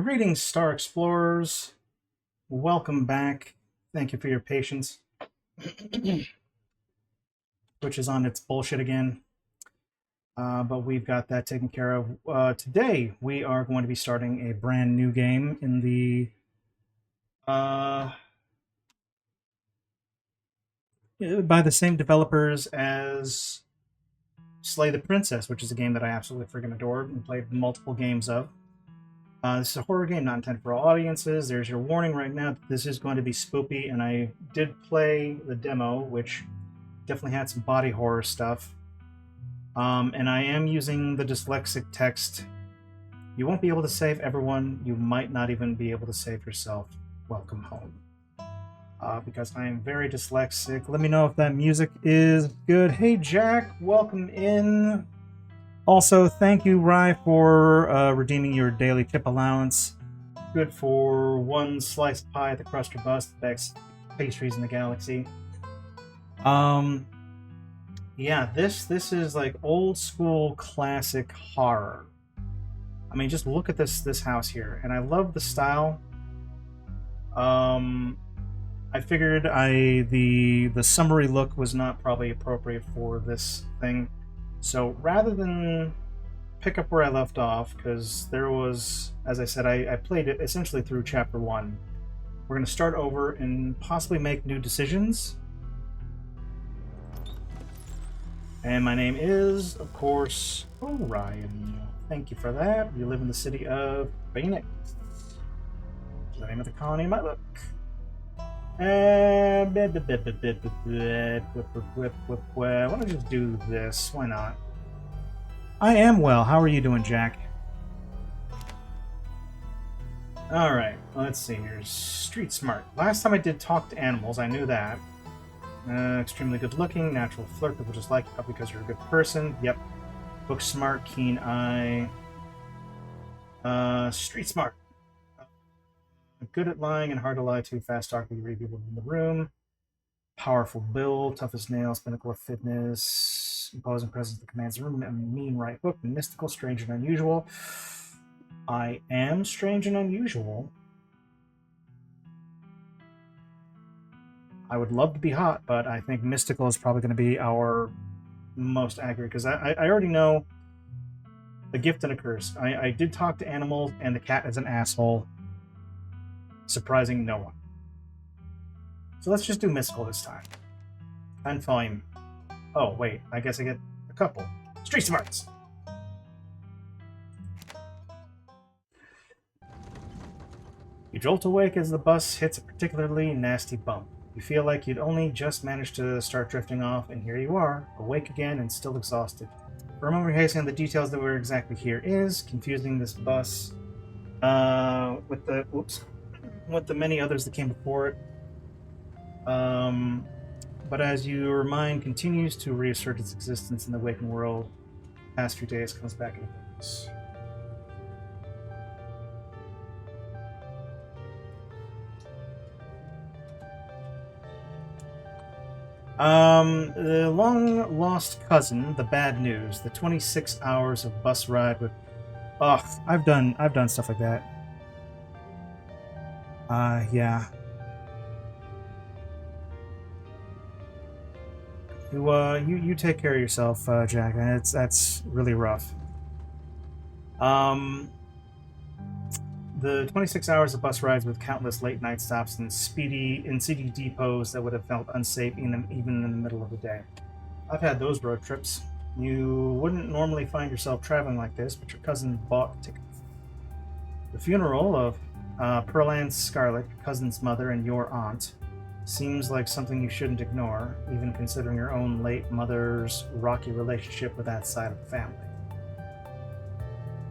Greetings, Star Explorers. Welcome back. Thank you for your patience, which is on its bullshit again. But we've got that taken care of. Today, we are going to be starting a brand new game in the by the same developers as Slay the Princess, which is a game that I absolutely freaking adored and played multiple games of. This is a horror game, not intended for all audiences. There's your warning right now. This is going to be spoopy, and I did play the demo, which definitely had some body horror stuff. And I am using the dyslexic text. You won't be able to save everyone. You might not even be able to save yourself. Welcome home. Because I am very dyslexic. Let me know if that music is good. Hey, Jack, welcome in. Also, thank you, Rye, for redeeming your daily tip allowance. Good for one sliced pie at the crust or bust, the best pastries in the galaxy. Yeah, this is like old school classic horror. I mean, just look at this house here, and I love the style. I figured the summary look was not probably appropriate for this thing. So rather than pick up where I left off, because there was, as I said, I played it essentially through chapter 1. We're going to start over and possibly make new decisions. And my name is, of course, Orion. Thank you for that. We live in the city of Phoenix. The name of the colony might look. Why don't I just do this? Why not? I am well. How are you doing, Jack? Alright, let's see here. Street smart. Last time I did talk to animals, I knew that. Extremely good looking, natural flirt, people just like you because you're a good person. Yep. Book smart, keen eye. Street smart. Good at lying and hard to lie to, fast talk, you read people in the room. Powerful build, tough as nails, pinnacle of fitness, imposing presence that commands the room, a mean right hook, mystical, strange and unusual. I am strange and unusual. I would love to be hot, but I think mystical is probably going to be our most accurate, because I already know a gift and a curse. I did talk to animals, and the cat is an asshole. Surprising no one. So let's just do mystical this time. And volume. Oh, wait. I guess I get a couple. Street smarts! You jolt awake as the bus hits a particularly nasty bump. You feel like you'd only just managed to start drifting off, and here you are, awake again and still exhausted. For a moment, rehearsing the details that where exactly here is, confusing this bus with the many others that came before it. But as your mind continues to reassert its existence in the waking world, the past few days comes back into focus. The long-lost cousin, the bad news, the 26 hours of bus ride with... Ugh, I've done stuff like that. Yeah. You take care of yourself, Jack. That's really rough. The 26 hours of bus rides with countless late night stops and seedy depots that would have felt unsafe even in the middle of the day. I've had those road trips. You wouldn't normally find yourself traveling like this, but your cousin bought tickets. The funeral of Pearl Ann Scarlet, cousin's mother and your aunt, seems like something you shouldn't ignore, even considering your own late mother's rocky relationship with that side of the family.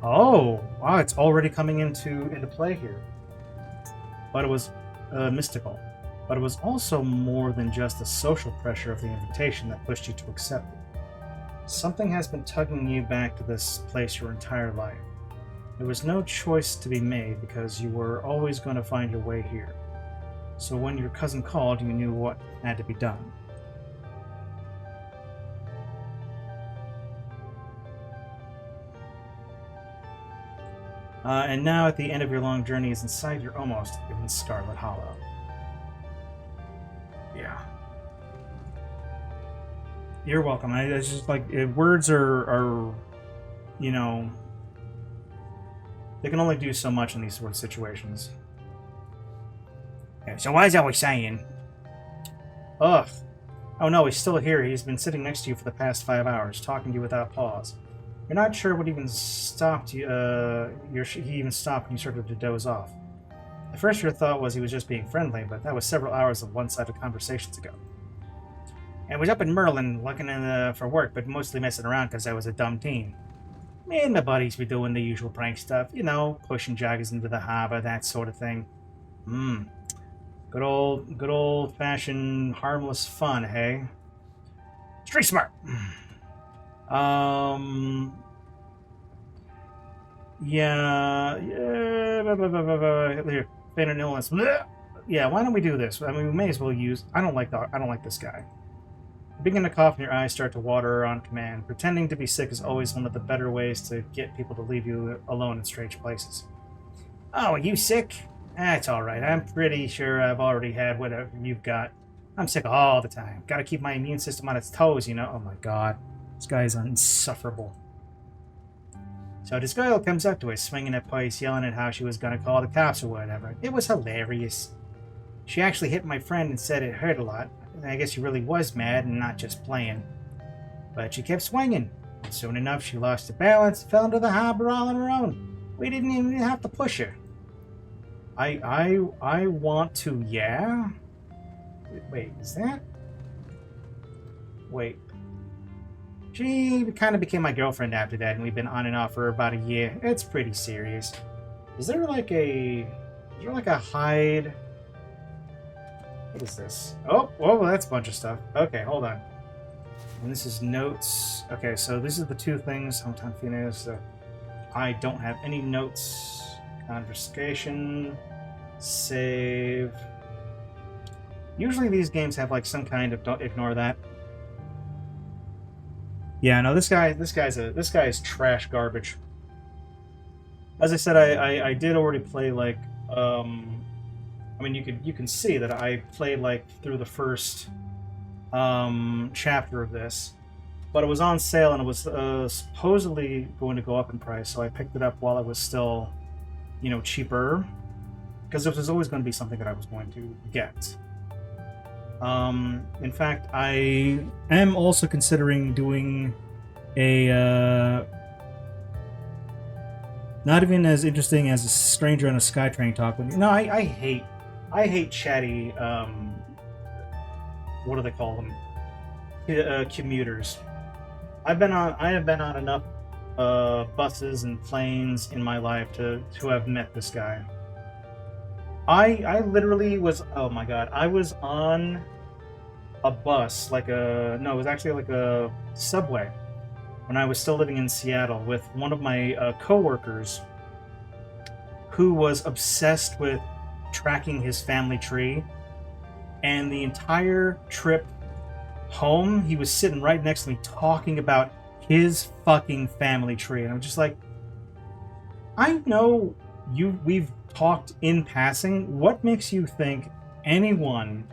Oh, wow, it's already coming into play here. But it was mystical. But it was also more than just the social pressure of the invitation that pushed you to accept it. Something has been tugging you back to this place your entire life. There was no choice to be made because you were always going to find your way here. So when your cousin called, you knew what had to be done. And now at the end of your long journey is inside, you're almost in Scarlet Hollow. Yeah. You're welcome. It's just like, words are, you know, they can only do so much in these sort of situations. Yeah, so as I was saying... Ugh. Oh no, he's still here. He's been sitting next to you for the past 5 hours, talking to you without pause. You're not sure what even stopped you, he even stopped when you started to doze off. At first your thought was he was just being friendly, but that was several hours of one-sided conversations ago. I was up in Merlin looking for work, but mostly messing around because I was a dumb teen. Me and my buddies were doing the usual prank stuff, you know, pushing joggers into the harbor, that sort of thing. Good old-fashioned harmless fun, hey? Street smart. Yeah, faint an illness. Yeah, why don't we do this? I mean, we may as well use. I don't like this guy. You begin to cough and your eyes start to water on command. Pretending to be sick is always one of the better ways to get people to leave you alone in strange places. Oh, are you sick? That's all right. I'm pretty sure I've already had whatever you've got. I'm sick all the time. Got to keep my immune system on its toes, you know. Oh my god, this guy is insufferable. So this girl comes up to us, swinging at Pice, yelling at how she was going to call the cops or whatever. It was hilarious. She actually hit my friend and said it hurt a lot. I guess she really was mad and not just playing. But she kept swinging. And soon enough, she lost her balance and fell into the harbor all on her own. We didn't even have to push her. I want to, yeah? Wait, is that? Wait. She kind of became my girlfriend after that, and we've been on and off for about a year. It's pretty serious. Is there like a hide? What is this? Oh, whoa, that's a bunch of stuff. Okay, hold on. And this is notes. Okay, so these are the two things. Hometown Phoenix. So I don't have any notes. Confiscation. Save. Usually these games have like some kind of, don't ignore that. Yeah, no, this guy is trash garbage. As I said, I did already play like I mean you can see that I played like through the first chapter of this, but it was on sale and it was supposedly going to go up in price, so I picked it up while it was still, you know, cheaper, because it was always going to be something that I was going to get. In fact, I am also considering doing a not even as interesting as a stranger on a SkyTrain talk. No, I hate chatty. What do they call them? Commuters. I have been on enough buses and planes in my life to have met this guy. I literally was, oh my god, I was on a bus, it was actually like a subway, when I was still living in Seattle with one of my coworkers who was obsessed with tracking his family tree, and the entire trip home, he was sitting right next to me talking about his fucking family tree, and I'm just like, I know we've talked in passing. What makes you think anyone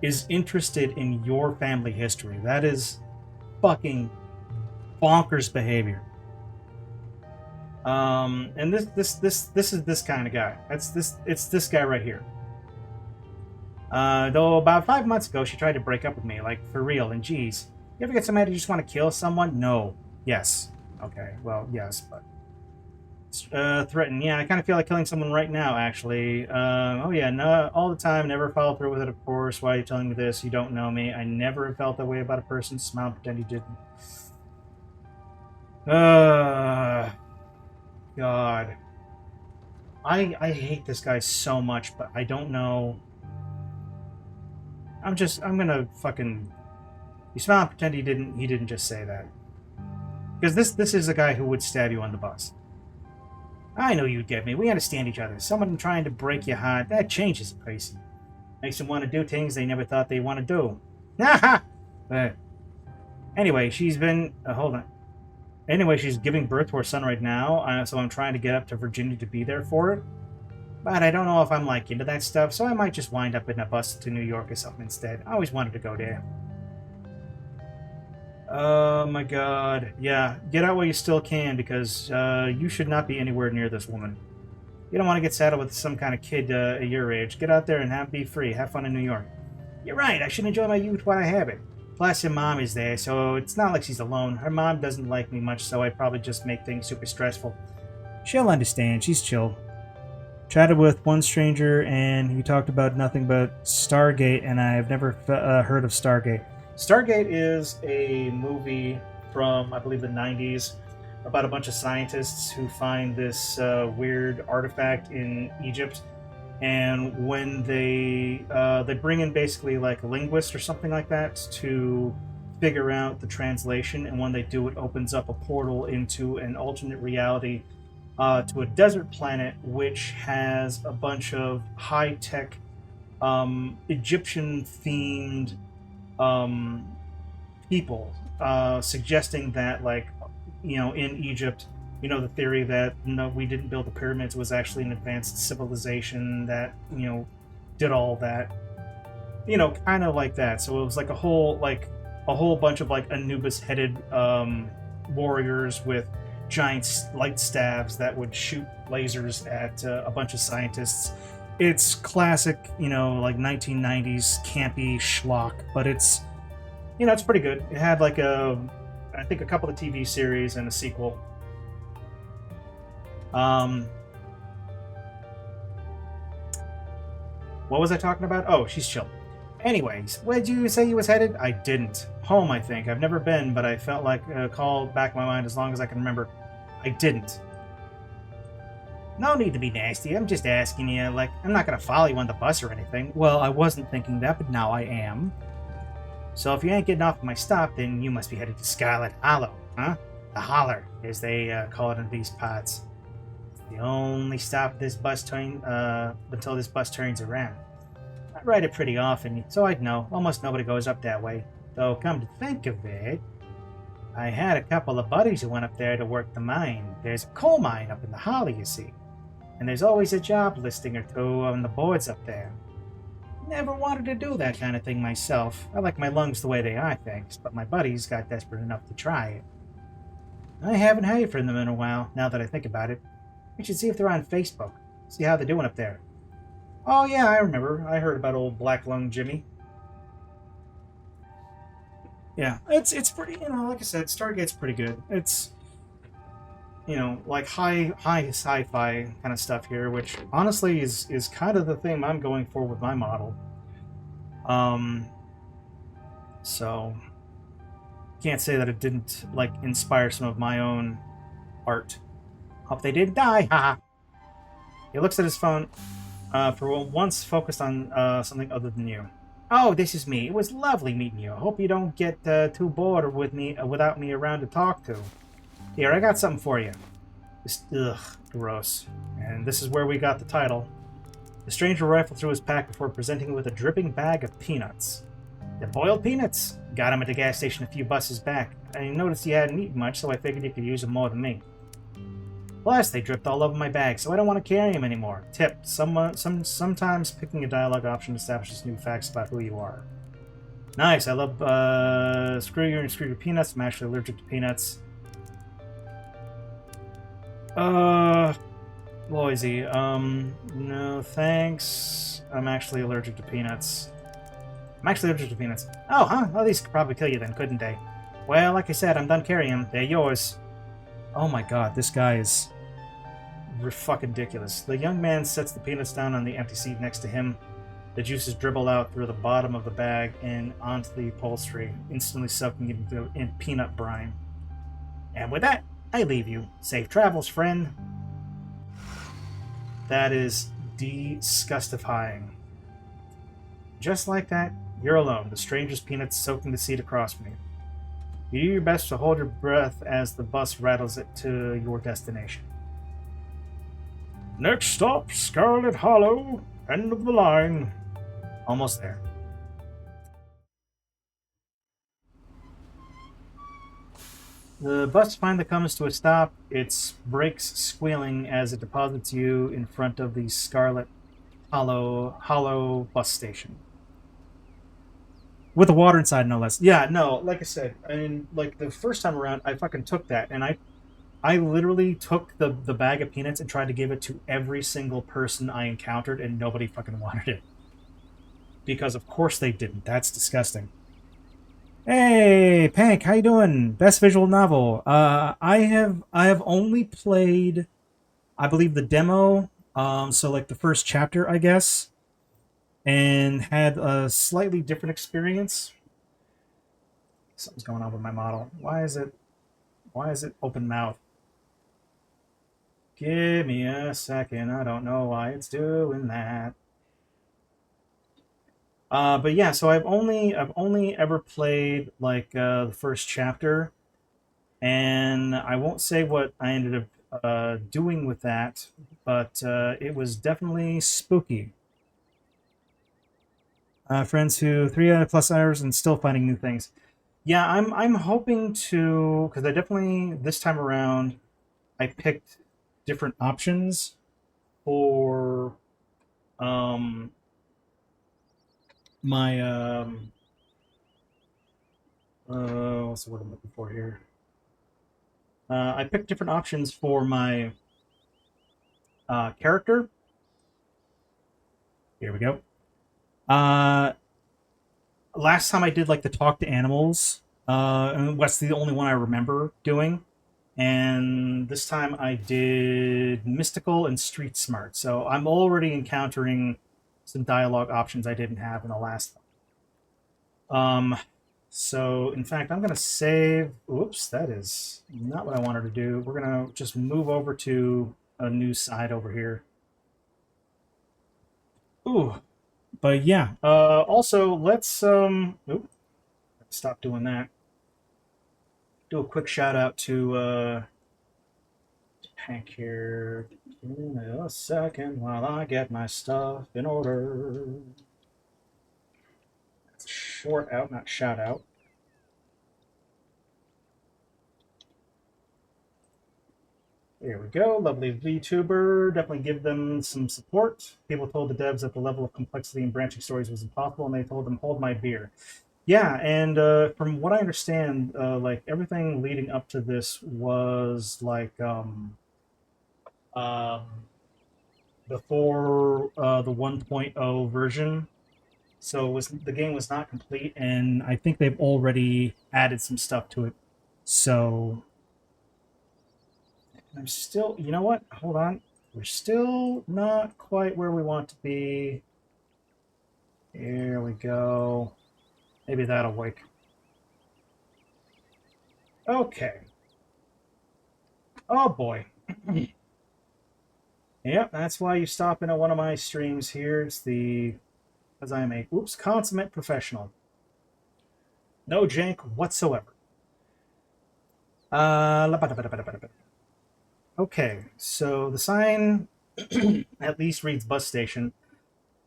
is interested in your family history? That is fucking bonkers behavior. And this is this kind of guy. It's this guy right here. Though about 5 months ago she tried to break up with me, like for real, and geez, you ever get so mad you just want to kill someone? No. Yes. Okay, well, yes, but threaten. Yeah, I kind of feel like killing someone right now, actually. Oh yeah, no, all the time, never follow through with it, of course. Why are you telling me this? You don't know me. I never have felt that way about a person. Smile and pretend you didn't. God. I hate this guy so much, but I don't know. I'm gonna fucking... You smile and pretend he didn't just say that. Because this is a guy who would stab you on the bus. I know you'd get me. We understand each other. Someone trying to break your heart, that changes a person. Makes them want to do things they never thought they want to do. Anyway, she's been... hold on. Anyway, she's giving birth to her son right now, so I'm trying to get up to Virginia to be there for it. But I don't know if I'm like into that stuff, so I might just wind up in a bus to New York or something instead. I always wanted to go there. Oh my god. Yeah, get out while you still can, because you should not be anywhere near this woman. You don't want to get saddled with some kind of kid at your age. Get out there and be free. Have fun in New York. You're right, I should enjoy my youth while I have it. Plus, her mom is there, so it's not like she's alone. Her mom doesn't like me much, so I probably just make things super stressful. She'll understand. She's chill. Chatted with one stranger, and he talked about nothing but Stargate, and I've never heard of Stargate. Stargate is a movie from, I believe, the 90s about a bunch of scientists who find this weird artifact in Egypt. And when they bring in basically like a linguist or something like that to figure out the translation, and when they do, it opens up a portal into an alternate reality to a desert planet which has a bunch of high-tech Egyptian-themed people, suggesting that, like, in Egypt, the theory that we didn't build the pyramids was actually an advanced civilization that did all that, kind of like that. So it was like a whole bunch of like Anubis-headed warriors with giant light staves that would shoot lasers at a bunch of scientists. It's classic, like 1990s campy schlock, but it's it's pretty good. It had like I think a couple of TV series and a sequel. What was I talking about? Oh, she's chill. Anyways, where'd you say you was headed? I didn't. Home, I think. I've never been, but I felt like call back my mind as long as I can remember. I didn't. No need to be nasty. I'm just asking you. Like, I'm not gonna follow you on the bus or anything. Well, I wasn't thinking that, but now I am. So if you ain't getting off at my stop, then you must be headed to Scarlet Hollow, huh? The holler, as they call it in these parts. It's the only stop this bus until this bus turns around. I ride it pretty often, so I'd know. Almost nobody goes up that way. Though, come to think of it, I had a couple of buddies who went up there to work the mine. There's a coal mine up in the hollow, you see. And there's always a job listing or two on the boards up there. Never wanted to do that kind of thing myself. I like my lungs the way they are, thanks, but my buddies got desperate enough to try it. I haven't heard from them in a while, now that I think about it. We should see if they're on Facebook. See how they're doing up there. Oh yeah, I remember. I heard about old Black Lung Jimmy. Yeah, it's pretty, like I said, Stargate's pretty good. It's, like high sci-fi kind of stuff here, which honestly is kind of the theme I'm going for with my model. So can't say that it didn't like inspire some of my own art. Hope they didn't die. Haha. He looks at his phone, for once focused on something other than you. Oh, this is me. It was lovely meeting you. I hope you don't get too bored with me without me around to talk to. Here, I got something for you. Gross. And this is where we got the title. The stranger rifled through his pack before presenting it with a dripping bag of peanuts. The boiled peanuts. Got him at the gas station a few buses back. I noticed you hadn't eaten much, so I figured you could use them more than me. Plus, they dripped all over my bag, so I don't want to carry them anymore. Tip: sometimes picking a dialogue option establishes new facts about who you are. Nice. I love screw you and screw your peanuts. I'm actually allergic to peanuts. Loisy, no thanks. I'm actually allergic to peanuts. Oh, huh? Well, these could probably kill you then, couldn't they? Well, like I said, I'm done carrying them. They're yours. Oh my god, this guy is fucking ridiculous. The young man sets the peanuts down on the empty seat next to him. The juices dribble out through the bottom of the bag and onto the upholstery, instantly soaking it in peanut brine. And with that, I leave you. Safe travels, friend. That is disgustifying. Just like that, you're alone. The stranger's peanuts soaking the seat across from you. You do your best to hold your breath as the bus rattles it to your destination. Next stop, Scarlet Hollow. End of the line. Almost there. The bus finally comes to a stop. Its brakes squealing as it deposits you in front of the Scarlet Hollow bus station. With the water inside, no less. Yeah, no, like I said, I mean, like the first time around, I fucking took that, and I literally took the bag of peanuts and tried to give it to every single person I encountered, and nobody fucking wanted it. Because of course they didn't. That's disgusting. Hey, Pank, how you doing? Best visual novel. I have only played, I believe, the demo. So like the first chapter, I guess, and had a slightly different experience. Something's going on with my model. Why is it? Why is it open mouth? Give me a second. I don't know why it's doing that. But yeah, so I've only ever played like the first chapter, and I won't say what I ended up doing with that, but it was definitely spooky. Friends who 3 plus hours and still finding new things. Yeah, I'm hoping to, because I definitely this time around I picked different options for um my what's the word I'm looking for here? I picked different options for my character. Here we go. Uh, Last time I did like the talk to animals, and that's the only one I remember doing. And this time I did mystical and street smart. So I'm already encountering some dialogue options I didn't have in the last one. So in fact, I'm gonna save. Oops, that is not what I wanted to do. We're gonna just move over to a new side over here. Ooh, but yeah. Also, let's stop doing that. Do a quick shout out to Hank here. Give me a second while I get my stuff in order. That's a short out, not shout out. There we go. Lovely VTuber. Definitely give them some support. People told the devs that the level of complexity in branching stories was impossible, and they told them, hold my beer. Yeah, and from what I understand, like everything leading up to this was like um, before the 1.0 version. So it was the game was not complete, and I think they've already added some stuff to it. So I'm still, you know what? Hold on. We're still not quite where we want to be. Here we go. Maybe that'll wake. Okay. Oh boy. Yep, that's why you stop in at one of my streams here. It's the, as I am a, oops, consummate professional. No jank whatsoever. Okay, so the sign at least reads bus station.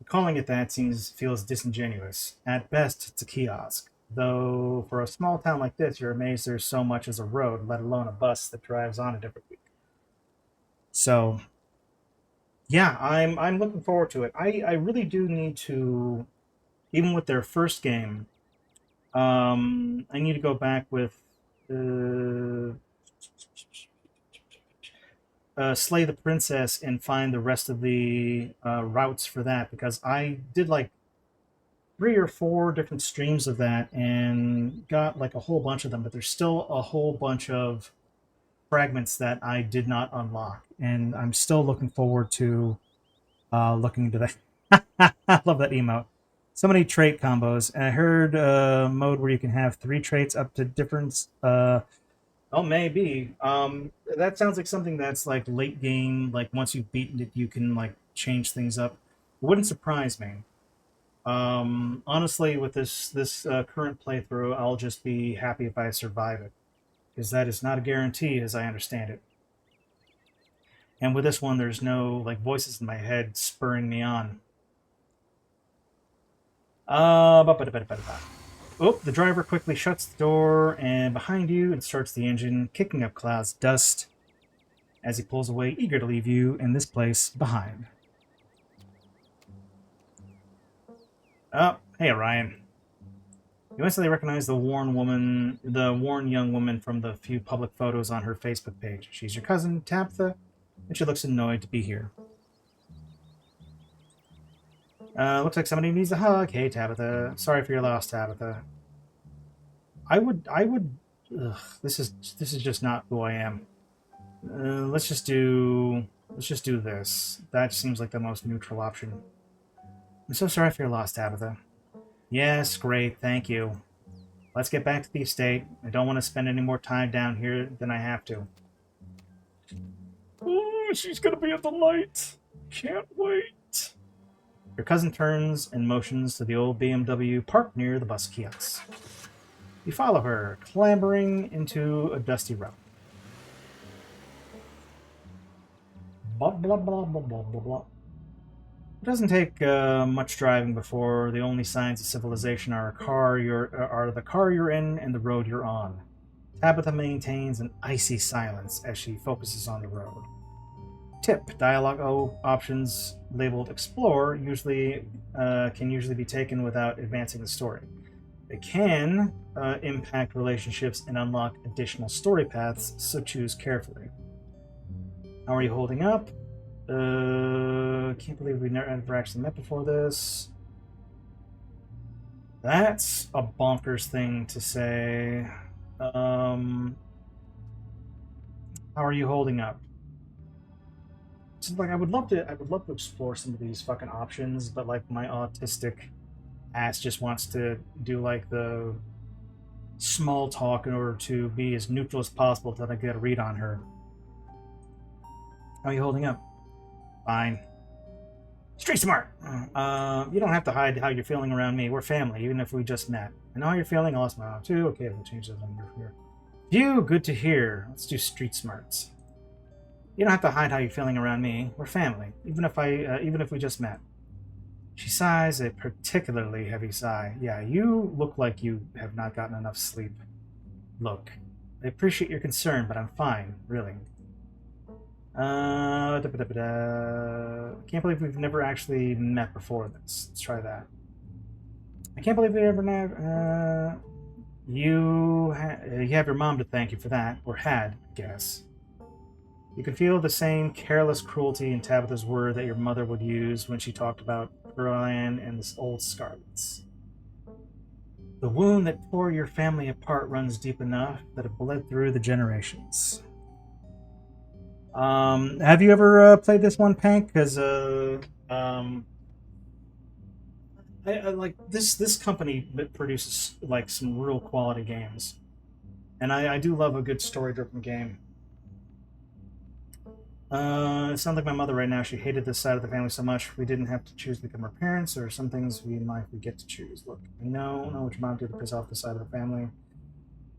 Calling it that feels disingenuous. At best, it's a kiosk. Though for a small town like this, you're amazed there's so much as a road, let alone a bus that drives on it every week. So yeah, I'm looking forward to it. I really do need to, even with their first game, I need to go back with uh, Slay the Princess and find the rest of the routes for that, because I did like 3 or 4 different streams of that and got like a whole bunch of them, but there's still a whole bunch of fragments that I did not unlock, and I'm still looking forward to looking into that. I love that emote. So many trait combos, and I heard mode where you can have 3 traits up to different. Oh, maybe. That sounds like something that's like late game. Like once you've beaten it, you can like change things up. It wouldn't surprise me. Honestly, with this current playthrough, I'll just be happy if I survive it, because that is not a guarantee, as I understand it. And with this one, there's no like voices in my head spurring me on. Ba-ba-da-ba-da-ba-da-ba. Oh, the driver quickly shuts the door and behind you and starts the engine, kicking up clouds of dust as he pulls away, eager to leave you in this place behind. Oh, hey, Orion. You instantly recognize the worn young woman from the few public photos on her Facebook page. She's your cousin, Tabitha, and she looks annoyed to be here. Looks like somebody needs a hug. Hey, Tabitha. Sorry for your loss, Tabitha. I would. Ugh, this is just not who I am. Let's just do this. That seems like the most neutral option. I'm so sorry for your loss, Tabitha. Yes, great, thank you. Let's get back to the estate. I don't want to spend any more time down here than I have to. Oh, she's gonna be at the light. Can't wait. Your cousin turns and motions to the old BMW parked near the bus kiosk. You follow her, clambering into a dusty road. Blah, blah, blah, blah, blah, blah, blah. It doesn't take much driving before the only signs of civilization are the car you're in and the road you're on. Tabitha maintains an icy silence as she focuses on the road. Tip: dialogue options labeled "Explore" can usually be taken without advancing the story. They can impact relationships and unlock additional story paths, so choose carefully. How are you holding up? Can't believe we never actually met before this. That's a bonkers thing to say. How are you holding up? So, like, I would love to explore some of these fucking options, but like my autistic ass just wants to do like the small talk in order to be as neutral as possible until I get a read on her. How are you holding up? Fine. Street smart! You don't have to hide how you're feeling around me. We're family, even if we just met. I know how you're feeling. I lost my mom too. Okay, we'll change that number here. You, good to hear. Let's do street smarts. You don't have to hide how you're feeling around me. We're family, even if we just met. She sighs a particularly heavy sigh. Yeah, you look like you have not gotten enough sleep. Look, I appreciate your concern, but I'm fine, really. Can't believe we've never actually met before this. Let's try that. I can't believe we ever met. You have your mom to thank you for that, or had, I guess. You can feel the same careless cruelty in Tabitha's word that your mother would use when she talked about Brian and the old Scarlets. The wound that tore your family apart runs deep enough that it bled through the generations. Have you ever played this one, Pank? Because I like this company that produces like some real quality games, and I do love a good story-driven game. It sounds like my mother right now. She hated this side of the family so much we didn't have to choose to become her parents, or some things we in life we get to choose. Look, I know what your mom did to piss off the side of the family.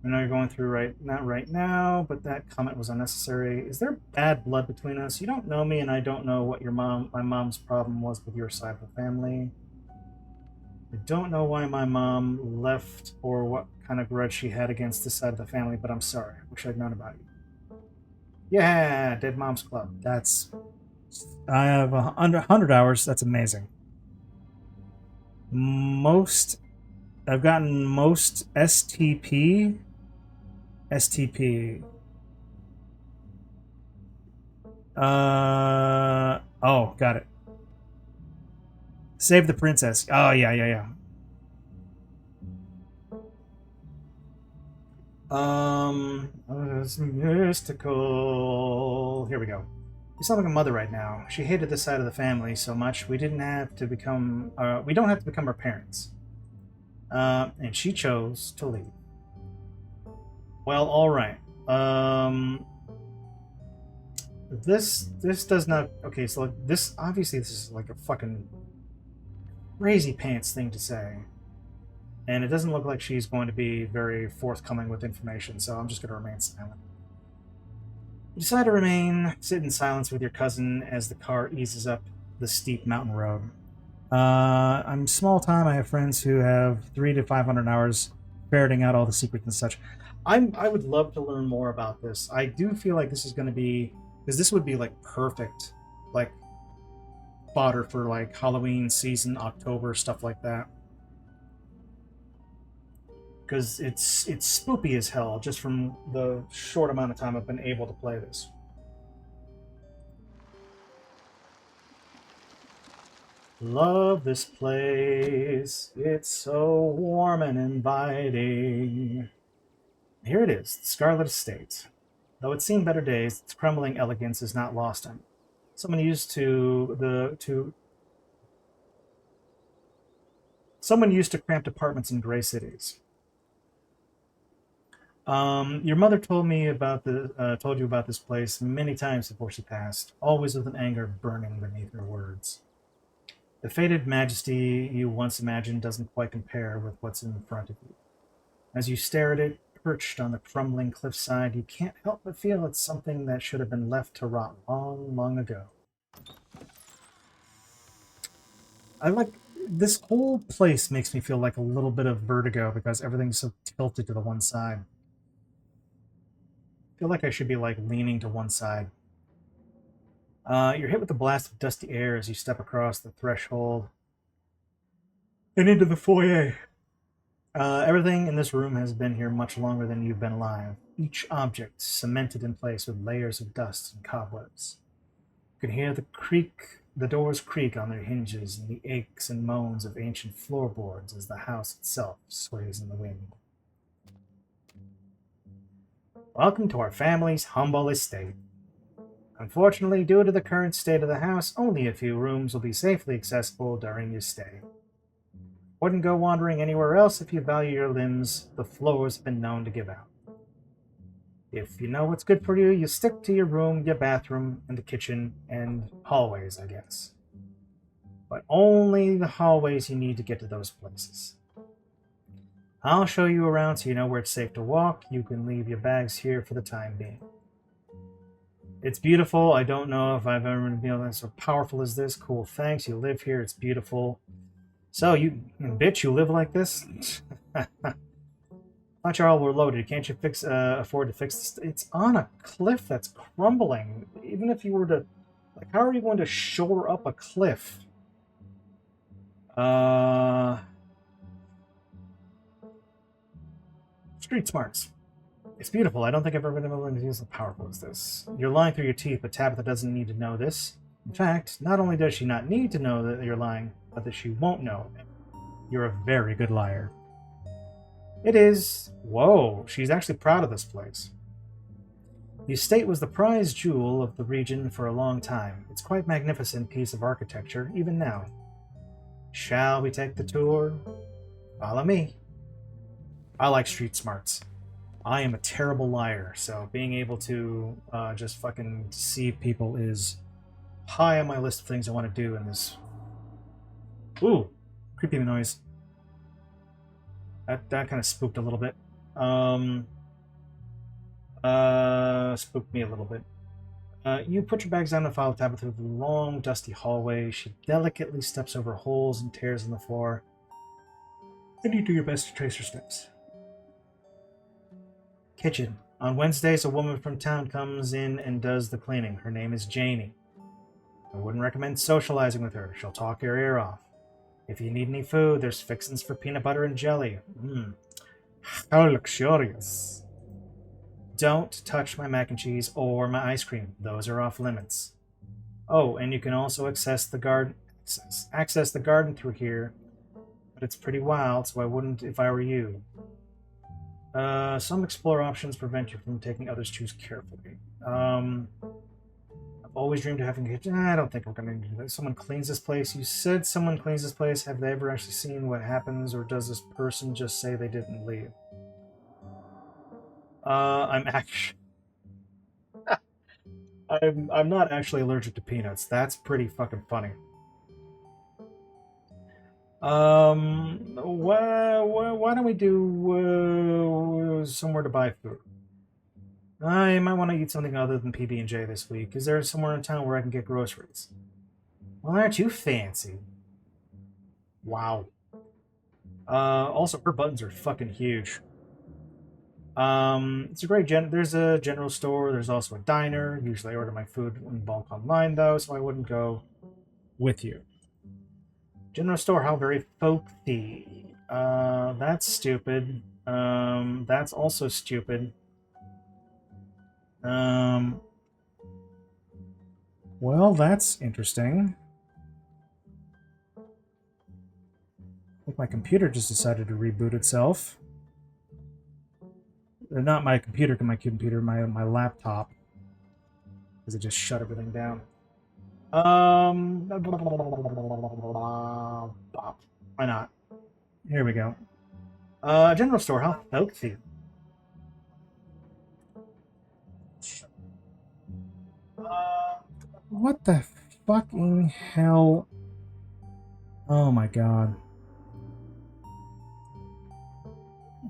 I know you're going through not right now, but that comment was unnecessary. Is there bad blood between us? You don't know me, and I don't know what my mom's problem was with your side of the family. I don't know why my mom left or what kind of grudge she had against this side of the family, but I'm sorry. I wish I'd known about you. Yeah, Dead Moms Club. I have 100 hours. That's amazing. I've gotten most STP. Oh, got it. Save the princess. Oh, yeah. It's mystical. Here we go. You sound like a mother right now. She hated this side of the family so much we don't have to become her parents. And she chose to leave. Well, all right. This does not. Okay, so this obviously this is like a fucking crazy pants thing to say, and it doesn't look like she's going to be very forthcoming with information. So I'm just going to remain silent. You decide to sit in silence with your cousin as the car eases up the steep mountain road. I'm small time. I have friends who have 300 to 500 hours ferreting out all the secrets and such. I would love to learn more about this. I do feel like this is going to be, because this would be like perfect, like fodder for like Halloween season, October, stuff like that. Because it's spoopy as hell just from the short amount of time I've been able to play this. Love this place. It's so warm and inviting. Here it is, the Scarlet Estate. Though it's seen better days, its crumbling elegance is not lost on me. Someone used to someone used to cramped apartments in gray cities. Your mother told you about this place many times before she passed, always with an anger burning beneath her words. The faded majesty you once imagined doesn't quite compare with what's in front of you. As you stare at it, perched on the crumbling cliffside, you can't help but feel it's something that should have been left to rot long, long ago. I like this whole place makes me feel like a little bit of vertigo because everything's so tilted to the one side. I feel like I should be like leaning to one side. You're hit with a blast of dusty air as you step across the threshold and into the foyer. Everything in this room has been here much longer than you've been alive, each object cemented in place with layers of dust and cobwebs. You can hear the doors creak on their hinges, and the aches and moans of ancient floorboards as the house itself sways in the wind. Welcome to our family's humble estate. Unfortunately, due to the current state of the house, only a few rooms will be safely accessible during your stay. Wouldn't go wandering anywhere else if you value your limbs. The floors have been known to give out. If you know what's good for you, you stick to your room, your bathroom, and the kitchen, and hallways, I guess. But only the hallways you need to get to those places. I'll show you around so you know where it's safe to walk. You can leave your bags here for the time being. It's beautiful. I don't know if I've ever been so powerful as this. Cool, thanks. You live here. It's beautiful. So, bitch, you live like this? Thought y'all were loaded. Can't you afford to fix this? It's on a cliff that's crumbling. Even if you were to, like, how are you going to shore up a cliff? Street smarts. It's beautiful. I don't think I've ever been able to use as powerful as this. You're lying through your teeth, but Tabitha doesn't need to know this. In fact, not only does she not need to know that you're lying, but that she won't know. You're a very good liar. It is. Whoa, she's actually proud of this place. The estate was the prize jewel of the region for a long time. It's quite a magnificent piece of architecture, even now. Shall we take the tour? Follow me. I like street smarts. I am a terrible liar, so being able to just fucking deceive people is high on my list of things I want to do in this. Ooh, creepy noise. That kind of spooked a little bit. Spooked me a little bit. You put your bags down and follow Tabitha through the long, dusty hallway. She delicately steps over holes and tears in the floor. And you do your best to trace her steps. Kitchen. On Wednesdays, a woman from town comes in and does the cleaning. Her name is Janie. I wouldn't recommend socializing with her. She'll talk your ear off. If you need any food, there's fixins for peanut butter and jelly. How luxurious. Don't touch my mac and cheese or my ice cream. Those are off limits. Oh, and you can also access the garden through here, but it's pretty wild, so I wouldn't if I were you. Some explore options prevent you from taking others choose carefully. I've always dreamed of having a kitchen. I don't think we're going to do that. Someone cleans this place. You said someone cleans this place. Have they ever actually seen what happens, or does this person just say they didn't leave? I'm actually... I'm not actually allergic to peanuts. That's pretty fucking funny. Why don't we do somewhere to buy food? I might want to eat something other than PB&J this week. Is there somewhere in town where I can get groceries? Well, aren't you fancy? Wow. Also, her buttons are fucking huge. It's a great there's a general store. There's also a diner. Usually, I order my food in bulk online, though, so I wouldn't go with you. General store, how very folksy. That's stupid. That's also stupid. Um, well, that's interesting. I think my computer just decided to reboot itself. Not my computer, my laptop, because it just shut everything down. Why not? Here we go. General store, how folksy. What the fucking hell? Oh my god.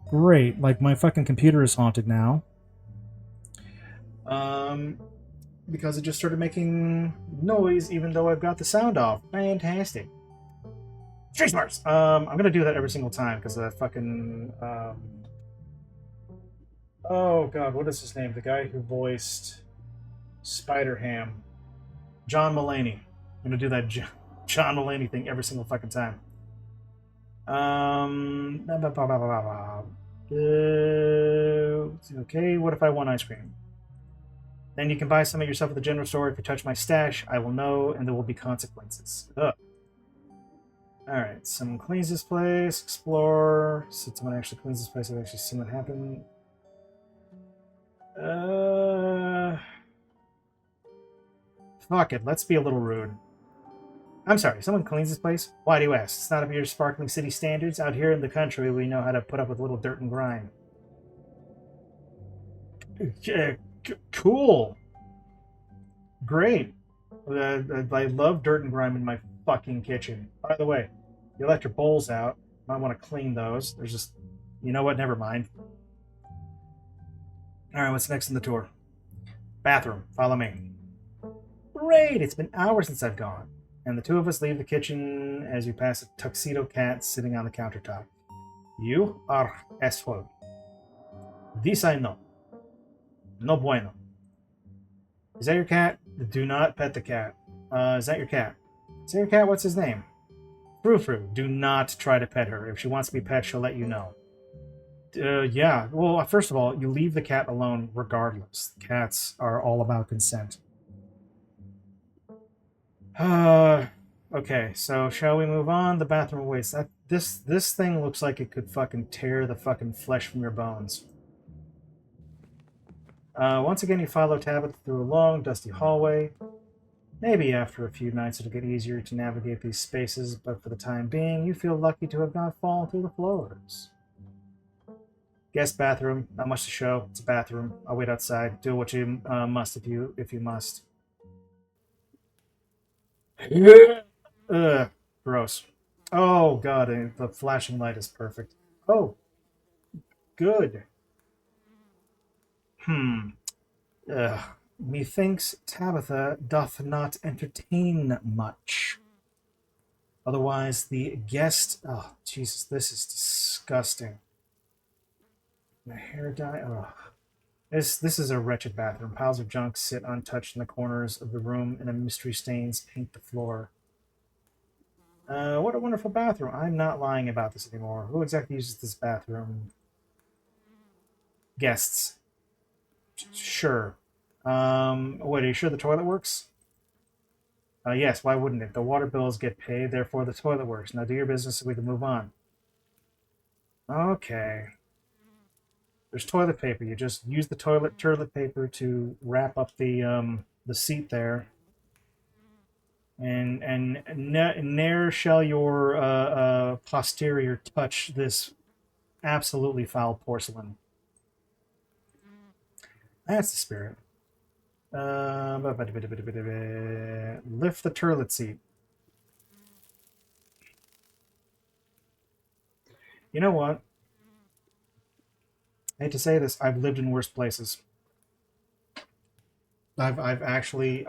Great. Like, my fucking computer is haunted now. Because it just started making noise even though I've got the sound off. Fantastic. Street Smarts! I'm gonna do that every single time because that fucking, oh god, what is his name? The guy who voiced Spider-Ham. John Mulaney. I'm gonna do that John Mulaney thing every single fucking time. Okay, what if I want ice cream? Then you can buy some of yourself at the general store. If you touch my stash, I will know, and there will be consequences. Ugh. Alright, someone cleans this place. Explore. So someone actually cleans this place. I've actually seen what happened. Fuck it, let's be a little rude. I'm sorry, someone cleans this place? Why do you ask? It's not up to your sparkling city standards. Out here in the country, we know how to put up with a little dirt and grime. Cool. Great. I love dirt and grime in my fucking kitchen. By the way, you left your bowls out. Might want to clean those. There's just... You know what? Never mind. Alright, what's next in the tour? Bathroom. Follow me. Great! It's been hours since I've gone. And the two of us leave the kitchen as you pass a tuxedo cat sitting on the countertop. You are asshole. This I know. No bueno. Is that your cat? Do not pet the cat. Is that your cat? Is that your cat? What's his name? Frou Frou. Do not try to pet her. If she wants to be pet, she'll let you know. Yeah. Well, first of all, you leave the cat alone regardless. Cats are all about consent. Okay, so shall we move on? The bathroom awaits. This thing looks like it could fucking tear the fucking flesh from your bones. Once again, you follow Tabitha through a long, dusty hallway. Maybe after a few nights it'll get easier to navigate these spaces, but for the time being, you feel lucky to have not fallen through the floors. Guest bathroom, not much to show. It's a bathroom. I'll wait outside. Do what you must if you must. Ugh, gross. Oh god, the flashing light is perfect. Oh, good. Ugh. Methinks Tabitha doth not entertain much. Otherwise, the guest... Oh, Jesus, this is disgusting. The hair dye... Ugh. This is a wretched bathroom. Piles of junk sit untouched in the corners of the room, and mystery stains paint the floor. What a wonderful bathroom. I'm not lying about this anymore. Who exactly uses this bathroom? Guests. Sure. What, are you sure the toilet works? Yes, why wouldn't it? The water bills get paid, therefore the toilet works. Now do your business so we can move on. Okay. There's toilet paper. You just use the toilet paper to wrap up the seat there. And ne'er shall your posterior touch this absolutely foul porcelain. That's the spirit. Lift the toilet seat. You know what? I hate to say this, I've lived in worse places. I've actually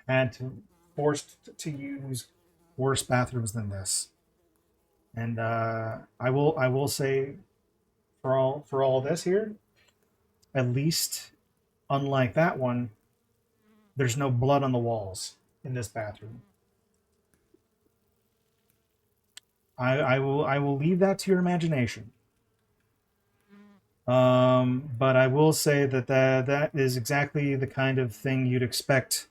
had to forced to use worse bathrooms than this. And I will say for all this here, at least unlike that one, there's no blood on the walls in this bathroom. I will leave that to your imagination. But I will say that is exactly the kind of thing you'd expect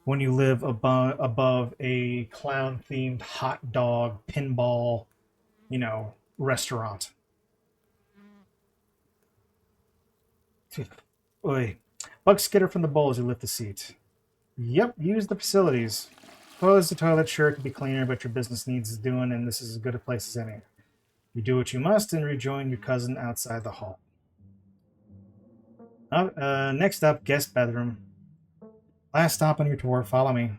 when you live above a clown themed hot dog pinball, restaurant. Oy. Bug skitter from the bowl as you lift the seat. Yep, use the facilities. Close the toilet, sure, it could be cleaner, but your business needs doing, and this is as good a place as any. You do what you must and rejoin your cousin outside the hall. Next up, guest bedroom. Last stop on your tour, follow me.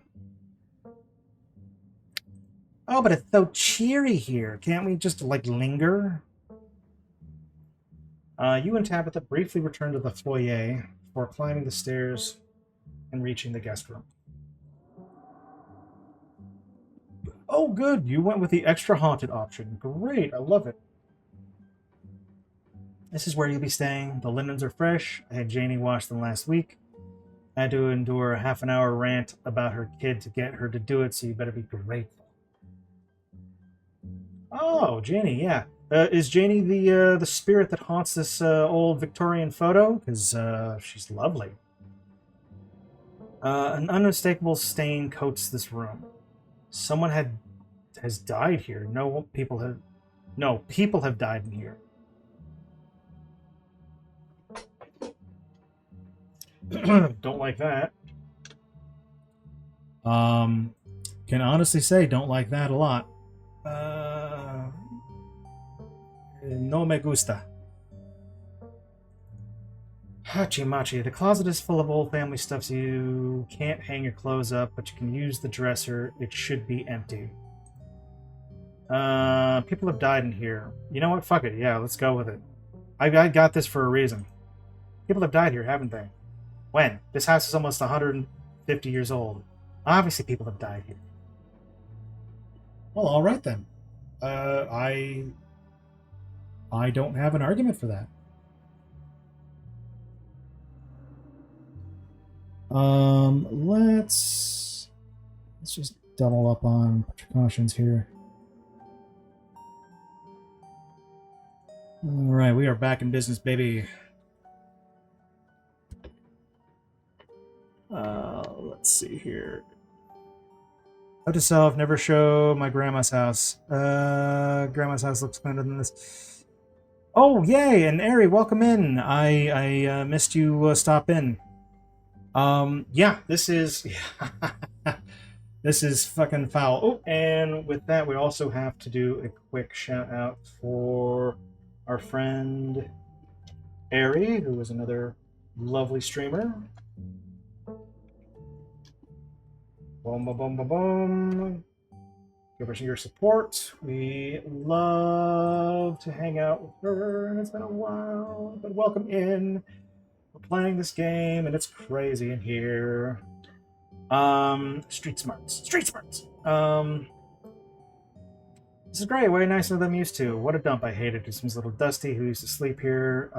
Oh, but it's so cheery here. Can't we just, linger? You and Tabitha briefly return to the foyer before climbing the stairs and reaching the guest room. Oh, good. You went with the extra haunted option. Great. I love it. This is where you'll be staying. The linens are fresh. I had Janie wash them last week. I had to endure a half an hour rant about her kid to get her to do it, so you better be grateful. Oh, Janie, yeah. Is Janie the spirit that haunts this old Victorian photo? Because she's lovely. An unmistakable stain coats this room. Someone has died here. People have died in here. Don't like that. Can honestly say don't like that a lot. No me gusta. Hachimachi. The closet is full of old family stuff, so you can't hang your clothes up, but you can use the dresser. It should be empty. People have died in here. You know what? Fuck it. Yeah, let's go with it. I got this for a reason. People have died here, haven't they? When? This house is almost 150 years old. Obviously, people have died here. Well, all right then. I don't have an argument for that. Let's just double up on precautions here. All right, we are back in business, baby. Let's see here. Note to self, never show my grandma's house. Grandma's house looks cleaner than this. Oh, yay! And Ari, welcome in. I missed you stop in. Yeah, this is this is fucking foul. Oh, and with that, we also have to do a quick shout out for our friend Ari, who is another lovely streamer. Boom, boom, boom, boom, boom. Give us your support. We love to hang out with her, and it's been a while, but welcome in. We're playing this game, and it's crazy in here. Street smarts. This is great. Way nicer than I'm used to. What a dump. I hate it. It seems a little dusty. Who used to sleep here?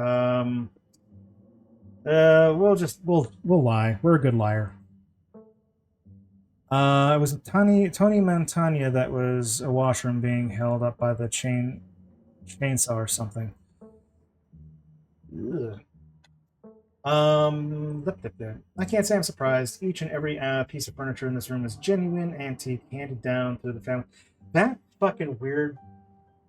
We'll lie. We're a good liar. It was Tony Montana that was a washroom being held up by the chainsaw or something. Ugh. I can't say I'm surprised. Each and every piece of furniture in this room is genuine antique, handed down through the family. That fucking weird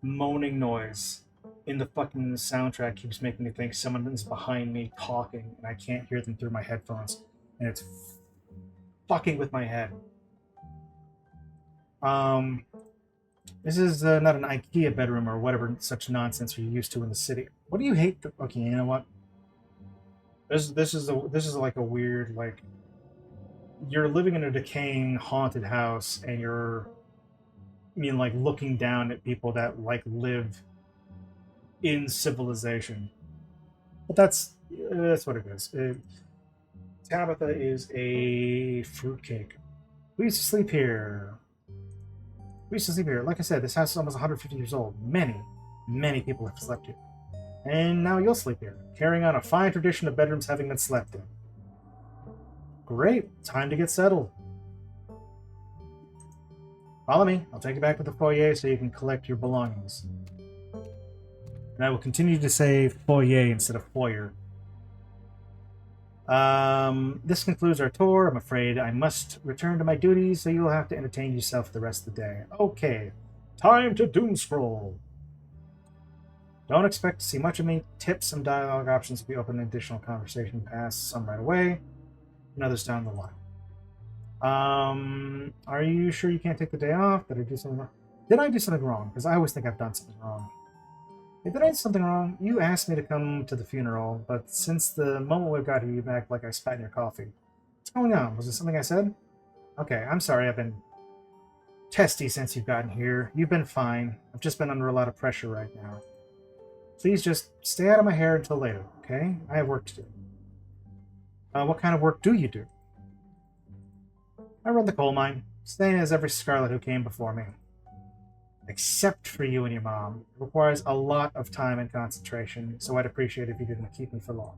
moaning noise in the fucking soundtrack keeps making me think someone is behind me talking, and I can't hear them through my headphones, and it's fucking with my head. This is not an IKEA bedroom or whatever such nonsense you're used to in the city. What do you hate? Okay, you know what? This is like a weird, like, you're living in a decaying haunted house and you're like looking down at people that like live in civilization. But that's what it is. Tabitha is a fruitcake. We used to sleep here. We used to sleep here. Like I said, this house is almost 150 years old. Many people have slept here. And now you'll sleep here, carrying on a fine tradition of bedrooms having been slept in. Great, time to get settled. Follow me. I'll take you back to the foyer so you can collect your belongings. And I will continue to say foyer instead of foyer. This concludes our tour. I'm afraid I must return to my duties, so you'll have to entertain yourself the rest of the day. Okay, time to doom scroll. Don't expect to see much of me. Tips and dialogue options will be open in additional conversation past, some right away, and others down the line. Are you sure you can't take the day off? Did I do something wrong? Did I do something wrong? Because I always think I've done something wrong. Did I do something wrong? You asked me to come to the funeral, but since the moment we got here, you act like I spat in your coffee. What's going on? Was it something I said? Okay, I'm sorry. I've been testy since you've gotten here. You've been fine. I've just been under a lot of pressure right now. Please just stay out of my hair until later, okay? I have work to do. What kind of work do you do? I run the coal mine, same as every Scarlet who came before me. Except for you and your mom. It requires a lot of time and concentration, so I'd appreciate it if you didn't keep me for long.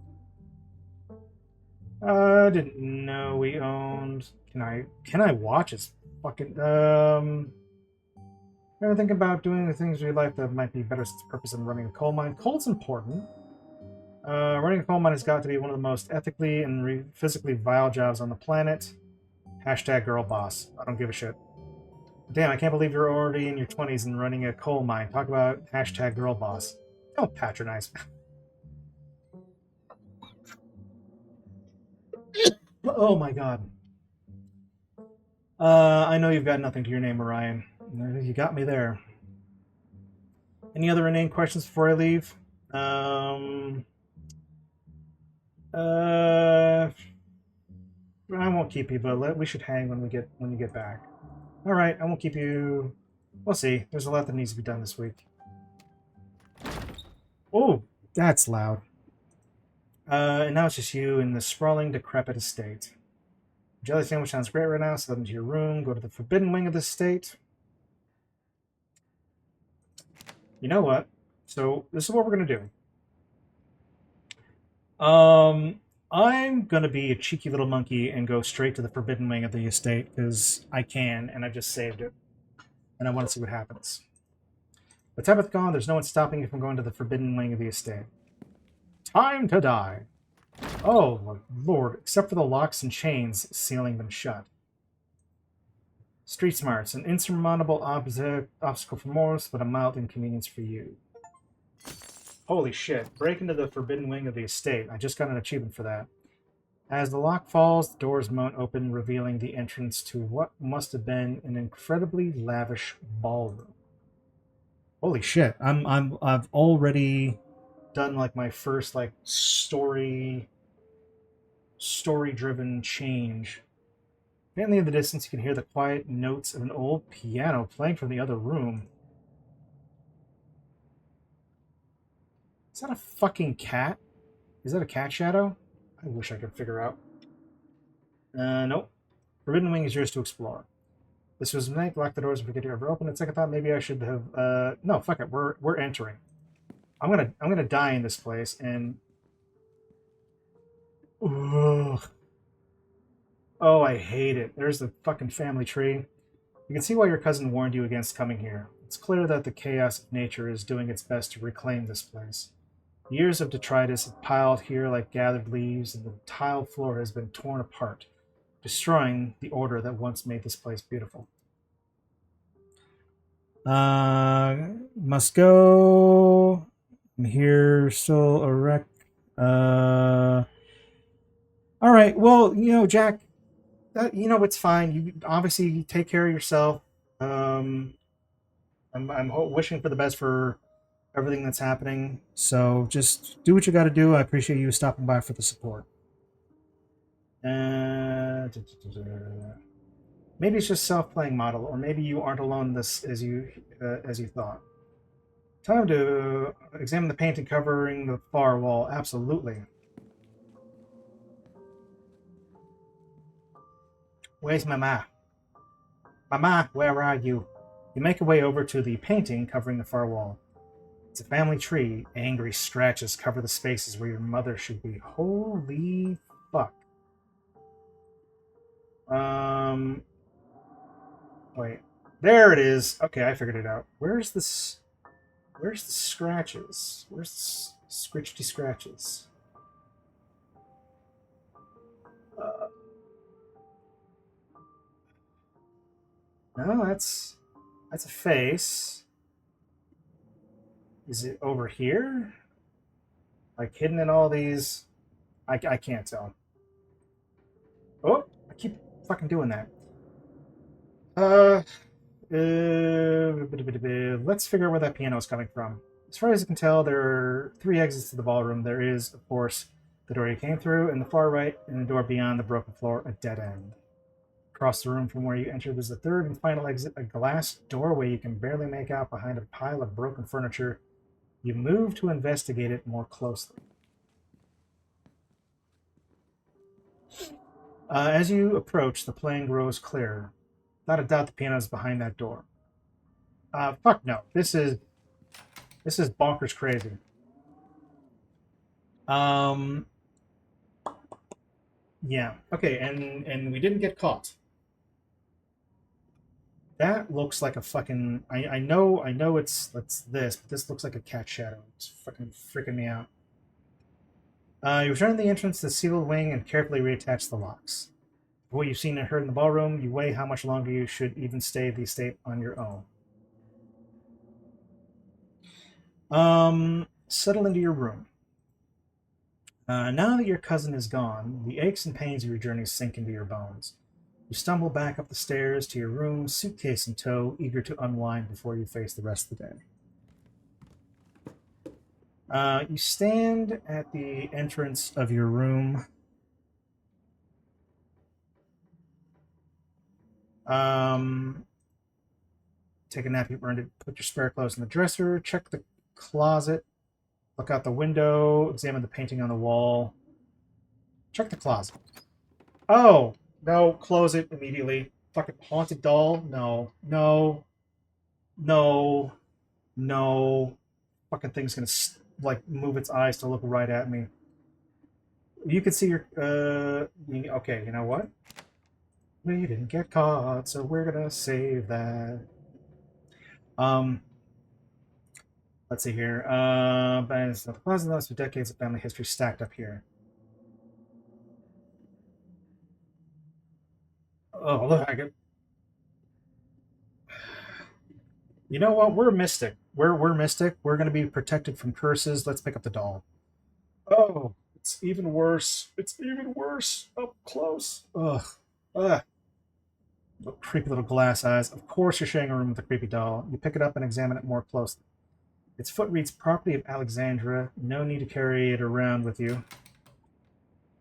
I didn't know we owned... Can I watch? It's fucking... Ever think about doing the things in your life that might be better sense of purpose than running a coal mine? Coal's important. Running a coal mine has got to be one of the most ethically and physically vile jobs on the planet. Hashtag girl boss. I don't give a shit. Damn, I can't believe you're already in your 20s and running a coal mine. Talk about hashtag girl boss. Don't patronize me. Oh my god. I know you've got nothing to your name, Orion. You got me there. Any other inane questions before I leave? I won't keep you, but we should hang when you get back. All right, I won't keep you. We'll see. There's a lot that needs to be done this week. Oh, that's loud. And now it's just you in the sprawling, decrepit estate. Jelly sandwich sounds great right now. Slip into your room. Go to the forbidden wing of the estate. You know what? So this is what we're gonna do. I'm gonna be a cheeky little monkey and go straight to the forbidden wing of the estate because I can, and I just saved it, and I want to see what happens. With Tabitha gone, there's no one stopping you from going to the forbidden wing of the estate. Time to die. Oh, Lord, except for the locks and chains sealing them shut. Street smarts, an insurmountable obstacle for most, but a mild inconvenience for you. Holy shit, break into the forbidden wing of the estate. I just got an achievement for that. As the lock falls, the doors moan open, revealing the entrance to what must have been an incredibly lavish ballroom. Holy shit, I've already done like my first like story-driven change. Faintly in the distance, you can hear the quiet notes of an old piano playing from the other room. Is that a fucking cat? Is that a cat shadow? I wish I could figure out. Nope. Forbidden Wing is yours to explore. This was mistake. Lock the doors and forget to ever open. At second thought, maybe I should have. No, fuck it. We're entering. I'm gonna die in this place and. Ugh. Oh, I hate it. There's the fucking family tree. You can see why your cousin warned you against coming here. It's clear that the chaos of nature is doing its best to reclaim this place. Years of detritus have piled here like gathered leaves, and the tiled floor has been torn apart, destroying the order that once made this place beautiful. Must go. I'm here, still a wreck. All right. Well, Jack, it's fine. You obviously take care of yourself. I'm wishing for the best for everything that's happening. So just do what you got to do. I appreciate you stopping by for the support. Maybe it's just self-playing model, or maybe you aren't alone in this as you thought. Time to examine the painting covering the far wall. Absolutely. Where's Mama? Mama, where are you? You make your way over to the painting covering the far wall. It's a family tree. Angry scratches cover the spaces where your mother should be. Holy fuck. Wait. There it is. Okay, I figured it out. Where's this? Where's the scratches? Where's the scritchy scratches? Uh, no, that's a face. Is it over here? Like hidden in all these? I can't tell. Oh, I keep fucking doing that. Uh, let's figure out where that piano is coming from. As far as you can tell, there are 3 exits to the ballroom. There is, of course, the door you came through, and the far right, and the door beyond the broken floor, a dead end. Across the room from where you entered was the third and final exit, a glass doorway you can barely make out behind a pile of broken furniture. You move to investigate it more closely. As you approach, the playing grows clearer. Without a doubt, the piano is behind that door. Fuck no. This is bonkers crazy. Yeah. Okay, and we didn't get caught. That looks like a fucking. I know it's this, but this looks like a cat shadow. It's fucking freaking me out. You return to the entrance to the sealed wing and carefully reattach the locks. For what you've seen and heard in the ballroom, you weigh how much longer you should even stay at the estate on your own. Settle into your room. Now that your cousin is gone, the aches and pains of your journey sink into your bones. You stumble back up the stairs to your room, suitcase in tow, eager to unwind before you face the rest of the day. You stand at the entrance of your room. Take a nap you've earned it. Put your spare clothes in the dresser. Check the closet. Look out the window. Examine the painting on the wall. Check the closet. Oh, no. Close it immediately. Fucking haunted doll. No. No. No. No. Fucking thing's gonna, like, move its eyes to look right at me. You can see your, okay, you know what? We didn't get caught, so we're gonna save that. Um, let's see here. But it's the closet notes for decades of family history stacked up here. Oh, look, I could. You know what? We're mystic. We're mystic. We're gonna be protected from curses. Let's pick up the doll. Oh, it's even worse. It's even worse up close. Ugh. Ugh. Creepy little glass eyes. Of course, you're sharing a room with a creepy doll. You pick it up and examine it more closely. Its foot reads property of Alexandra. No need to carry it around with you.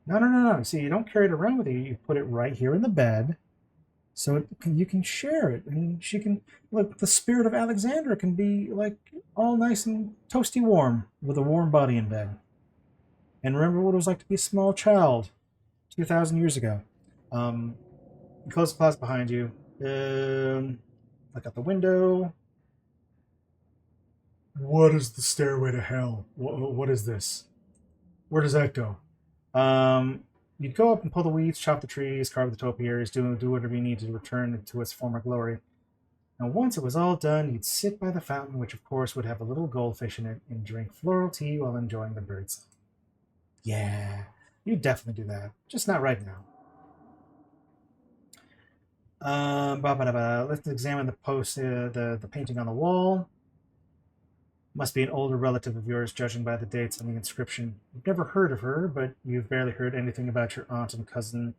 No. See, you don't carry it around with you. You put it right here in the bed, so you can share it, and she can look. The spirit of Alexandra can be like all nice and toasty warm with a warm body in bed. And remember what it was like to be a small child 2,000 years ago. You close the closet behind you. Look out the window. What is the stairway to hell? What is this? Where does that go? You'd go up and pull the weeds, chop the trees, carve the topiaries, do whatever you need to return it to its former glory. And once it was all done, you'd sit by the fountain, which of course would have a little goldfish in it, and drink floral tea while enjoying the birds. Yeah, you definitely do that. Just not right now. Let's examine the painting on the wall. Must be an older relative of yours, judging by the dates on the inscription. You've never heard of her, but you've barely heard anything about your aunt and cousin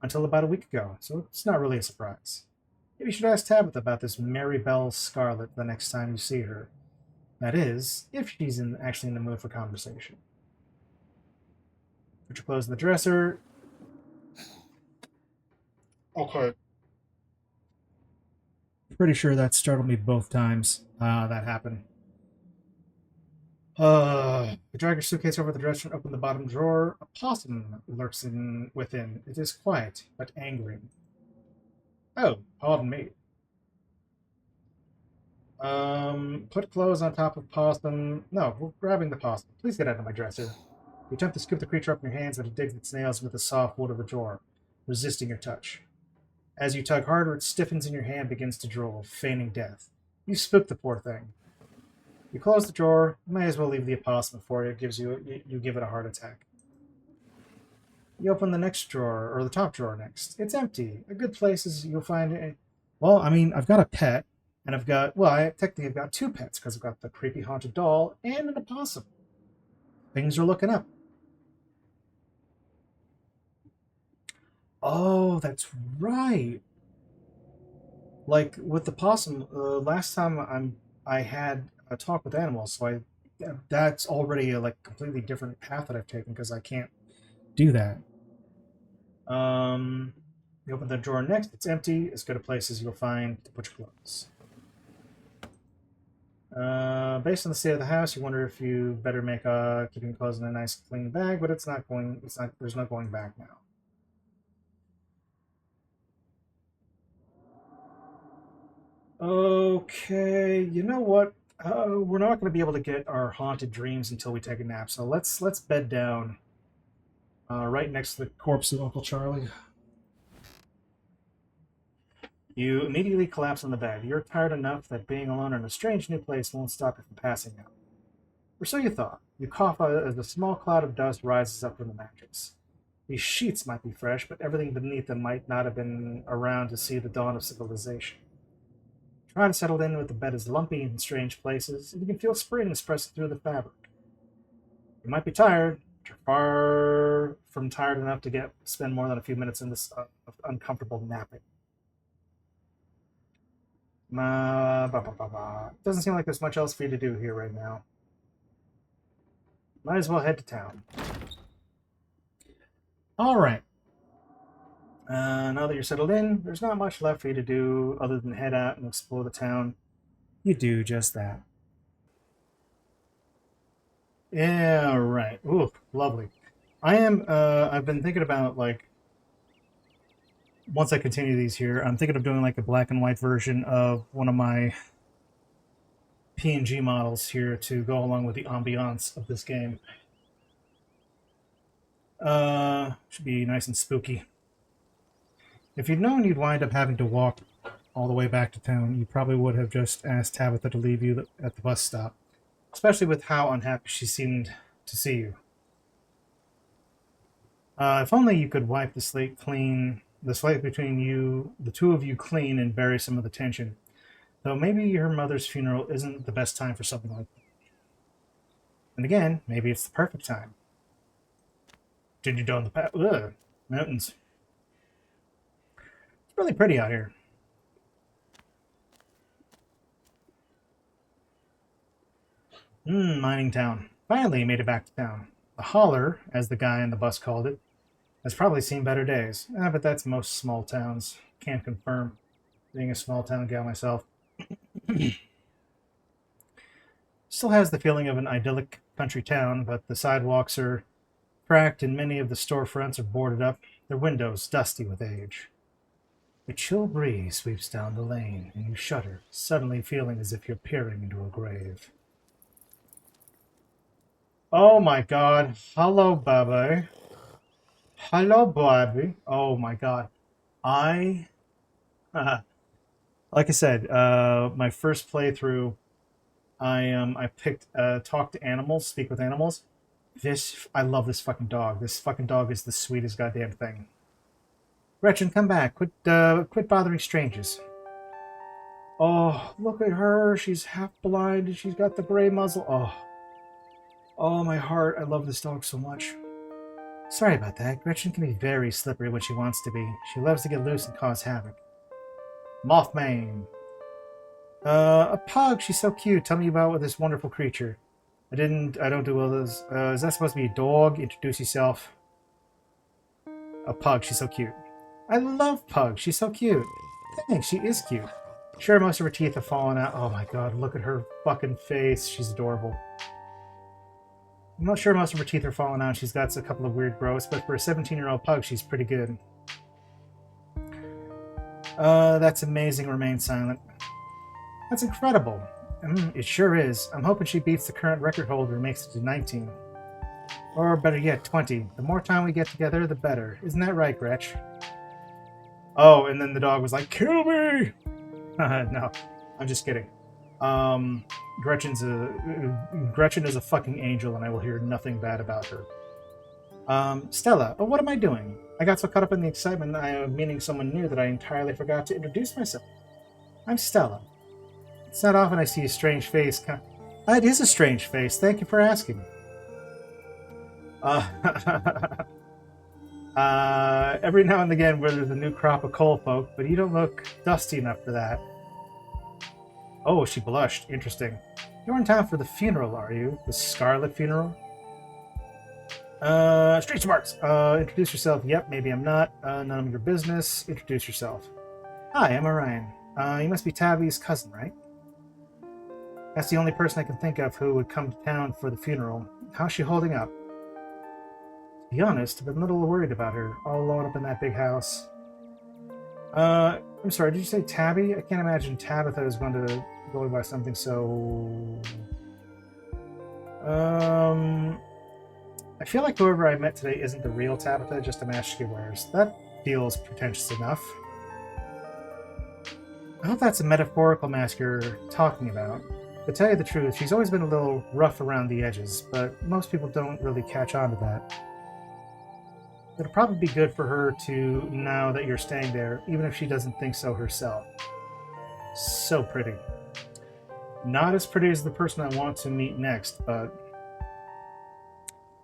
until about a week ago, so it's not really a surprise. Maybe you should ask Tabitha about this Mary Belle Scarlet the next time you see her. That is, if she's actually in the mood for conversation. Put your clothes in the dresser. Okay. Pretty sure that startled me both times that happened. You drag your suitcase over the dresser and open the bottom drawer. A possum lurks within. It is quiet, but angry. Oh, pardon me. Put clothes on top of possum. No, we're grabbing the possum. Please get out of my dresser. You attempt to scoop the creature up in your hands, but it digs its nails into the soft wood of the drawer, resisting your touch. As you tug harder, it stiffens in your hand, begins to drool, feigning death. You spook the poor thing. You close the drawer. You may as well leave the opossum before it gives you give it a heart attack. You open the next drawer, or the top drawer next. It's empty. A good place is you'll find. Well, I mean, I've got a pet, and I've got. Well, technically I've got two pets because I've got the creepy haunted doll and an opossum. Things are looking up. Oh, that's right. Like with the possum, last time I had a talk with animals, so that's already a like completely different path that I've taken because I can't do that. You open the drawer next, it's empty. As good a place as you'll find to put your clothes. Based on the state of the house, you wonder if you better make keeping the clothes in a nice clean bag, but it's not going. It's not. There's no going back now. Okay, you know what? We're not going to be able to get our haunted dreams until we take a nap. So let's bed down right next to the corpse of Uncle Charlie. You immediately collapse on the bed. You're tired enough that being alone in a strange new place won't stop you from passing out. Or so you thought. You cough as a small cloud of dust rises up from the mattress. These sheets might be fresh, but everything beneath them might not have been around to see the dawn of civilization. Try to settle in with the bed is lumpy in strange places, and you can feel springs pressing through the fabric. You might be tired, but you're far from tired enough to spend more than a few minutes in this uncomfortable napping. Doesn't seem like there's much else for you to do here right now. Might as well head to town. All right. Now that you're settled in, there's not much left for you to do other than head out and explore the town. You do just that. Yeah, right. Ooh, lovely. I've been thinking about, like, once I continue these here, I'm thinking of doing, like, a black and white version of one of my PNG models here to go along with the ambiance of this game. Should be nice and spooky. If you'd known you'd wind up having to walk all the way back to town, you probably would have just asked Tabitha to leave you at the bus stop, especially with how unhappy she seemed to see you. If only you could wipe the slate between you, the two of you clean and bury some of the tension. Though maybe her mother's funeral isn't the best time for something like that. And again, maybe it's the perfect time. Did you down the path? Ugh, mountains. It's really pretty out here. Mining town. Finally made it back to town. The holler, as the guy in the bus called it, has probably seen better days. But that's most small towns. Can't confirm. Being a small town gal myself. Still has the feeling of an idyllic country town, but the sidewalks are cracked and many of the storefronts are boarded up, their windows dusty with age. A chill breeze sweeps down the lane, and you shudder, suddenly feeling as if you're peering into a grave. Oh my god. Hello, Bobby. Hello, Bobby. Oh my god. Like I said, my first playthrough, I picked talk to animals, speak with animals. I love this fucking dog. This fucking dog is the sweetest goddamn thing. Gretchen, come back. Quit bothering strangers. Oh, look at her. She's half blind. She's got the gray muzzle. Oh, my heart. I love this dog so much. Sorry about that. Gretchen can be very slippery when she wants to be. She loves to get loose and cause havoc. Mothman. A pug. She's so cute. Tell me about this wonderful creature. I don't do well with this. Is that supposed to be a dog? Introduce yourself. A pug. She's so cute. I love Pug. She's so cute. Thanks. She is cute. Sure, most of her teeth have fallen out. Oh my god, look at her fucking face. She's adorable. I'm not sure most of her teeth are falling out. She's got a couple of weird growths, but for a 17-year-old pug, she's pretty good. That's amazing. Remain silent. That's incredible. It sure is. I'm hoping she beats the current record holder and makes it to 19. Or better yet, 20. The more time we get together, the better. Isn't that right, Gretch? Oh, and then the dog was like, "Kill me!" No, I'm just kidding. Um, Gretchen is a fucking angel, and I will hear nothing bad about her. Stella, what am I doing? I got so caught up in the excitement of meeting someone new that I entirely forgot to introduce myself. I'm Stella. It's not often I see a strange face. It is a strange face. Thank you for asking. Uh, every now and again, where there's a new crop of coal folk, but you don't look dusty enough for that. Oh, she blushed. Interesting. You're in town for the funeral, are you? The Scarlet funeral? Street smarts. Introduce yourself. Yep, maybe I'm not. None of your business. Introduce yourself. Hi, I'm Orion. You must be Tabby's cousin, right? That's the only person I can think of who would come to town for the funeral. How's she holding up? To be honest, I've been a little worried about her, all alone up in that big house. I'm sorry, did you say Tabby? I can't imagine Tabitha is going to go by something so... I feel like whoever I met today isn't the real Tabitha, just a mask she wears. That feels pretentious enough. I hope that's a metaphorical mask you're talking about. To tell you the truth, she's always been a little rough around the edges, but most people don't really catch on to that. It'll probably be good for her to know that you're staying there, even if she doesn't think so herself. So pretty. Not as pretty as the person I want to meet next, but...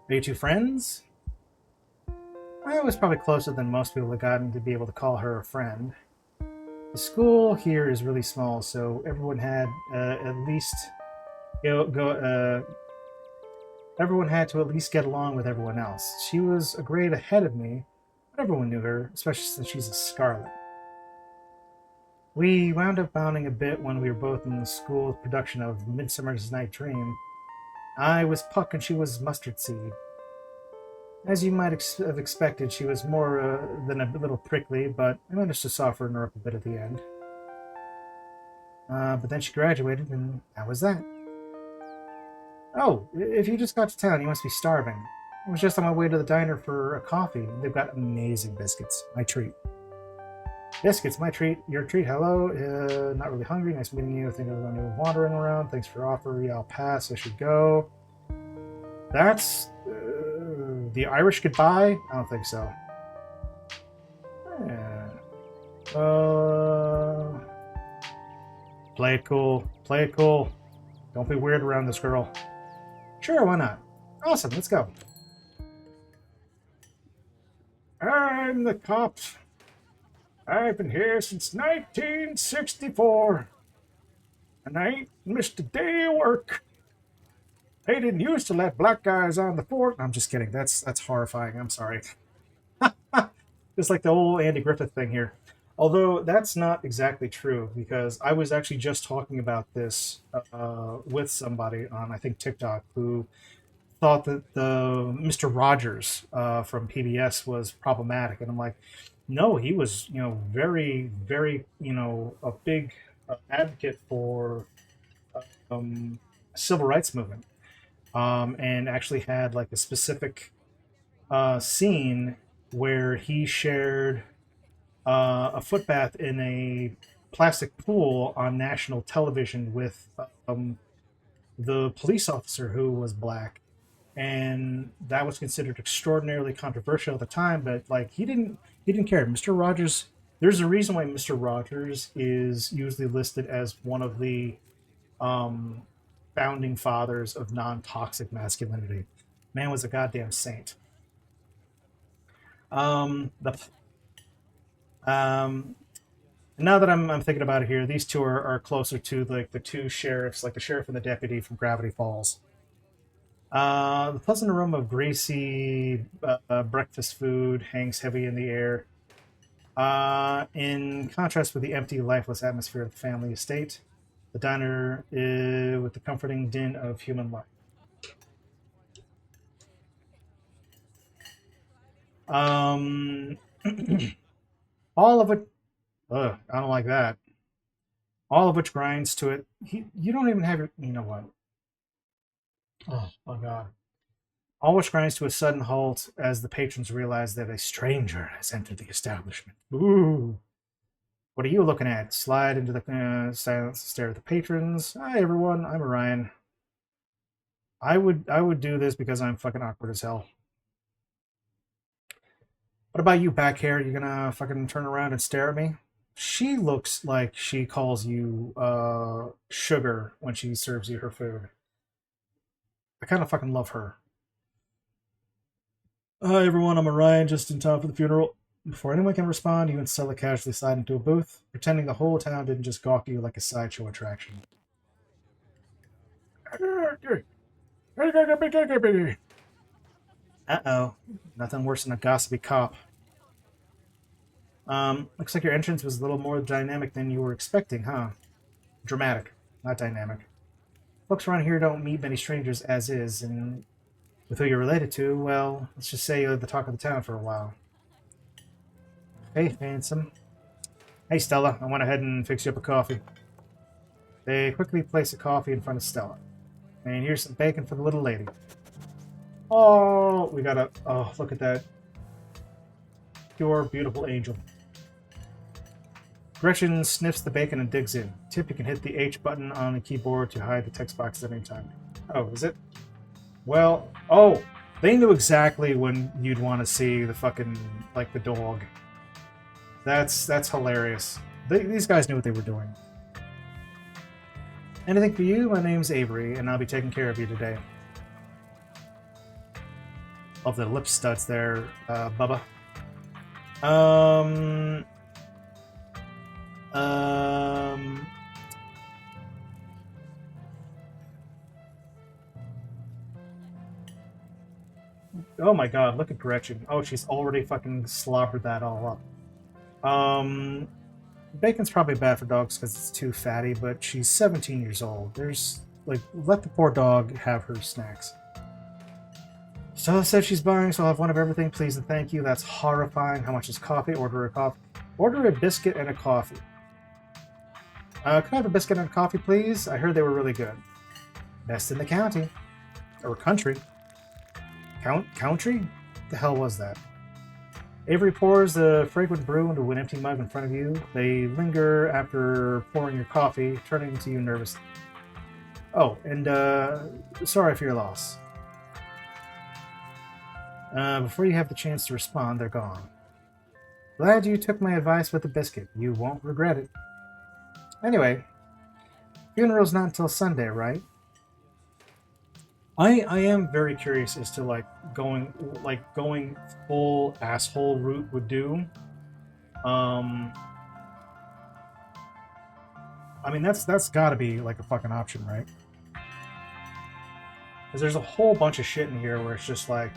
Are you two friends? I was probably closer than most people have gotten to be able to call her a friend. The school here is really small, so everyone had at least everyone had to at least get along with everyone else. She was a grade ahead of me, but everyone knew her, especially since she's a Scarlet. We wound up bonding a bit when we were both in the school production of Midsummer's Night Dream. I was Puck and she was Mustard Seed. As you might have expected, she was more than a little prickly, but I managed to soften her up a bit at the end. But then she graduated, and that was that. Oh, if you just got to town, you must be starving. I was just on my way to the diner for a coffee. They've got amazing biscuits. My treat. Biscuits, my treat. Your treat. Hello. Not really hungry. Nice meeting you. I think I'm going to be wandering around. Thanks for offering. Yeah, I'll pass. I should go. That's the Irish goodbye? I don't think so. Yeah. Play it cool. Play it cool. Don't be weird around this girl. Sure, why not? Awesome, let's go. I'm the cops. I've been here since 1964. And I ain't missed a day of work. They didn't used to let black guys on the fort. I'm just kidding. That's horrifying. I'm sorry. Just like the old Andy Griffith thing here. Although that's not exactly true, because I was actually just talking about this with somebody on, I think, TikTok, who thought that the Mr. Rogers from PBS was problematic. And I'm like, no, he was, very, very, a big advocate for civil rights movement. And actually had like a specific scene where he shared a footbath in a plastic pool on national television with the police officer who was black, and that was considered extraordinarily controversial at the time. But like he didn't care. Mr. Rogers. There's a reason why Mr. Rogers is usually listed as one of the founding fathers of non-toxic masculinity. Man was a goddamn saint. The Now that I'm thinking about it here, these two are closer to like the two sheriffs, like the sheriff and the deputy from Gravity Falls. The pleasant aroma of greasy breakfast food hangs heavy in the air. In contrast with the empty, lifeless atmosphere of the family estate, the diner is with the comforting din of human life. All of it. Ugh, I don't like that. All of which grinds to it. You don't even have your. You know what? Oh my god. All which grinds to a sudden halt as the patrons realize that a stranger has entered the establishment. Ooh. What are you looking at? Slide into the silence, stare at the patrons. Hi everyone, I'm Orion. I would do this because I'm fucking awkward as hell. What about you, back hair? You gonna fucking turn around and stare at me? She looks like she calls you sugar when she serves you her food. I kind of fucking love her. Hi everyone, I'm Orion, just in time for the funeral. Before anyone can respond, you and Stella casually slide into a booth, pretending the whole town didn't just gawk at you like a sideshow attraction. Uh-oh. Nothing worse than a gossipy cop. Looks like your entrance was a little more dynamic than you were expecting, huh? Dramatic, not dynamic. Folks around here don't meet many strangers as is, and with who you're related to, well, let's just say you're the talk of the town for a while. Hey, handsome. Hey, Stella, I went ahead and fixed you up a coffee. They quickly place a coffee in front of Stella. And here's some bacon for the little lady. Oh, we got a... Oh, look at that. Pure, beautiful angel. Gretchen sniffs the bacon and digs in. Tip, you can hit the H button on the keyboard to hide the text box at any time. Oh, is it? Well, oh, they knew exactly when you'd want to see the fucking, like, the dog. That's hilarious. These guys knew what they were doing. Anything for you? My name's Avery, and I'll be taking care of you today. Love the lip studs there, Bubba. Oh my god, look at Gretchen. Oh, she's already fucking slobbered that all up. Bacon's probably bad for dogs because it's too fatty, but she's 17 years old. There's, like, let the poor dog have her snacks. Stella said she's buying, so I'll have one of everything, please and thank you. That's horrifying. How much is coffee? Order a coffee. Order a biscuit and a coffee. Can I have a biscuit and a coffee, please? I heard they were really good. Best in the county. Or country. Country? What the hell was that? Avery pours the fragrant brew into an empty mug in front of you. They linger after pouring your coffee, turning to you nervously. Oh, and sorry for your loss. Before you have the chance to respond, they're gone. Glad you took my advice with the biscuit. You won't regret it. Anyway, funeral's not until Sunday, right? I am very curious as to going full asshole route would do. I mean that's got to be like a fucking option, right? Because there's a whole bunch of shit in here where it's just like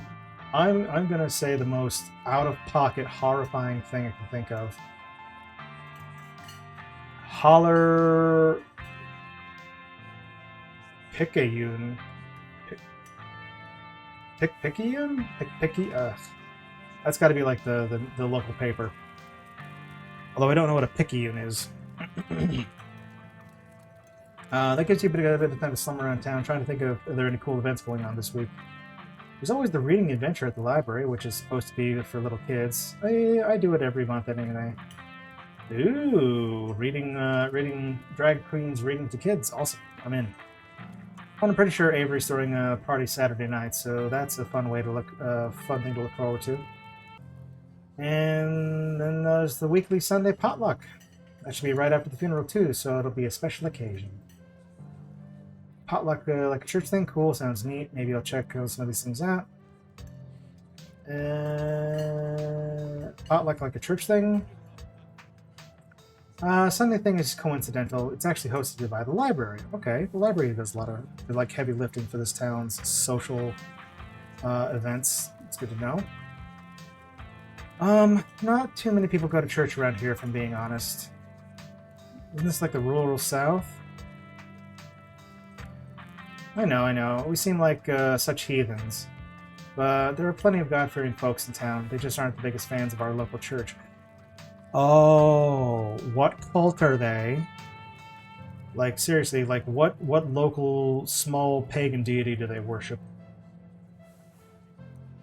I'm gonna say the most out of pocket horrifying thing I can think of. Holler Picayune. Picayune? That's got to be like the local paper. Although I don't know what a Picayune is. That gives you a bit of time to slum around town, trying to think of are there any cool events going on this week. There's always the reading adventure at the library, which is supposed to be for little kids. I do it every month anyway. Ooh, reading drag queens reading to kids. Awesome, I'm in. I'm pretty sure Avery's throwing a party Saturday night, so that's a fun thing to look forward to. And then there's the weekly Sunday potluck. That should be right after the funeral too, so it'll be a special occasion. Potluck like a church thing? Cool, sounds neat. Maybe I'll check some of these things out. Potluck like a church thing? Sunday thing is coincidental. It's actually hosted by the library. Okay, the library does a lot of heavy lifting for this town's social events. It's good to know. Not too many people go to church around here, if I'm being honest. Isn't this like the rural South? I know. We seem like such heathens. But there are plenty of God-fearing folks in town. They just aren't the biggest fans of our local church. Oh, what cult are they? Like, seriously, like, what local small pagan deity do they worship?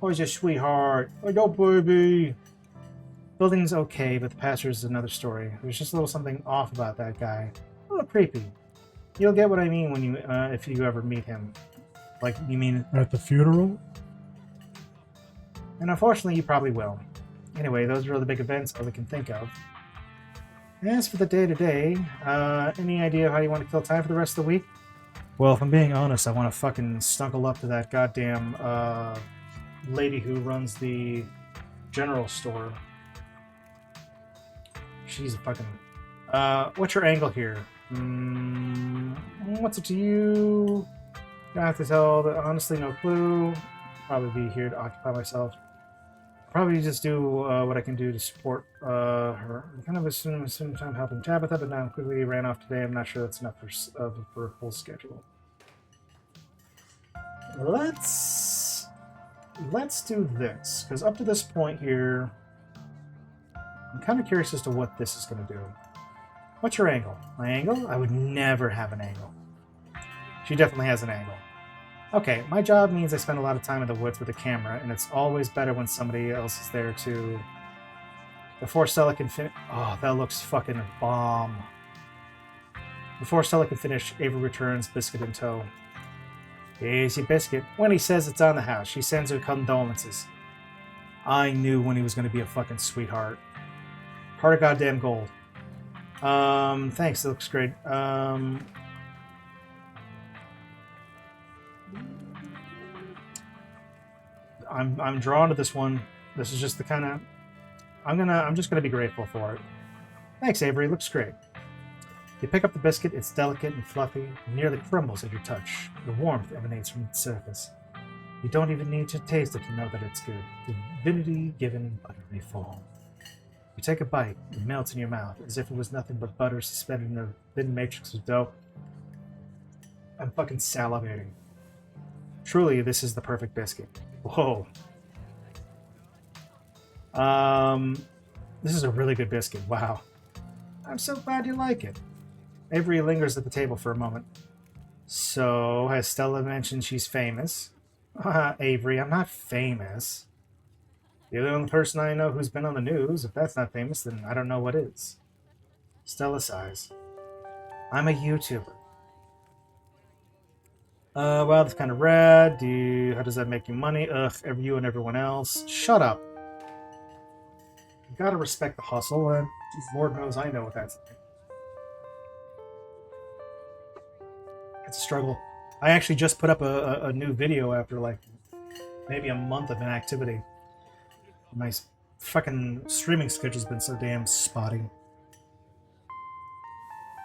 Oh, he's a sweetheart. Oh, no, baby. Building's okay, but the pastor is another story. There's just a little something off about that guy. A little creepy. You'll get what I mean when you, if you ever meet him. Like, you mean At the funeral? And unfortunately, you probably will. Anyway, those are the big events that we can think of. As for the day-to-day, any idea how you want to kill time for the rest of the week? Well, if I'm being honest, I want to fucking snuggle up to that goddamn, lady who runs the general store. She's a fucking... what's your angle here? What's it to you? I have to tell that honestly, no clue. Probably be here to occupy myself. Probably just do what I can do to support her. I kind of assume time helping Tabitha, but now quickly ran off today. I'm not sure that's enough for a full schedule. Let's do this, because up to this point here, I'm kind of curious as to what this is going to do. What's your angle? My angle? I would never have an angle. She definitely has an angle. Okay, my job means I spend a lot of time in the woods with a camera, and it's always better when somebody else is there to... Before Stella can finish... Oh, that looks fucking bomb. Before Stella can finish, Avery returns, biscuit in tow. Here's your biscuit. When he says it's on the house, she sends her condolences. I knew when he was going to be a fucking sweetheart. Heart of goddamn gold. Thanks, it looks great. I'm drawn to this one. This is just the kind of... I'm just gonna be grateful for it. Thanks, Avery. Looks great. You pick up the biscuit. It's delicate and fluffy, and nearly crumbles at your touch. The warmth emanates from its surface. You don't even need to taste it to know that it's good. Divinity given buttery form. You take a bite. It melts in your mouth, as if it was nothing but butter suspended in a thin matrix of dough. I'm fucking salivating. Truly, this is the perfect biscuit. Whoa. This is a really good biscuit. Wow. I'm so glad you like it. Avery lingers at the table for a moment. So, has Stella mentioned she's famous? Avery, I'm not famous. You're the only person I know who's been on the news. If that's not famous, then I don't know what is. Stella sighs. I'm a YouTuber. Wow, that's kind of rad. How does that make you money? Ugh, you and everyone else. Shut up. You gotta respect the hustle, and Lord knows I know what that's like. It's a struggle. I actually just put up a new video after, like, maybe a month of inactivity. My fucking streaming schedule's been so damn spotty.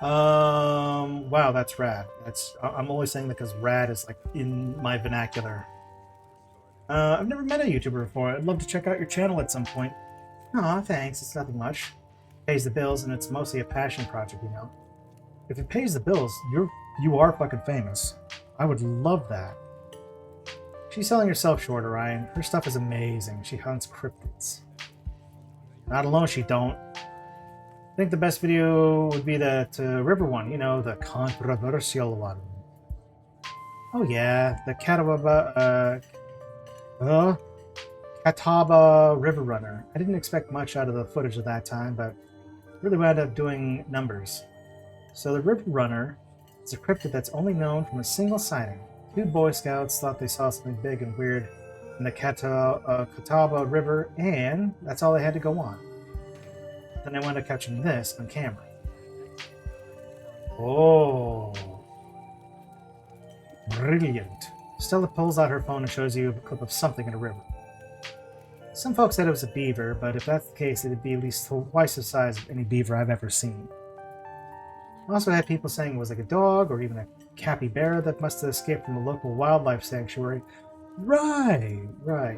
Wow, that's rad. I'm only saying that because rad is like in my vernacular. I've never met a YouTuber before. I'd love to check out your channel at some point. Aw, thanks. It's nothing much. Pays the bills, and it's mostly a passion project, you know. If it pays the bills, you are fucking famous. I would love that. She's selling herself short, Orion. Her stuff is amazing. She hunts cryptids. Not alone, she don't. I think the best video would be that river one, you know, the controversial one. Oh yeah, the Catawba River Runner. I didn't expect much out of the footage of that time, but really wound up doing numbers. So the River Runner is a cryptid that's only known from a single sighting. 2 Boy Scouts thought they saw something big and weird in the Catawba River, and that's all they had to go on. Then I wound up catching this on camera. Oh. Brilliant. Stella pulls out her phone and shows you a clip of something in a river. Some folks said it was a beaver, but if that's the case, it'd be at least twice the size of any beaver I've ever seen. I also had people saying it was like a dog or even a capybara that must have escaped from a local wildlife sanctuary. Right.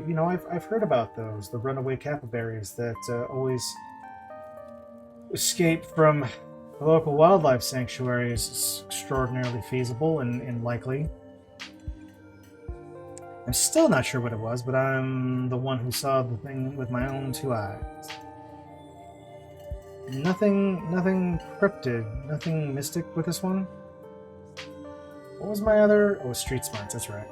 You know, I've heard about those, the runaway capybaras that always escape from the local wildlife sanctuary is extraordinarily feasible and likely. I'm still not sure what it was, but I'm the one who saw the thing with my own 2 eyes. Nothing cryptid, nothing mystic with this one. What was my other? Oh, street smarts, that's right.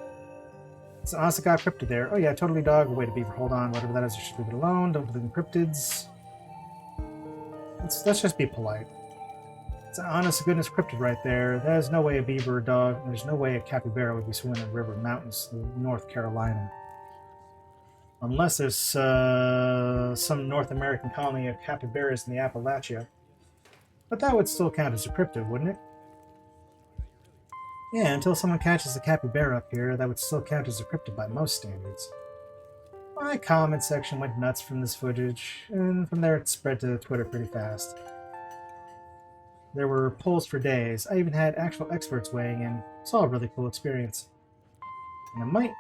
It's an honest to God cryptid there. Oh yeah, totally dog. Wait a beaver, hold on. Whatever that is, you should leave it alone. Don't believe in cryptids. Let's just be polite. It's an honest to goodness cryptid right there. There's no way a beaver or dog, there's no way a capybara would be swimming in river mountains in North Carolina. Unless there's some North American colony of capybaras in the Appalachia. But that would still count as a cryptid, wouldn't it? Yeah, until someone catches a capybara up here, that would still count as a cryptid by most standards. My comment section went nuts from this footage, and from there it spread to Twitter pretty fast. There were polls for days. I even had actual experts weighing in. It's all a really cool experience. And it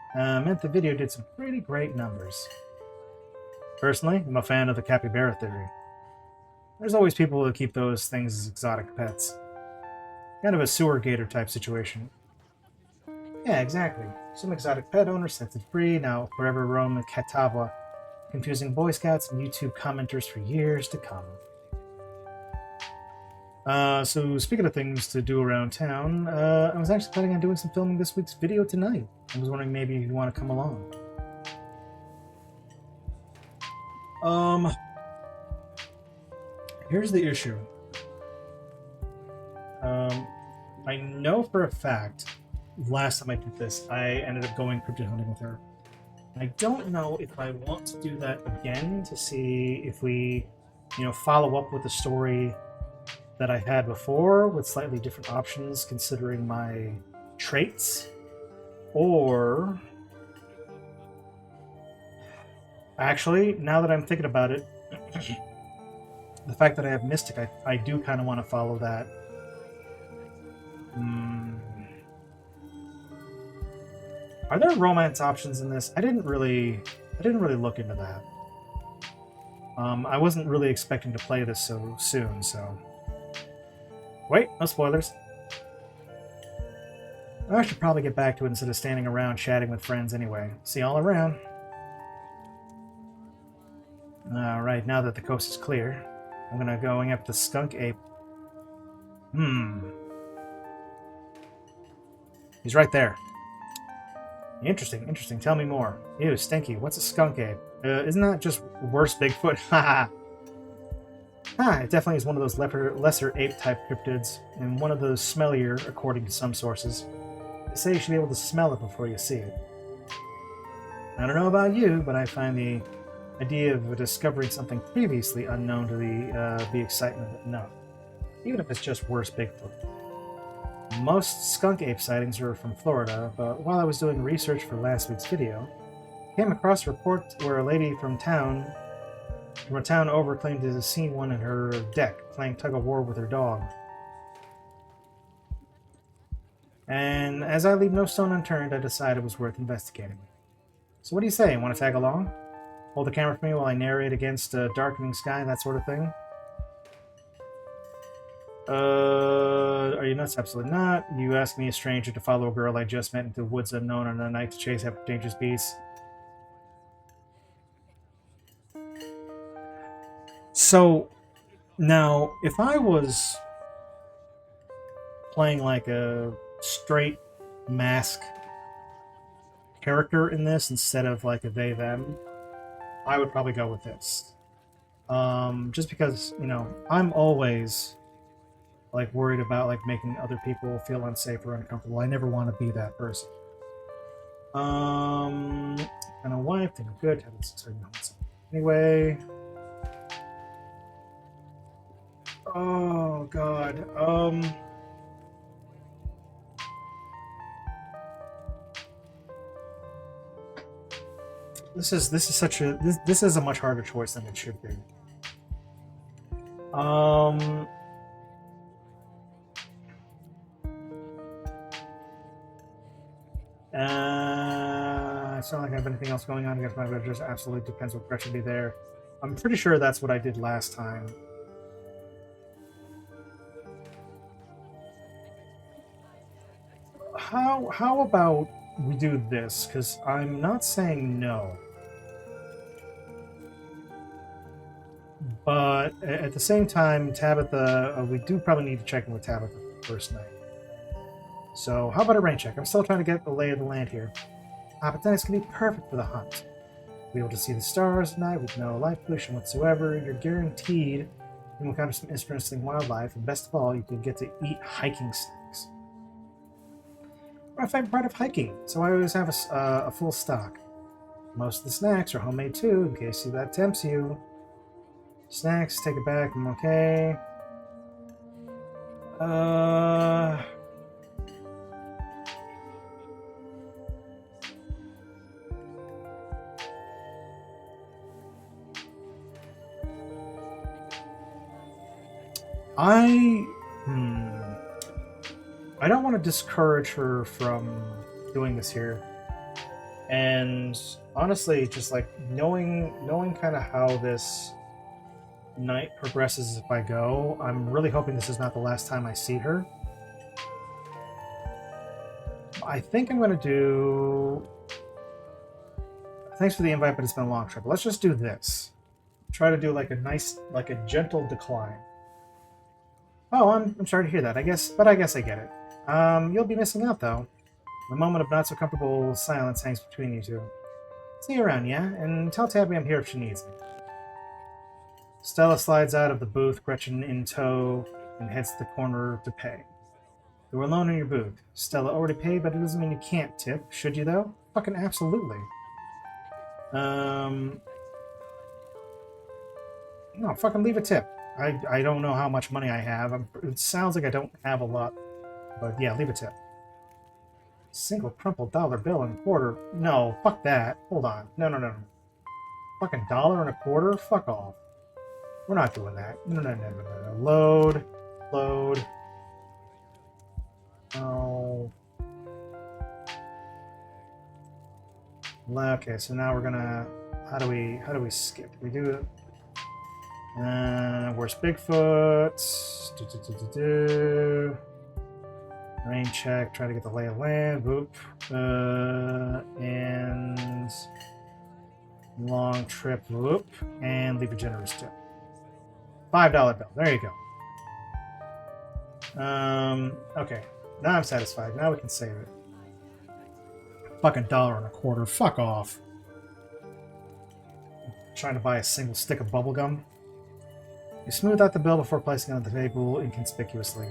meant the video did some pretty great numbers. Personally, I'm a fan of the capybara theory. There's always people who keep those things as exotic pets. Kind of a sewer gator type situation. Yeah, exactly. Some exotic pet owner sets it free, now forever roam in Catawba, confusing Boy Scouts and YouTube commenters for years to come. So speaking of things to do around town, I was actually planning on doing some filming this week's video tonight. I was wondering maybe you'd want to come along. Here's the issue. I know for a fact, last time I did this, I ended up going cryptid hunting with her. I don't know if I want to do that again to see if we, follow up with the story that I had before with slightly different options considering my traits, or actually, now that I'm thinking about it, the fact that I have Mystic, I do kind of want to follow that. Are there romance options in this? I didn't really look into that. I wasn't really expecting to play this so soon, so. Wait, no spoilers. I should probably get back to it instead of standing around chatting with friends anyway. See you all around. Alright, now that the coast is clear, I'm gonna going up the skunk ape. He's right there. Interesting. Tell me more. Ew, stinky. What's a skunk ape? Isn't that just worse Bigfoot? Haha. It definitely is one of those lesser ape-type cryptids, and one of those smellier, according to some sources. They say you should be able to smell it before you see it. I don't know about you, but I find the idea of discovering something previously unknown to the excitement of it enough, even if it's just worse Bigfoot. Most skunk ape sightings are from Florida, but while I was doing research for last week's video, I came across a report where a lady from a town over claimed to have seen one in her deck playing tug-of-war with her dog. And as I leave no stone unturned, I decided it was worth investigating. So what do you say? Want to tag along? Hold the camera for me while I narrate against a darkening sky, that sort of thing? Are you nuts? Absolutely not. You ask me, a stranger, to follow a girl I just met into the woods unknown on a night to chase after dangerous beasts. So, now, if I was playing like a straight mask character in this instead of like a they-them, I would probably go with this. Just because, I'm always like worried about like making other people feel unsafe or uncomfortable. I never want to be that person. And a wife, they're good. Anyway. Oh god. This is a much harder choice than it should be. It's not like I have anything else going on against my but it just absolutely depends what pressure be there. I'm pretty sure that's what I did last time. How about we do this? Because I'm not saying no. But at the same time, Tabitha, we do probably need to check in with Tabitha the first night. So how about a rain check? I'm still trying to get the lay of the land here. But then it's going to be perfect for the hunt. Be able to see the stars at night with no light pollution whatsoever. You're guaranteed you will encounter some interesting wildlife, and best of all, you can get to eat hiking snacks. My favorite part of hiking, so I always have a full stock. Most of the snacks are homemade too, in case that tempts you. Snacks, take it back, I'm okay. I don't want to discourage her from doing this here. And honestly, just like knowing kind of how this night progresses if I go, I'm really hoping this is not the last time I see her. I think I'm going to do... Thanks for the invite, but it's been a long trip. Let's just do this. Try to do like a nice, like a gentle decline. Oh, I'm sorry to hear that, I guess I get it. You'll be missing out, though. The moment of not so comfortable silence hangs between you two. See you around, yeah? And tell Tabby I'm here if she needs me. Stella slides out of the booth, Gretchen in tow, and heads to the corner to pay. You're alone in your booth. Stella already paid, but it doesn't mean you can't tip. Should you, though? Fucking absolutely. No, fucking leave a tip. I don't know how much money I have. It sounds like I don't have a lot. But yeah, leave a tip. Single crumpled dollar bill and a quarter. No, fuck that. Hold on. No. Fucking dollar and a quarter? Fuck off. We're not doing that. No. Load. Oh. Okay, so now we're gonna... How do we skip? We do it. Where's Bigfoot? Rain check, try to get the lay of land. Boop. And long trip. Whoop. And leave a generous tip. $5 bill. There you go. Okay. Now I'm satisfied. Now we can save it. Fucking dollar and a quarter. Fuck off. Trying to buy a single stick of bubblegum. You smooth out the bill before placing it on the table inconspicuously.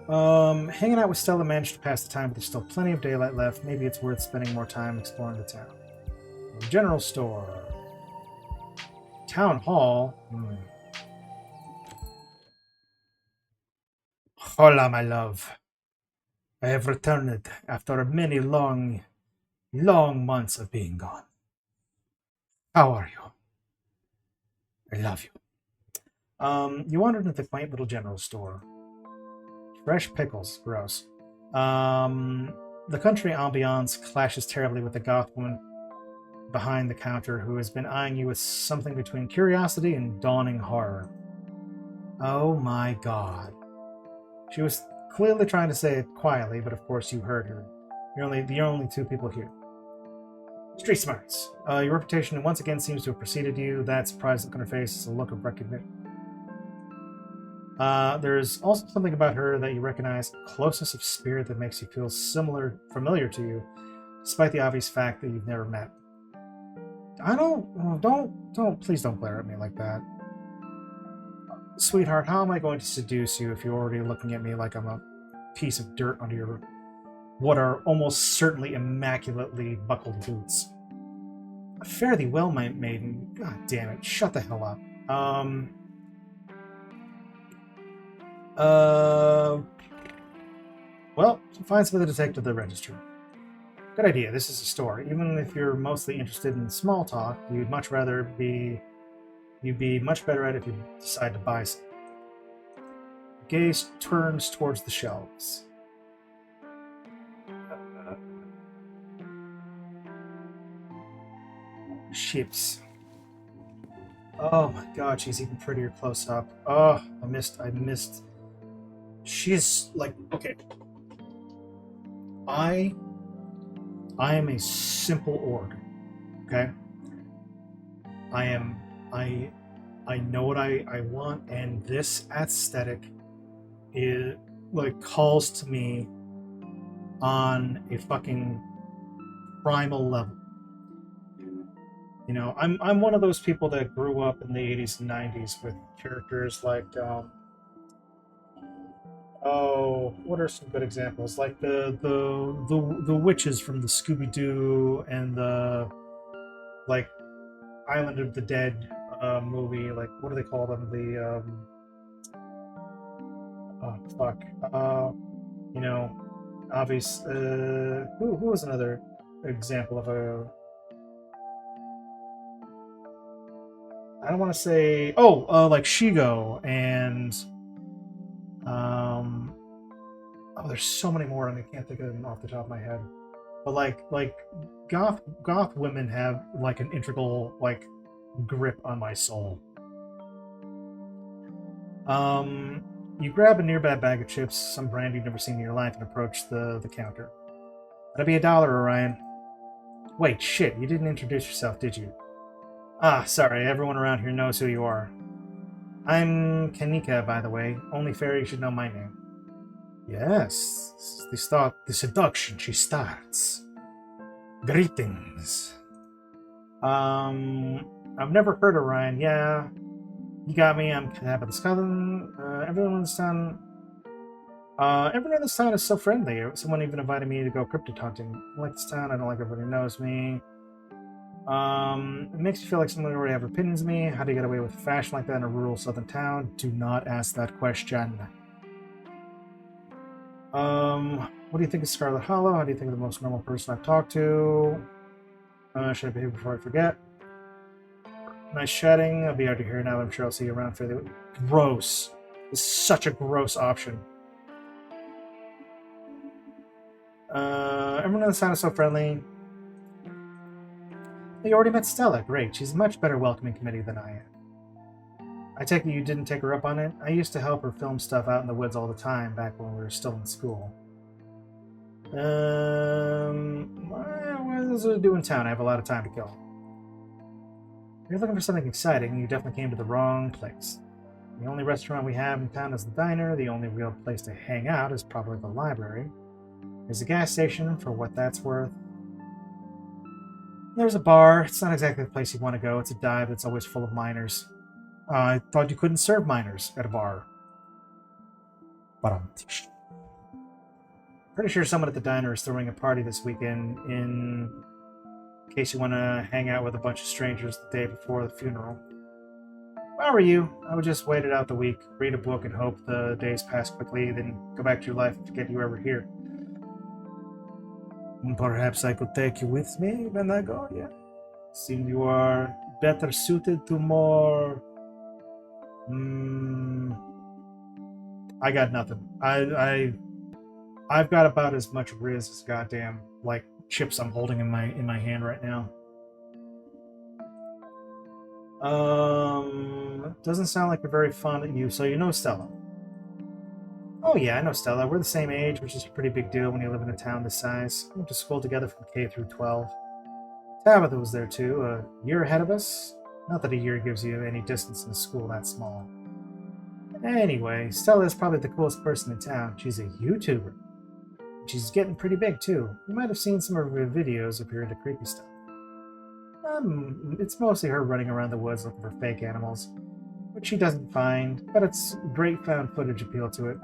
Hanging out with Stella managed to pass the time, but there's still plenty of daylight left. Maybe it's worth spending more time exploring the town. General store. Town hall. Hola, my love. I have returned after many long months of being gone. How are you? I love you. You wandered into the quaint little general store. Fresh pickles. Gross. The country ambiance clashes terribly with the goth woman behind the counter who has been eyeing you with something between curiosity and dawning horror. Oh my god. She was clearly trying to say it quietly, but of course you heard her. You're only two people here. Street smarts. Your reputation once again seems to have preceded you. That surprised look on her face is a look of recognition. There's also something about her that you recognize, closeness of spirit that makes you feel familiar to you, despite the obvious fact that you've never met. Please don't glare at me like that. Sweetheart, how am I going to seduce you if you're already looking at me like I'm a piece of dirt under your what are almost certainly immaculately buckled boots? Fare thee well, my maiden. God damn it, shut the hell up. Well, find some of the detective at the register. Good idea, this is a store. Even if you're mostly interested in small talk, you'd be much better at it if you decide to buy some. Gaze turns towards the shelves. Ships. Oh my god, she's even prettier close up. Oh, I missed. She's like, okay. I am a simple orc. Okay? I know what I want, and this aesthetic like calls to me on a fucking primal level. You know, I'm one of those people that grew up in the 80s and 90s with characters like oh, what are some good examples? Like the witches from the Scooby Doo and the like Island of the Dead movie. Like what do they call them? The oh fuck. You know, obvious. Who was another example of a? I don't want to say. Oh, like Shigo and um. Oh, there's so many more, and I can't think of them off the top of my head. But like goth women have like an integral like grip on my soul. You grab a nearby bag of chips, some brand you've never seen in your life, and approach the counter. That'll be $1, Orion. Wait, shit, you didn't introduce yourself, did you? Ah, sorry, everyone around here knows who you are. I'm Kanika, by the way. Only fairy should know my name. Yes, the seduction, she starts. Greetings. I've never heard of Ryan. Yeah, you got me. I'm Cabot the Skeleton. Everyone in this town is so friendly. Someone even invited me to go cryptid hunting. I like this town. I don't like everybody knows me. It makes me feel like someone already have opinions of me. How do you get away with fashion like that in a rural southern town? Do not ask that question. What do you think of Scarlet Hollow? How do you think of the most normal person I've talked to? Should I behave before I forget? Nice chatting. I'll be out of here now. I'm sure I'll see you around fairly. Gross. This is such a gross option. Everyone on the side is so friendly. You already met Stella. Great. She's a much better welcoming committee than I am. I take it you didn't take her up on it? I used to help her film stuff out in the woods all the time back when we were still in school. What does it do in town? I have a lot of time to kill. If you're looking for something exciting, you definitely came to the wrong place. The only restaurant we have in town is the diner. The only real place to hang out is probably the library. There's a gas station, for what that's worth. There's a bar. It's not exactly the place you want to go. It's a dive that's always full of minors. I thought you couldn't serve minors at a bar. But pretty sure someone at the diner is throwing a party this weekend in case you want to hang out with a bunch of strangers the day before the funeral. If I were you, I would just wait it out the week, read a book, and hope the days pass quickly, then go back to your life and forget you were ever here. Perhaps I could take you with me when I go, yeah? Seems you are better suited to more... I got nothing. I've got about as much Riz as goddamn, like, chips I'm holding in my hand right now. Doesn't sound like you're very fond of you, so you know Stella. Oh yeah, I know Stella. We're the same age, which is a pretty big deal when you live in a town this size. We went to school together from K through 12. Tabitha was there too, a year ahead of us. Not that a year gives you any distance in a school that small. Anyway, Stella is probably the coolest person in town. She's a YouTuber. She's getting pretty big too. You might have seen some of her videos if you're into creepy stuff. It's mostly her running around the woods looking for fake animals, which she doesn't find, but it's great found footage appeal to it.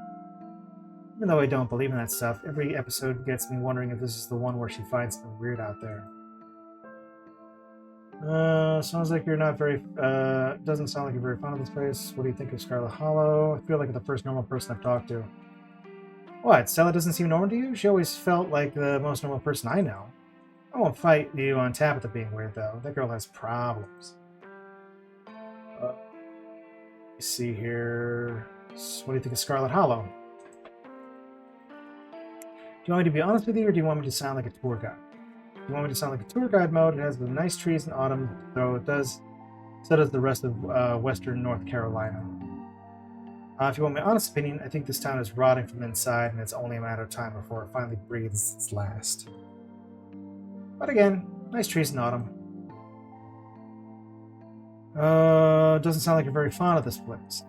Even though I don't believe in that stuff, every episode gets me wondering if this is the one where she finds something weird out there. Sounds like you're not very, doesn't sound like you're very fond of this place. What do you think of Scarlet Hollow? I feel like the first normal person I've talked to. What, Stella doesn't seem normal to you? She always felt like the most normal person I know. I won't fight you on Tabitha being weird, though. That girl has problems. Let's see here. What do you think of Scarlet Hollow? Do you want me to be honest with you, or do you want me to sound like a tour guide? If you want me to sound like a tour guide mode, it has the nice trees in autumn, though so does the rest of western North Carolina. If you want my honest opinion, I think this town is rotting from inside, and it's only a matter of time before it finally breathes its last. But again, nice trees in autumn. Doesn't sound like you're very fond of this place.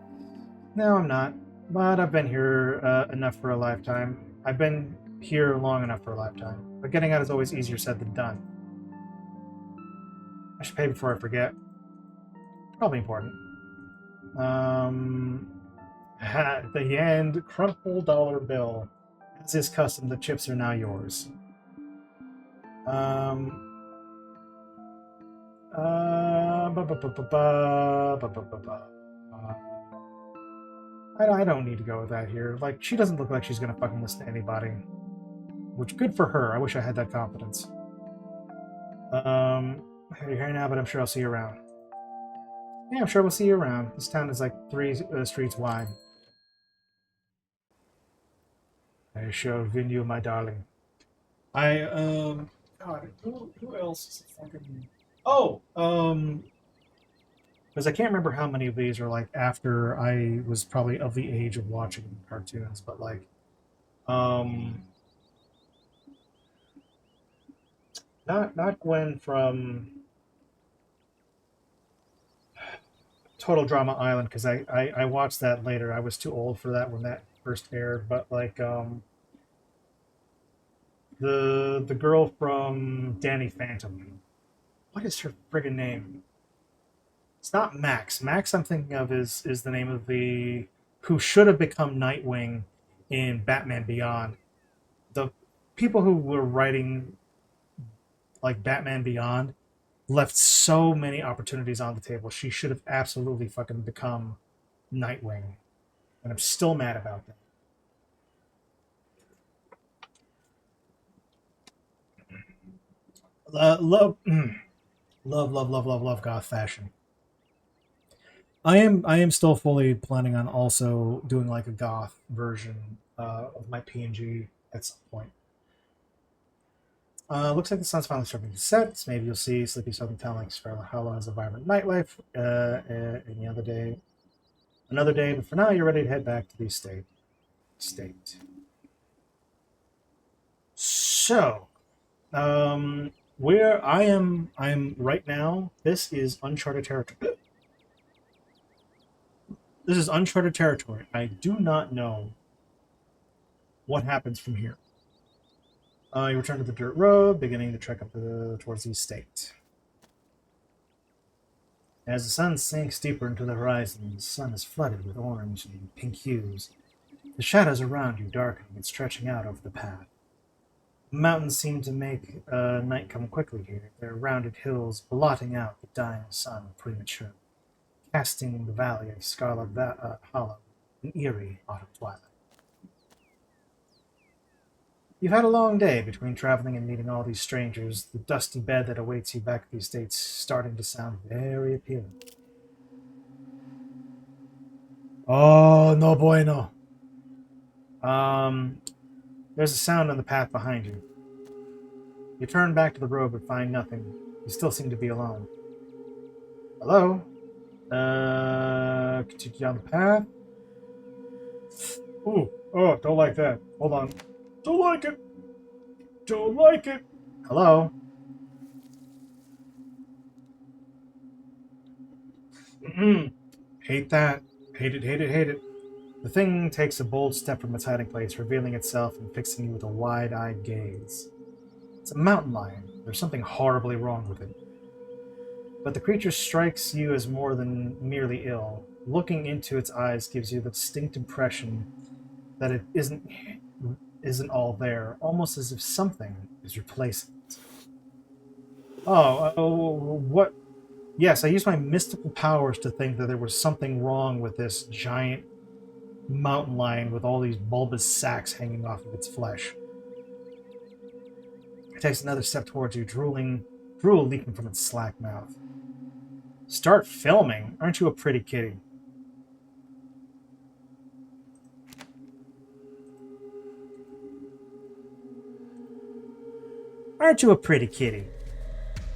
No, I'm not. But I've been here enough for a lifetime. I've been here long enough for a lifetime. But getting out is always easier said than done. I should pay before I forget. Probably important. At the end, crumple dollar bill. As is custom, the chips are now yours. I don't need to go with that here. Like, she doesn't look like she's gonna fucking listen to anybody. Which, good for her. I wish I had that confidence. You're here now, but I'm sure I'll see you around. Yeah, I'm sure we'll see you around. This town is like 3 streets wide. I shall win you, my darling. God, who else is fucking... Oh, because I can't remember how many of these are like after I was probably of the age of watching cartoons, but like, not Gwen from Total Drama Island, because I watched that later. I was too old for that when that first aired, but like, the girl from Danny Phantom. What is her friggin' name? It's not Max. Max, I'm thinking of, is the name of the who should have become Nightwing in Batman Beyond. The people who were writing like Batman Beyond left so many opportunities on the table. She should have absolutely fucking become Nightwing, and I'm still mad about that. Love goth fashion. I am still fully planning on also doing like a goth version of my PNG at some point. Looks like the sun's finally starting to set. So maybe you'll see sleepy southern town like Scarlet Hollow has a vibrant nightlife. Any other day, another day. But for now, you're ready to head back to the estate. So, where I'm right now. This is uncharted territory. This is uncharted territory. I do not know what happens from here. You return to the dirt road, beginning to trek up towards the estate. As the sun sinks deeper into the horizon, the sun is flooded with orange and pink hues. The shadows around you darken and stretching out over the path. The mountains seem to make night come quickly here, their rounded hills blotting out the dying sun prematurely, casting the valley of Scarlet Hollow an eerie autumn twilight. You've had a long day between traveling and meeting all these strangers. The dusty bed that awaits you back at the estate's starting to sound very appealing. Oh, no bueno. There's a sound on the path behind you. You turn back to the road but find nothing. You still seem to be alone. Hello? Continue down the path. Ooh, oh, don't like that. Hold on. Don't like it. Don't like it. Hello? Hate that. Hate it, hate it, hate it. The thing takes a bold step from its hiding place, revealing itself and fixing you with a wide-eyed gaze. It's a mountain lion. There's something horribly wrong with it. But the creature strikes you as more than merely ill. Looking into its eyes gives you the distinct impression that it isn't all there, almost as if something is replacing it. What? Yes, I used my mystical powers to think that there was something wrong with this giant mountain lion with all these bulbous sacs hanging off of its flesh. It takes another step towards you, drool leaking from its slack mouth. Start filming? Aren't you a pretty kitty? Aren't you a pretty kitty?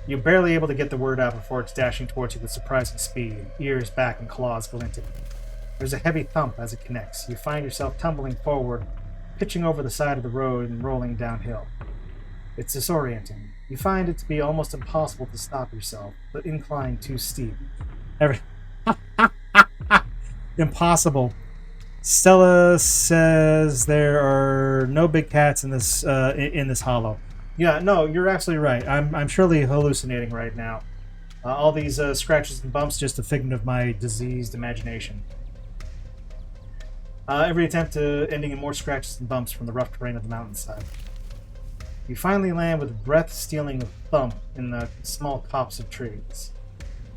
You're barely able to get the word out before it's dashing towards you with surprising speed, ears back and claws glinting. There's a heavy thump as it connects. You find yourself tumbling forward, pitching over the side of the road and rolling downhill. It's disorienting. You find it to be almost impossible to stop yourself, the incline too steep. Impossible. Stella says there are no big cats in this hollow. Yeah, no, you're absolutely right. I'm surely hallucinating right now. All these scratches and bumps just a figment of my diseased imagination. Every attempt to ending in more scratches and bumps from the rough terrain of the mountainside. You finally land with a breath-stealing thump in the small copse of trees.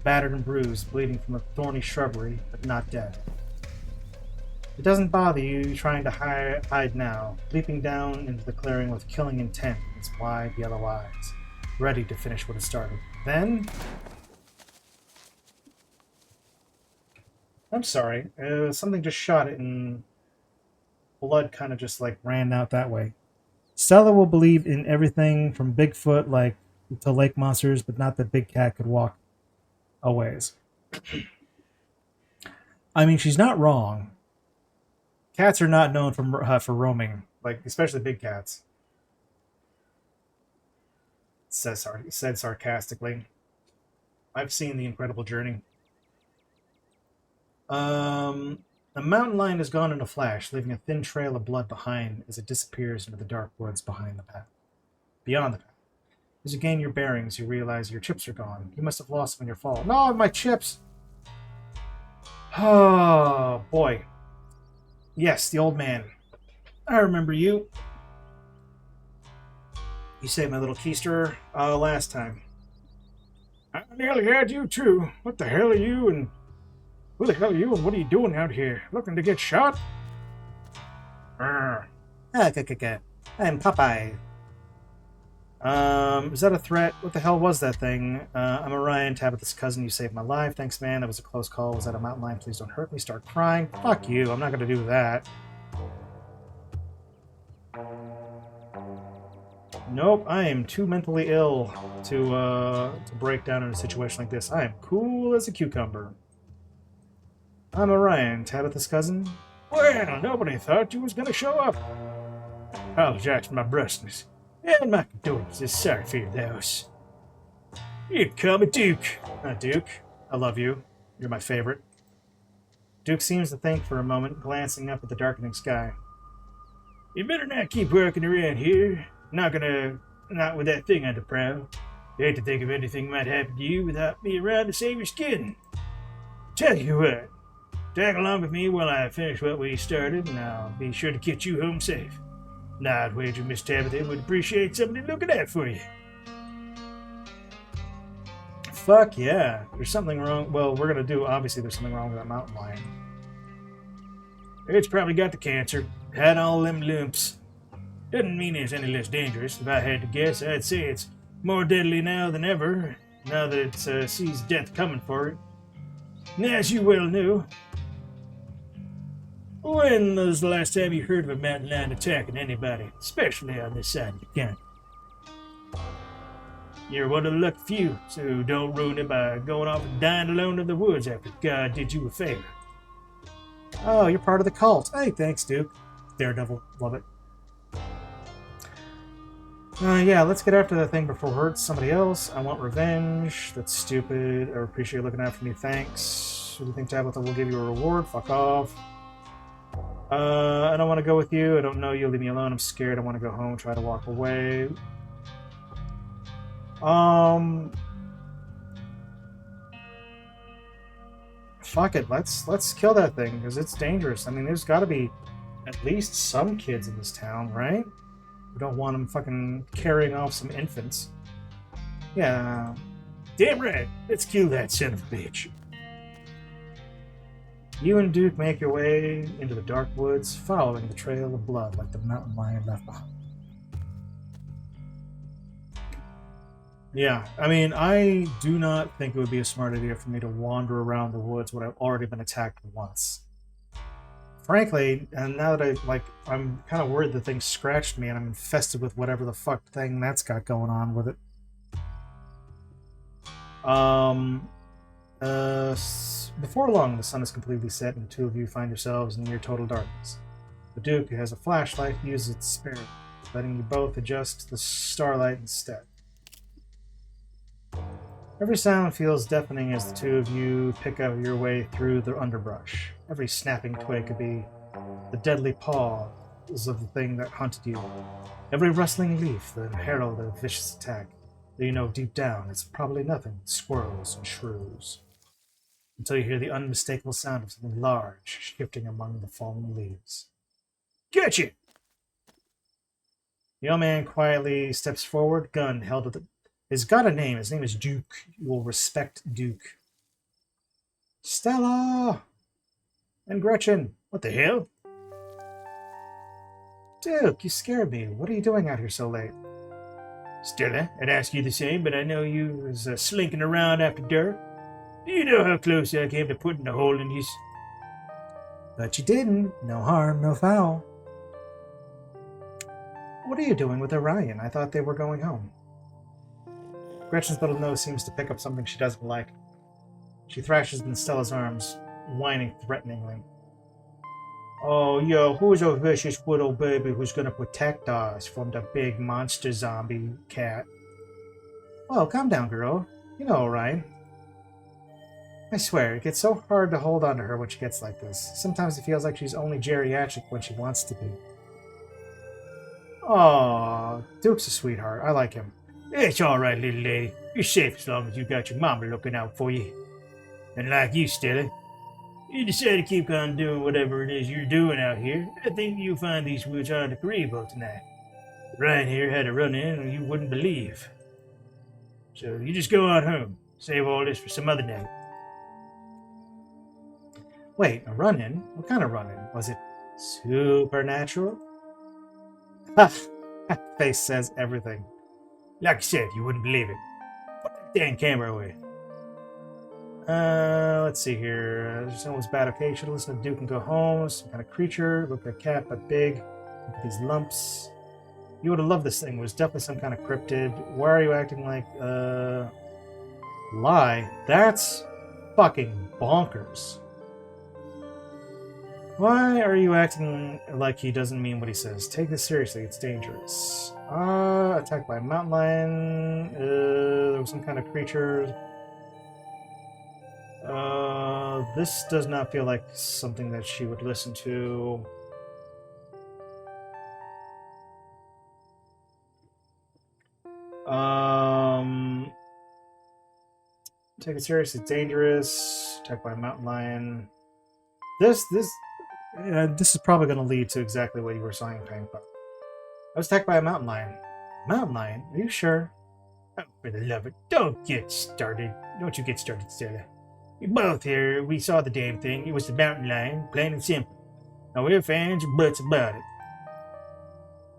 Battered and bruised, bleeding from a thorny shrubbery, but not dead. It doesn't bother you trying to hide now, leaping down into the clearing with killing intent in its wide yellow eyes, ready to finish what it started. Then... I'm sorry, something just shot it and blood kind of just like ran out that way. Stella will believe in everything from Bigfoot to lake monsters, but not that big cat could walk a ways. I mean, she's not wrong. Cats are not known for roaming, especially big cats. Said sarcastically. I've seen The Incredible Journey. The mountain lion is gone in a flash, leaving a thin trail of blood behind as it disappears into the dark woods behind the path. Beyond the path. As you gain your bearings, you realize your chips are gone. You must have lost them in your fall. No, my chips! Oh, boy. Yes, the old man. I remember you. You saved my little keister last time. I nearly had you, too. What the hell are you, and who the hell are you, and what are you doing out here? Looking to get shot? I'm Popeye. Is that a threat? What the hell was that thing? I'm Orion, Tabitha's cousin. You saved my life. Thanks, man. That was a close call. Was that a mountain lion? Please don't hurt me. Start crying. Fuck you. I'm not going to do that. Nope. I am too mentally ill to break down in a situation like this. I am cool as a cucumber. I'm Orion, Tabitha's cousin. Well, nobody thought you was going to show up. Apologize for my brusqueness. And my condolences. Sorry for your loss. You call me Duke. Duke, I love you. You're my favorite. Duke seems to think for a moment, glancing up at the darkening sky. You better not keep working around here. Not with that thing on the prowl. You hate to think of anything might happen to you without me around to save your skin. Tell you what, tag along with me while I finish what we started, and I'll be sure to get you home safe. Now, I'd wager Miss Tabitha would appreciate somebody looking out for you. Fuck yeah. There's something wrong. Well, obviously there's something wrong with that mountain lion. It's probably got the cancer. Had all them lumps. Doesn't mean it's any less dangerous. If I had to guess, I'd say it's more deadly now than ever, now that it sees death coming for it. And as you well know, when was the last time you heard of a mountain lion attacking anybody, especially on this side of the county? You're one of the lucky few, so don't ruin it by going off and dying alone in the woods after God did you a favor. Oh, you're part of the cult. Hey, thanks, Duke. Daredevil, love it. Yeah, let's get after that thing before it hurts somebody else. I want revenge. That's stupid. I appreciate you looking out for me. Thanks. Do you think Tabitha will give you a reward? Fuck off. I don't want to go with you. I don't know you. Leave me alone. I'm scared. I want to go home. Try to walk away. Fuck it. Let's kill that thing because it's dangerous. I mean, there's got to be at least some kids in this town, right? We don't want them fucking carrying off some infants. Yeah. Damn right. Let's kill that son of a bitch. You and Duke make your way into the dark woods, following the trail of blood like the mountain lion left behind. Yeah, I mean, I do not think it would be a smart idea for me to wander around the woods when I've already been attacked once. Frankly, and now that I'm kind of worried the thing scratched me and I'm infested with whatever the fuck thing that's got going on with it. Before long, the sun is completely set and the two of you find yourselves in near total darkness. The Duke, who has a flashlight, uses its spirit, letting you both adjust to the starlight instead. Every sound feels deafening as the two of you pick up your way through the underbrush. Every snapping twig could be The deadly paw is of the thing that hunted you. Every rustling leaf, the herald of a vicious attack. Though you know deep down it's probably nothing but squirrels and shrews. Until you hear the unmistakable sound of something large shifting among the fallen leaves. Catch it! The old man quietly steps forward, gun held at the... He's got a name. His name is Duke. You will respect Duke. Stella! And Gretchen! What the hell? Duke, you scared me. What are you doing out here so late? Stella, I'd ask you the same, but I know you was slinking around after dark. Do you know how close I came to putting a hole in you? But you didn't. No harm, no foul. What are you doing with Orion? I thought they were going home. Gretchen's little nose seems to pick up something she doesn't like. She thrashes in Stella's arms, whining threateningly. Oh, yo, who's a vicious little baby who's gonna protect us from the big monster zombie cat? Oh, calm down, girl. You know Orion. I swear, it gets so hard to hold on to her when she gets like this. Sometimes it feels like she's only geriatric when she wants to be. Aw, Duke's a sweetheart. I like him. It's all right, little lady. You're safe as long as you got your mama looking out for you. And like you, Stella, you decide to keep on doing whatever it is you're doing out here, I think you'll find these woods aren't agreeable tonight. Ryan here had a run-in you wouldn't believe. So you just go on home. Save all this for some other night. Wait, a run-in? What kind of run-in? Was it supernatural? Ha! That face says everything. Like I said, you wouldn't believe it. Put that damn camera away. Let's see here. Someone's bad occasion. Listen to Duke and go home. Some kind of creature. Look like a cat, but big. Look at these lumps. You would have loved this thing. It was definitely some kind of cryptid. Why are you acting like, lie? That's fucking bonkers. Why are you acting like he doesn't mean what he says? Take this seriously. It's dangerous. Attacked by a mountain lion. There was some kind of creature. This does not feel like something that she would listen to. Take it seriously. It's dangerous. Attacked by a mountain lion. This is probably going to lead to exactly what you were saying, Pangpa. I was attacked by a mountain lion. Mountain lion? Are you sure? Oh, for the love of it, don't get started. Don't you get started, Stella. We both here, we saw the damn thing. It was the mountain lion, plain and simple. Now we're fans of butts about it.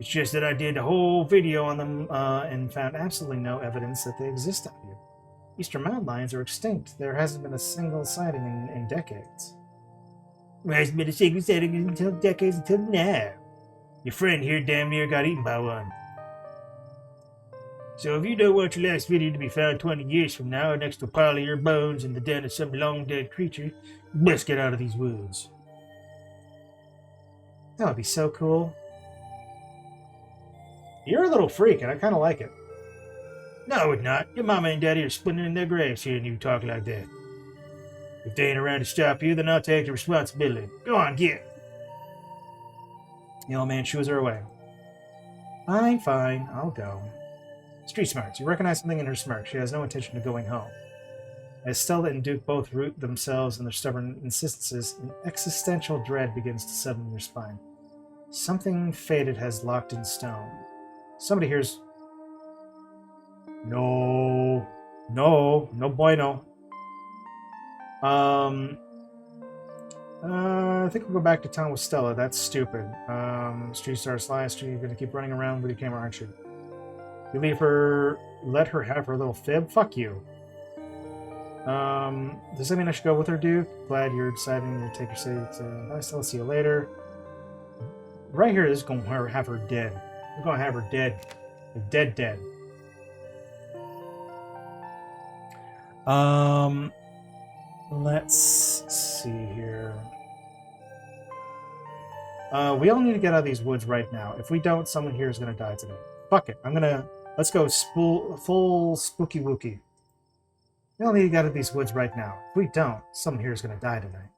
It's just that I did a whole video on them and found absolutely no evidence that they exist out here. Eastern mountain lions are extinct. There hasn't been a single sighting in decades. There hasn't been a single sighting until decades until now. Your friend here damn near got eaten by one. So if you don't want your last video to be found 20 years from now next to a pile of your bones in the den of some long-dead creature, you must get out of these woods. That would be so cool. You're a little freak, and I kind of like it. No, it's not. Your mama and daddy are splinting in their graves hearing you talk like that. If they ain't around to stop you, then I'll take the responsibility. Go on, get. The old man shoos her away. Fine, fine, I'll go. Street smarts. You recognize something in her smirk. She has no intention of going home. As Stella and Duke both root themselves in their stubborn insistences, an existential dread begins to settle in their spine. Something fated has locked in stone. Somebody hears... No bueno. I think we'll go back to town with Stella. That's stupid. Street starts last. You're gonna keep running around with your camera, aren't you? You leave her, let her have her little fib? Fuck you. Does that mean I should go with her, Duke? Glad you're deciding to take your seat. Bye, Stella. See you later. Right here, this is going to have her dead. We're going to have her dead. Dead. Let's see here. We all need to get out of these woods right now. If we don't, someone here is going to die today. Fuck it. Let's go full spooky wookie. We all need to get out of these woods right now. If we don't, someone here is going to die tonight.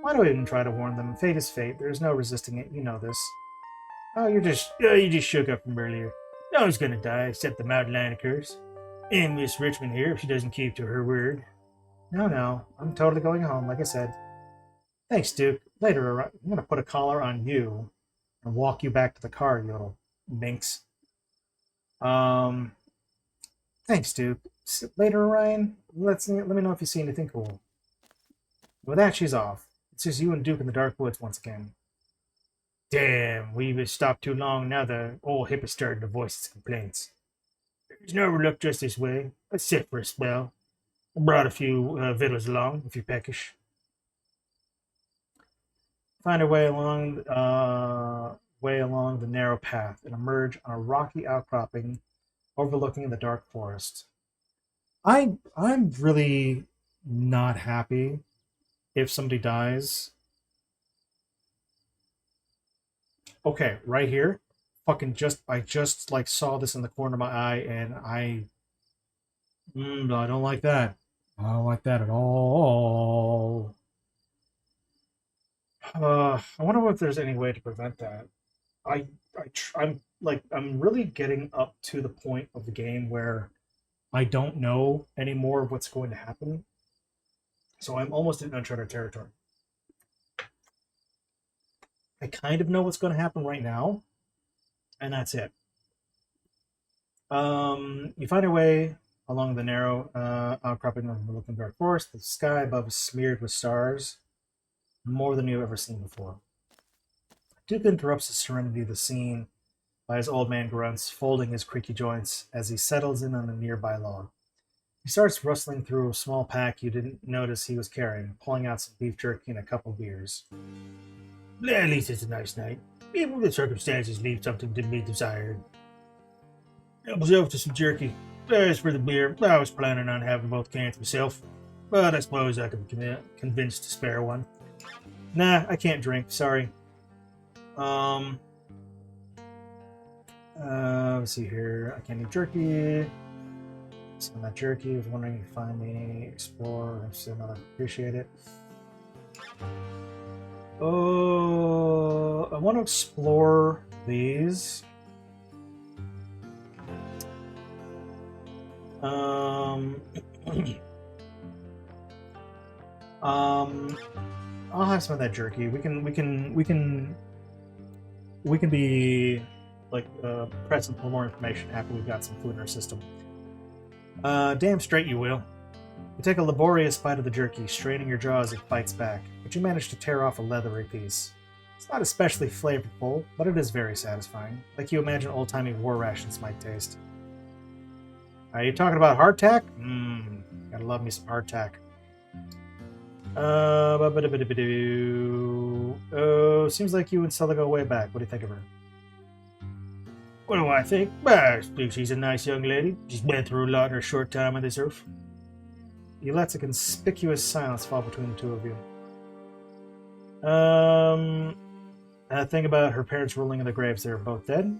Why do I even try to warn them? Fate is fate. There's no resisting it. You know this. Oh, you just shook up from earlier. No one's gonna die except the mountain lion curse. And Miss Richmond here if she doesn't keep to her word. No. I'm totally going home, like I said. Thanks, Duke. Later, I'm going to put a collar on you and walk you back to the car, you little minx. Um, Thanks, Duke. Later, Ryan. Let me know if you see anything cool. With that, she's off. It's just you and Duke in the dark woods once again. Damn, we've stopped too long. Now the old hip is starting to voice its complaints. There's no look just this way. Let's sit for a spell. I brought a few victuals along, if you're peckish. Find a way along the narrow path and emerge on a rocky outcropping overlooking the dark forest. I'm really not happy if somebody dies. Okay, right here. I just like saw this in the corner of my eye and I don't like that. I don't like that at all. I wonder if there's any way to prevent that. I'm really getting up to the point of the game where I don't know anymore what's going to happen. So I'm almost in uncharted territory. I kind of know what's going to happen right now, and that's it. You find your way along the narrow outcropping of the looking dark forest. The sky above is smeared with stars, more than you've ever seen before. Duke interrupts the serenity of the scene by his old man grunts, folding his creaky joints as he settles in on a nearby log. He starts rustling through a small pack you didn't notice he was carrying, pulling out some beef jerky and a couple beers. At least it's a nice night. Even if the circumstances leave something to be desired. Help myself to some jerky. As for the beer, I was planning on having both cans myself, but I suppose I can be convinced to spare one. Nah, I can't drink. Sorry. Let's see here. I can't eat jerky. Some of that jerky. I was wondering if you find me, explore, so another appreciate it. Oh, I want to explore these. I'll have some of that jerky. We can be like present for more information after we've got some food in our system. Damn straight you will. You take a laborious bite of the jerky, straining your jaws as it bites back, but you manage to tear off a leathery piece. It's not especially flavorful, but it is very satisfying, like you imagine old-timey war rations might taste. Are you talking about hardtack? Gotta love me some hardtack. Seems like you and Stella go way back. What do you think of her? What do I think? I think she's a nice young lady. She's been through a lot in her short time on this earth. He lets a conspicuous silence fall between the two of you. That thing about her parents rolling in the graves, they're both dead?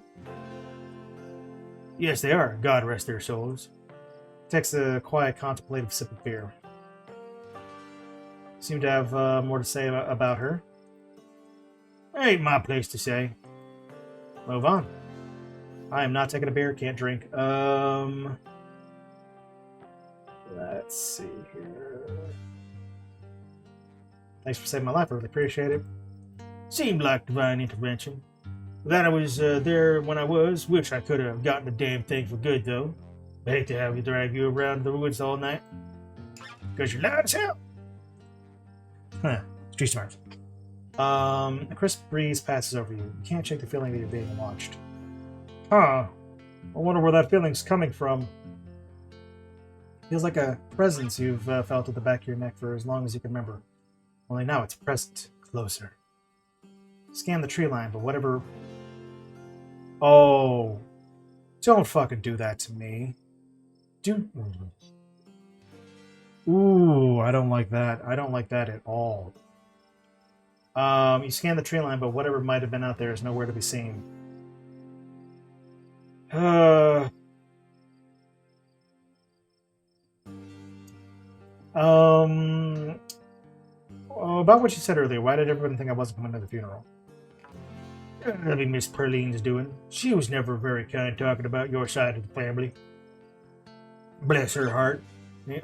Yes, they are. God rest their souls. Takes a quiet, contemplative sip of beer. Seem to have more to say about her. Ain't my place to say. Move on. I am not taking a beer, can't drink. Let's see here. Thanks for saving my life, I really appreciate it. Seemed like divine intervention. Glad I was there when I was. Wish I could have gotten the damn thing for good, though. I hate to have you drag you around the woods all night. Because you're loud as hell. Huh. Street smart. A crisp breeze passes over you. You can't shake the feeling that you're being watched. Huh. I wonder where that feeling's coming from. Feels like a presence you've felt at the back of your neck for as long as you can remember. Only now it's present, closer. Scan the tree line, but whatever... Oh. Don't fucking do that to me. Ooh, I don't like that. I don't like that at all. You scan the tree line, but whatever might have been out there is nowhere to be seen. about what you said earlier, why did everyone think I wasn't coming to the funeral? That'd be Miss Perline's doing. She was never very kind talking about your side of the family. Bless her heart.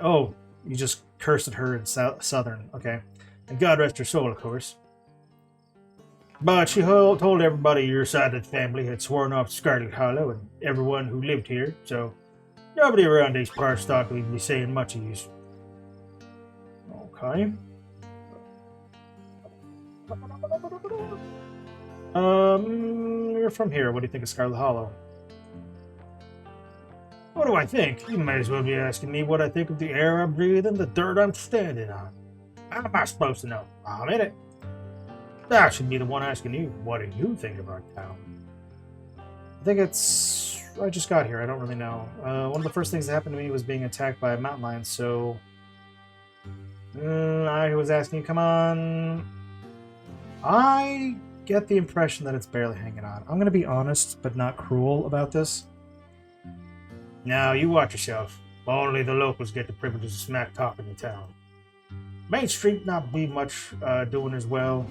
Oh, you just cursed at her in Southern. Okay. And God rest her soul, of course. But she told everybody your side of the family had sworn off Scarlet Hollow and everyone who lived here, so nobody around these parts thought we'd be saying much of use. Okay. You're from here. What do you think of Scarlet Hollow? What do I think? You might as well be asking me what I think of the air I breathe and the dirt I'm standing on. How am I supposed to know? I'm in it. I should be the one asking you, what do you think about town? I think it's... I just got here. I don't really know. One of the first things that happened to me was being attacked by a mountain lion, so... I was asking you, come on... I get the impression that it's barely hanging on. I'm going to be honest, but not cruel about this. Now, you watch yourself. Only the locals get the privilege of smack talking in town. Main Street not be much doing as well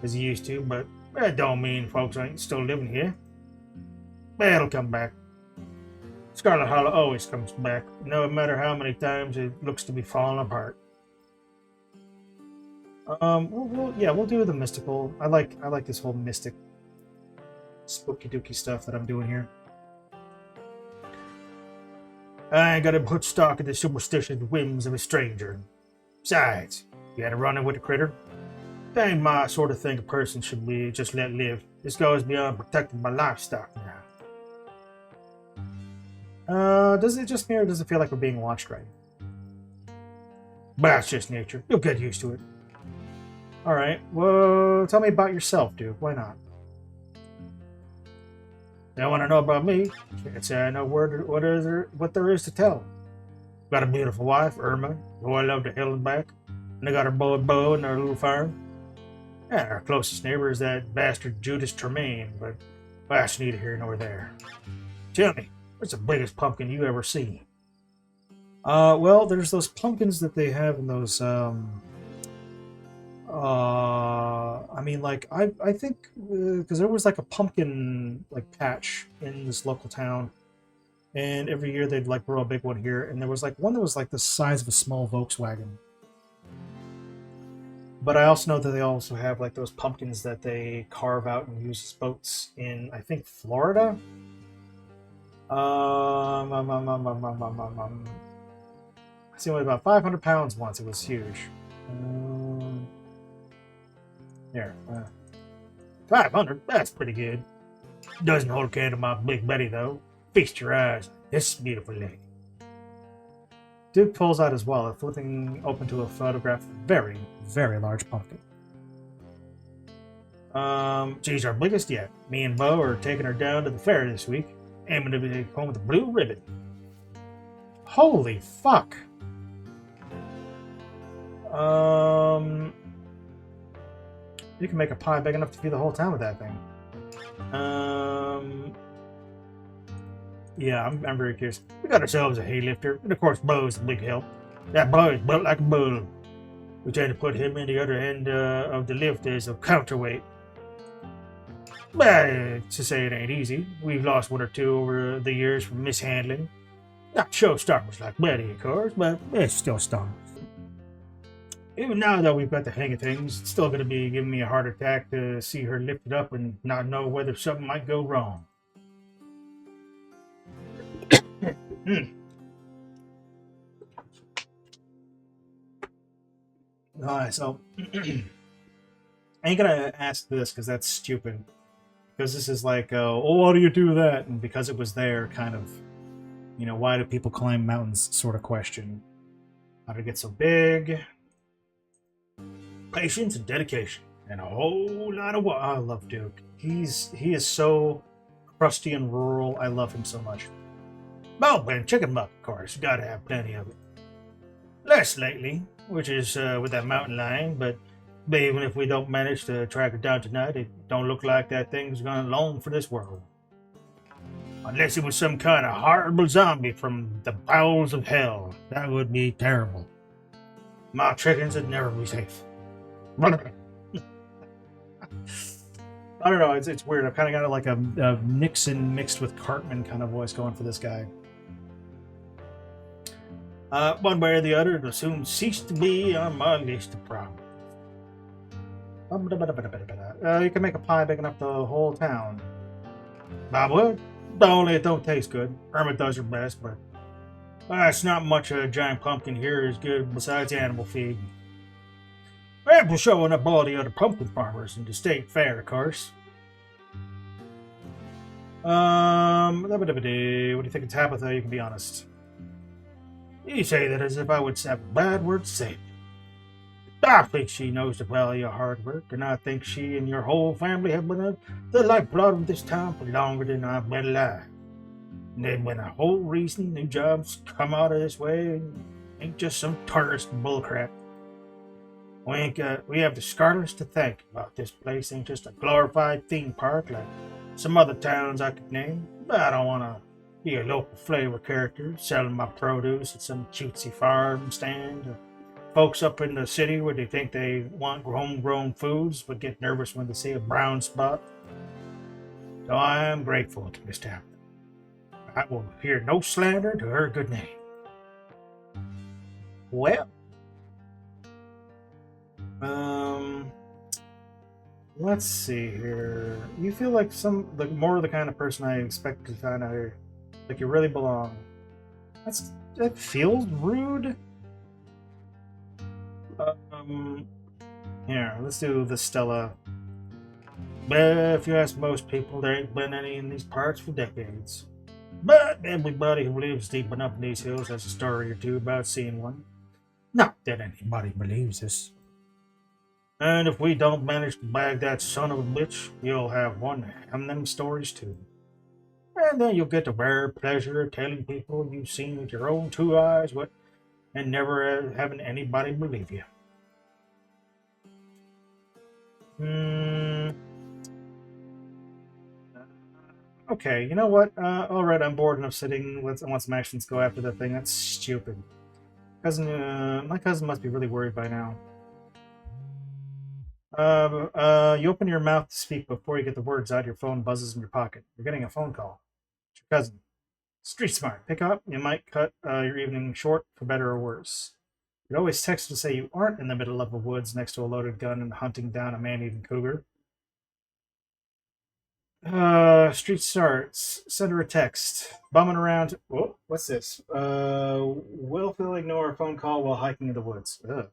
as he used to, but that don't mean folks ain't still living here. But it'll come back. Scarlet Hollow always comes back, no matter how many times it looks to be falling apart. We'll do the mystical. I like this whole mystic, spooky dooky stuff that I'm doing here. I ain't gotta put stock in the superstitious whims of a stranger. Besides, you had a run-in with the critter? That ain't my sort of thing a person should be just let live. This goes beyond protecting my livestock now. Does it just me, or does it feel like we're being watched right? But that's just nature. You'll get used to it. Alright, well, tell me about yourself, Duke. Why not? You want to know about me? Can't say I know what there is to tell. Got a beautiful wife, Irma, who I love to hell and back. And I got her boy Bo and our little farm. And our closest neighbor is that bastard Judas Tremaine, but that's neither here nor there. Tell me, what's the biggest pumpkin you ever seen? Well, there's those pumpkins that they have in those, I mean, like, I think, because there was, like, a pumpkin, like, patch in this local town, and every year they'd, like, grow a big one here, and there was, like, one that was, like, the size of a small Volkswagen. But I also know that they also have, like, those pumpkins that they carve out and use as boats in, I think, Florida? I seen one about 500 pounds once. It was huge. Here. 500? That's pretty good. Doesn't hold a candle to my Big Betty, though. Feast your eyes. This beautiful lady. Duke pulls out his wallet, flipping open to a photograph of a very, very large pumpkin. She's our biggest yet. Me and Bo are taking her down to the fair this week, aiming to be home with a blue ribbon. Holy fuck! You can make a pie big enough to feed the whole town with that thing. Yeah, I'm very curious. We got ourselves a hay lifter, and of course Bo's the big help. That boy is built like a bull. We try to put him in the other end of the lift as a counterweight. But to say it ain't easy. We've lost one or two over the years from mishandling. Not showstoppers like Betty, of course, but it's still stars. Even now that we've got the hang of things, it's still going to be giving me a heart attack to see her lifted up and not know whether something might go wrong. Alright, so I ain't gonna ask this because that's stupid. Because this is like, oh, why do you do that? And because it was there, kind of, you know, why do people climb mountains sort of question. How did it get so big? Patience and dedication, and a whole lot of work. I love Duke. He is so crusty and rural. I love him so much. Oh, and chicken buck, of course. Gotta have plenty of it. Less lately, which is with that mountain lion, but even if we don't manage to track it down tonight, it don't look like that thing's gonna long for this world. Unless it was some kind of horrible zombie from the bowels of hell. That would be terrible. My chickens would never be safe. I don't know. It's weird. I've kind of got like a Nixon mixed with Cartman kind of voice going for this guy. One way or the other, it'll soon cease to be on my list of problems. You can make a pie big enough the whole town. I would. Only it don't taste good. Irma does her best, but it's not much a giant pumpkin here is good besides animal feed. After showing up all the other pumpkin farmers in the state fair, of course. What do you think of Tabitha? You can be honest. You say that as if I would have a bad word to say. I think she knows the value of hard work, and I think she and your whole family have been the lifeblood of this town for longer than I've been alive. And then when a whole reason new jobs come out of this way, ain't just some tourist bullcrap. We have the Scarlets to thank about this place. Ain't just a glorified theme park like some other towns I could name. But I don't want to be a local flavor character selling my produce at some cutesy farm stand. Or folks up in the city where they think they want homegrown foods but get nervous when they see a brown spot. So I am grateful to Miss Tabitha. I will hear no slander to her good name. Well, let's see here. You feel like more of the kind of person I expect to find out here. Like you really belong. That feels rude. Here, let's do the Stella. But if you ask most people, there ain't been any in these parts for decades. But everybody who lives deep enough in these hills has a story or two about seeing one. Not that anybody believes us. And if we don't manage to bag that son of a bitch, you'll have one of them stories too. And then you'll get the rare pleasure of telling people you've seen with your own two eyes and never having anybody believe you. Okay, you know what? Alright, I'm bored enough sitting. I want some action. Let's go after that thing. That's stupid. My cousin must be really worried by now. You open your mouth to speak before you get the words out. Your phone buzzes in your pocket. You're getting a phone call. It's your cousin. Street smart. Pick up. You might cut your evening short for better or worse. You'd always text to say you aren't in the middle of the woods next to a loaded gun and hunting down a man-eating cougar. Street starts. Send her a text. Bumming around. Oh, what's this? Willfully ignore a phone call while hiking in the woods. Ugh.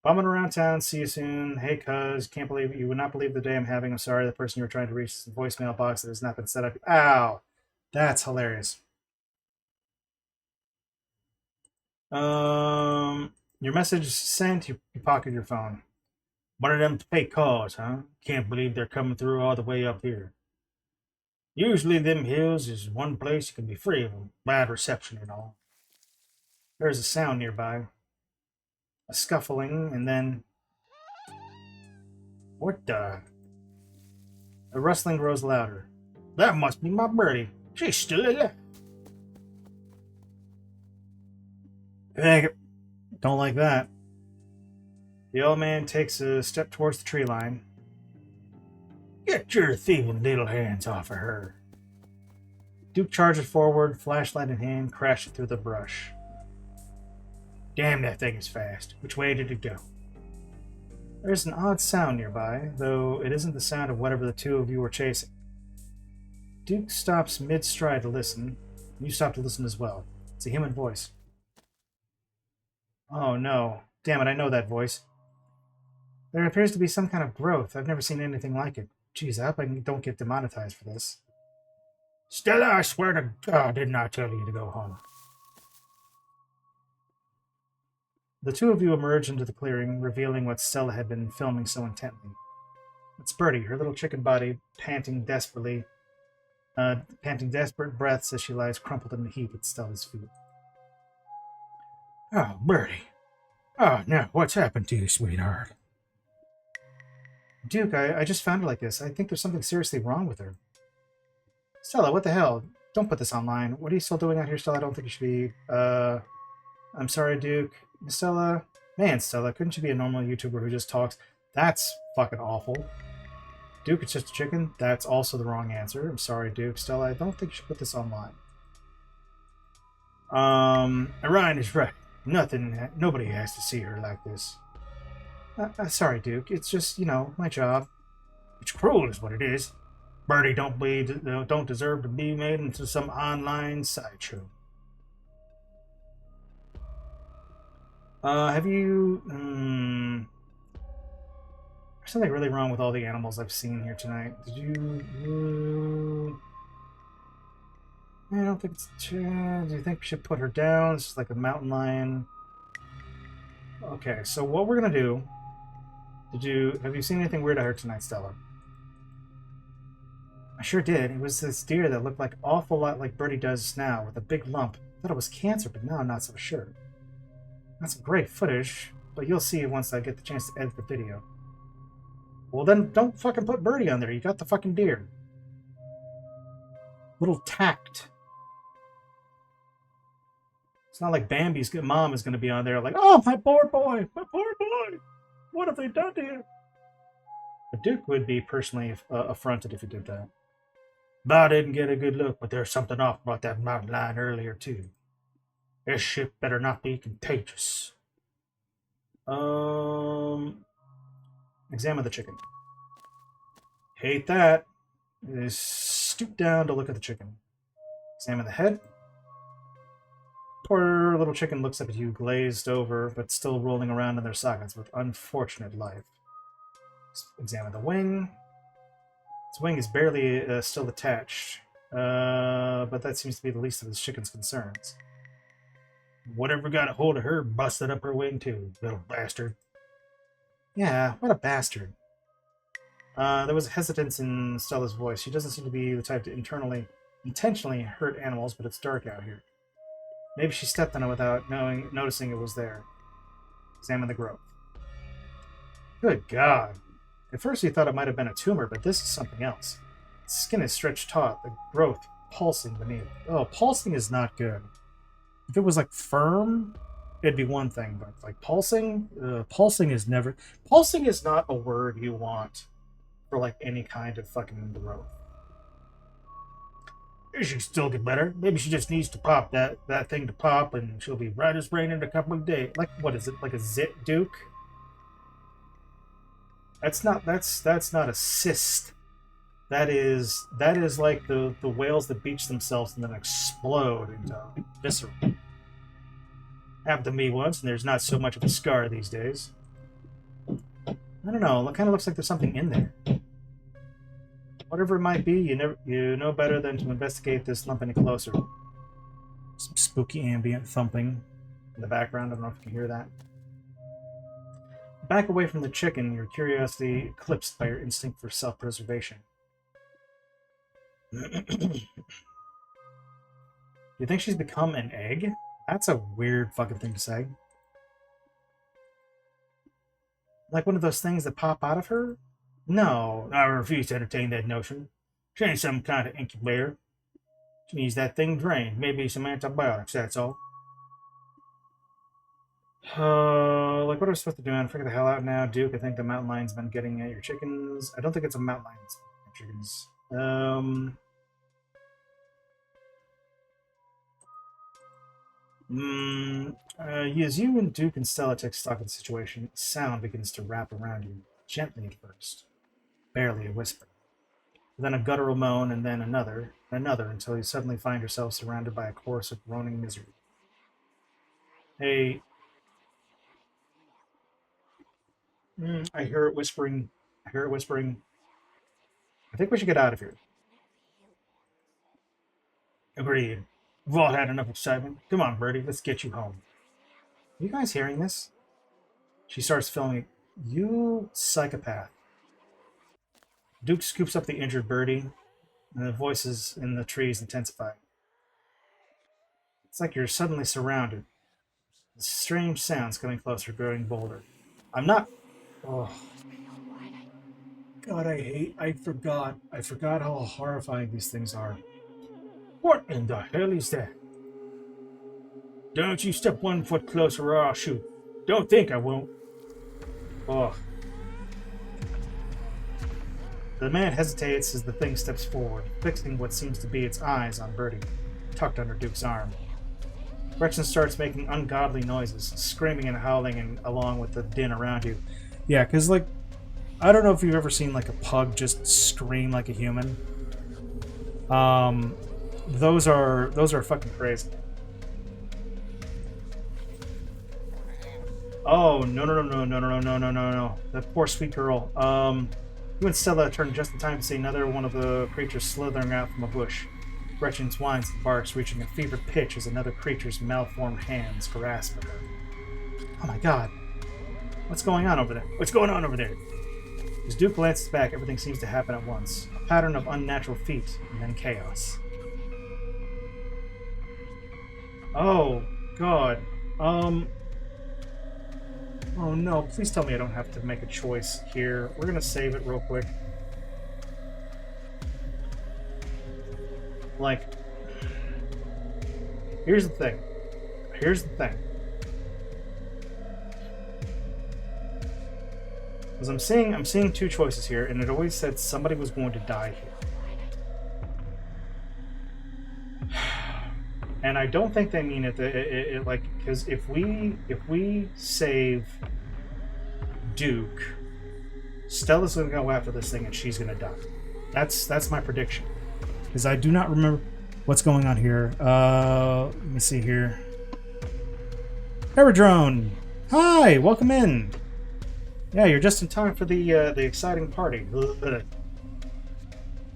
Bumming around town. See you soon. Hey, cuz. Can't believe you would not believe the day I'm having. I'm sorry. The person you were trying to reach is in the voicemail box that has not been set up. Ow. That's hilarious. Your message sent. You pocket your phone. One of them fake calls, huh? Can't believe they're coming through all the way up here. Usually them hills is one place you can be free of bad reception and all. There's a sound nearby. A scuffling, and then... What the... The rustling grows louder. That must be my birdie. She's still alive. Dang it. Don't like that. The old man takes a step towards the tree line. Get your thieving little hands off of her. Duke charges forward, flashlight in hand, crashing through the brush. Damn, that thing is fast. Which way did it go? There's an odd sound nearby, though it isn't the sound of whatever the two of you were chasing. Duke stops mid-stride to listen. You stop to listen as well. It's a human voice. Oh no. Damn it, I know that voice. There appears to be some kind of growth. I've never seen anything like it. Jeez, I hope I don't get demonetized for this. Stella, I swear to God, did not tell you to go home. The two of you emerge into the clearing, revealing what Stella had been filming so intently. It's Birdie, her little chicken body, panting desperate breaths as she lies crumpled in the heap at Stella's feet. Oh, Birdie. Oh, now, what's happened to you, sweetheart? Duke, I just found her like this. I think there's something seriously wrong with her. Stella, what the hell? Don't put this online. What are you still doing out here, Stella? I don't think you should be... I'm sorry, Duke. Stella, Man, Stella, couldn't you be a normal YouTuber who just talks? That's fucking awful. Duke, it's just a chicken? That's also the wrong answer. I'm sorry, Duke. Stella, I don't think you should put this online. Orion is right. Nobody has to see her like this. Sorry, Duke. It's just, my job. It's cruel, is what it is. Birdie don't deserve to be made into some online sideshow. Have you... There's something really wrong with all the animals I've seen here tonight. Did you... I don't think it's... Do you think we should put her down? It's like a mountain lion. Okay, so what we're going to do... Have you seen anything weird I heard tonight, Stella? I sure did. It was this deer that looked like awful lot like Birdie does now, with a big lump. I thought it was cancer, but now I'm not so sure. That's great footage, but you'll see once I get the chance to edit the video. Well, then don't fucking put Birdie on there. You got the fucking deer. Little tact. It's not like Bambi's mom is going to be on there like, oh, my poor boy, my poor boy. What have they done to him? The Duke would be personally affronted if he did that. Bob didn't get a good look, but there's something off about that mountain lion earlier, too. This shit better not be contagious. Examine the chicken. Hate that. Stoop down to look at the chicken. Examine the head. Poor little chicken looks up at you, glazed over, but still rolling around in their sockets with unfortunate life. Examine the wing. Its wing is barely still attached, but that seems to be the least of this chicken's concerns. Whatever got a hold of her busted up her wing too, little bastard. Yeah, what a bastard. There was hesitance in Stella's voice. She doesn't seem to be the type to intentionally hurt animals, but it's dark out here. Maybe she stepped on it without noticing it was there. Examine the growth. Good God. At first he thought it might have been a tumor, but this is something else. Its skin is stretched taut, the growth pulsing beneath. Oh, pulsing is not good. If it was like firm, it'd be one thing, but like pulsing is never... Pulsing is not a word you want for like any kind of fucking growth. She can still get better. Maybe she just needs to pop that thing to pop, and she'll be right as rain in a couple of days. Like, what is it? Like a zit, Duke? That's not a cyst. That is like the whales that beach themselves and then explode into viscera. Happened to me once, and there's not so much of a scar these days. I don't know. It kind of looks like there's something in there. Whatever it might be, you know better than to investigate this lump any closer. Some spooky ambient thumping in the background. I don't know if you can hear that. Back away from the chicken, your curiosity eclipsed by your instinct for self-preservation. You think she's become an egg? That's a weird fucking thing to say. Like one of those things that pop out of her? No, I refuse to entertain that notion. She ain't some kind of incubator. She needs that thing drained. Maybe some antibiotics, that's all. Like what are we supposed to do? I'm figure the hell out now, Duke. I think the mountain lion's been getting at your chickens. I don't think it's a mountain lion that's getting at your chickens. As you and Duke and Stella take stock of the situation, sound begins to wrap around you, gently at first. Barely a whisper. Then a guttural moan, and then another, until you suddenly find yourself surrounded by a chorus of groaning misery. Hey... I hear it whispering. I think we should get out of here. Agreed. We've all had enough excitement. Come on, Birdie, let's get you home. Are you guys hearing this? She starts filming. You psychopath. Duke scoops up the injured Birdie, and the voices in the trees intensify. It's like you're suddenly surrounded. The strange sounds coming closer, growing bolder. I'm not... Oh. God, I forgot how horrifying these things are. What in the hell is that? Don't you step 1 foot closer or I'll shoot. Don't think I won't. Ugh. The man hesitates as the thing steps forward, fixing what seems to be its eyes on Bertie, tucked under Duke's arm. Gretchen starts making ungodly noises, screaming and howling and along with the din around you. Yeah, because, like, I don't know if you've ever seen, like, a pug just scream like a human. Those are fucking crazy. Oh, no. That poor sweet girl. You and Stella turned just in time to see another one of the creatures slithering out from a bush. Gretchen whines and barks, reaching a fevered pitch as another creature's malformed hands grasp at her. Oh my god. What's going on over there? What's going on over there? As Duke glances back, everything seems to happen at once. A pattern of unnatural feet, and then chaos. Oh, God. Oh no, please tell me I don't have to make a choice here. We're gonna save it real quick. Like, here's the thing. Because I'm seeing two choices here, and it always said somebody was going to die here. And I don't think they mean it like, because if we save Duke, Stella's gonna go after this thing and she's gonna die. That's my prediction. Because I do not remember what's going on here. Let me see here. Aerodrone! Hi, welcome in. Yeah, you're just in time for the exciting party. Look,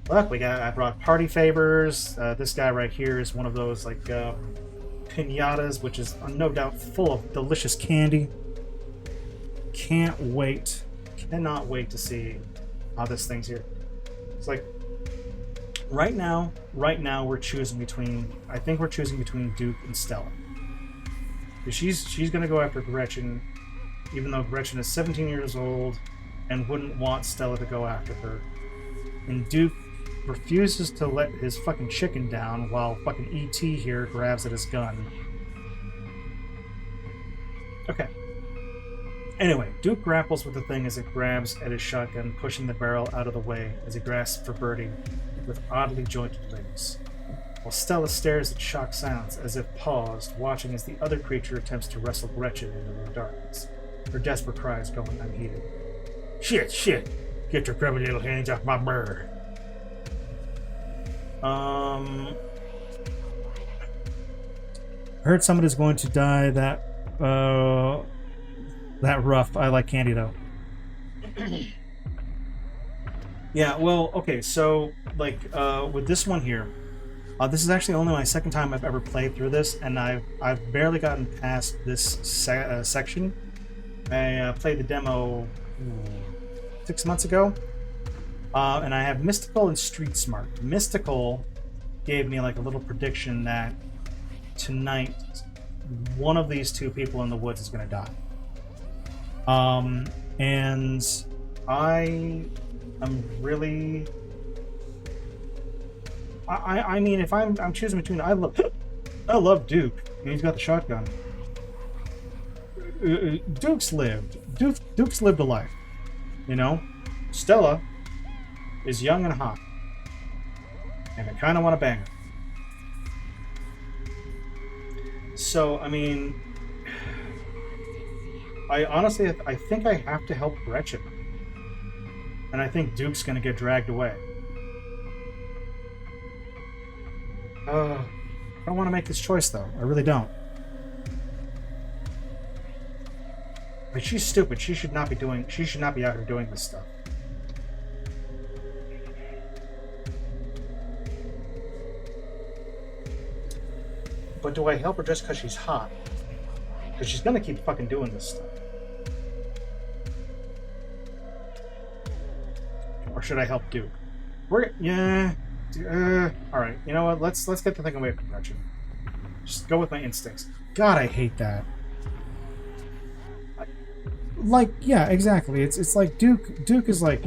I brought party favors. This guy right here is one of those like piñatas, which is no doubt full of delicious candy. Cannot wait to see how this thing's here. It's like right now we're choosing between. I think we're choosing between Duke and Stella. She's gonna go after Gretchen, even though Gretchen is 17 years old and wouldn't want Stella to go after her. And Duke refuses to let his fucking chicken down while fucking E.T. here grabs at his gun. Okay. Anyway, Duke grapples with the thing as it grabs at his shotgun, pushing the barrel out of the way as he grasps for Bertie with oddly jointed limbs. While Stella stares at shocked silence as if paused, watching as the other creature attempts to wrestle Gretchen into the darkness, her desperate cries going unheeded. Shit! Get your grubby little hands off my bird. I heard somebody's going to die that rough. I like candy though. Yeah, well, okay, so like with this one here, this is actually only my second time I've ever played through this, and I've barely gotten past this section. I played the demo 6 months ago. And I have Mystical and Street Smart. Mystical gave me like a little prediction that tonight one of these two people in the woods is going to die. And I am really... I mean, if I'm choosing between... I love Duke, and he's got the shotgun. Duke's lived. Duke's lived a life. You know? Stella is young and hot, and I kind of want to bang her. So, I mean, I honestly, I think I have to help Gretchen, and I think Duke's going to get dragged away. I don't want to make this choice, though. I really don't. But she's stupid. She should not be out here doing this stuff. But do I help her just because she's hot? Because she's gonna keep fucking doing this stuff. Or should I help Duke? All right. You know what? Let's get the thing away from Gretchen. Just go with my instincts. God, I hate that. Like, yeah, exactly. It's like Duke is like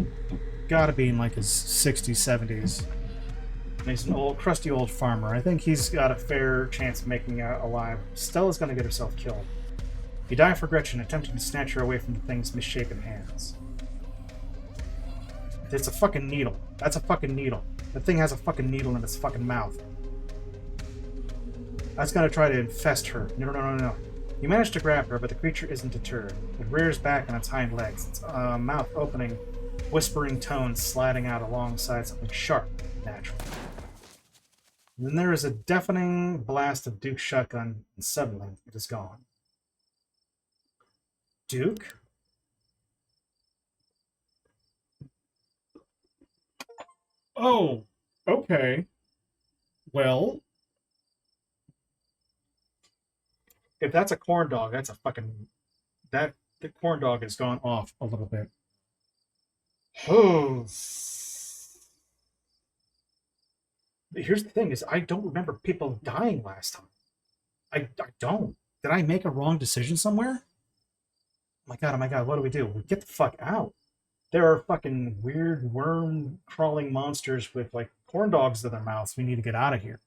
gotta be in like his 60s, 70s. And he's an old, crusty old farmer. I think he's got a fair chance of making it alive. Stella's gonna get herself killed. You die for Gretchen, attempting to snatch her away from the thing's misshapen hands. It's a fucking needle. That's a fucking needle. That thing has a fucking needle in its fucking mouth. That's gonna try to infest her. No. You manage to grab her, but the creature isn't deterred. It rears back on its hind legs, its mouth opening, whispering tones sliding out alongside something sharp and natural. And then there is a deafening blast of Duke's shotgun, and suddenly it is gone. Duke? Oh, okay. Well, if that's a corn dog, that's a fucking the corn dog has gone off a little bit. Oh. Here's the thing: is I don't remember people dying last time. I don't. Did I make a wrong decision somewhere? Oh my god! What do we do? We get the fuck out. There are fucking weird worm crawling monsters with like corn dogs in their mouths. We need to get out of here.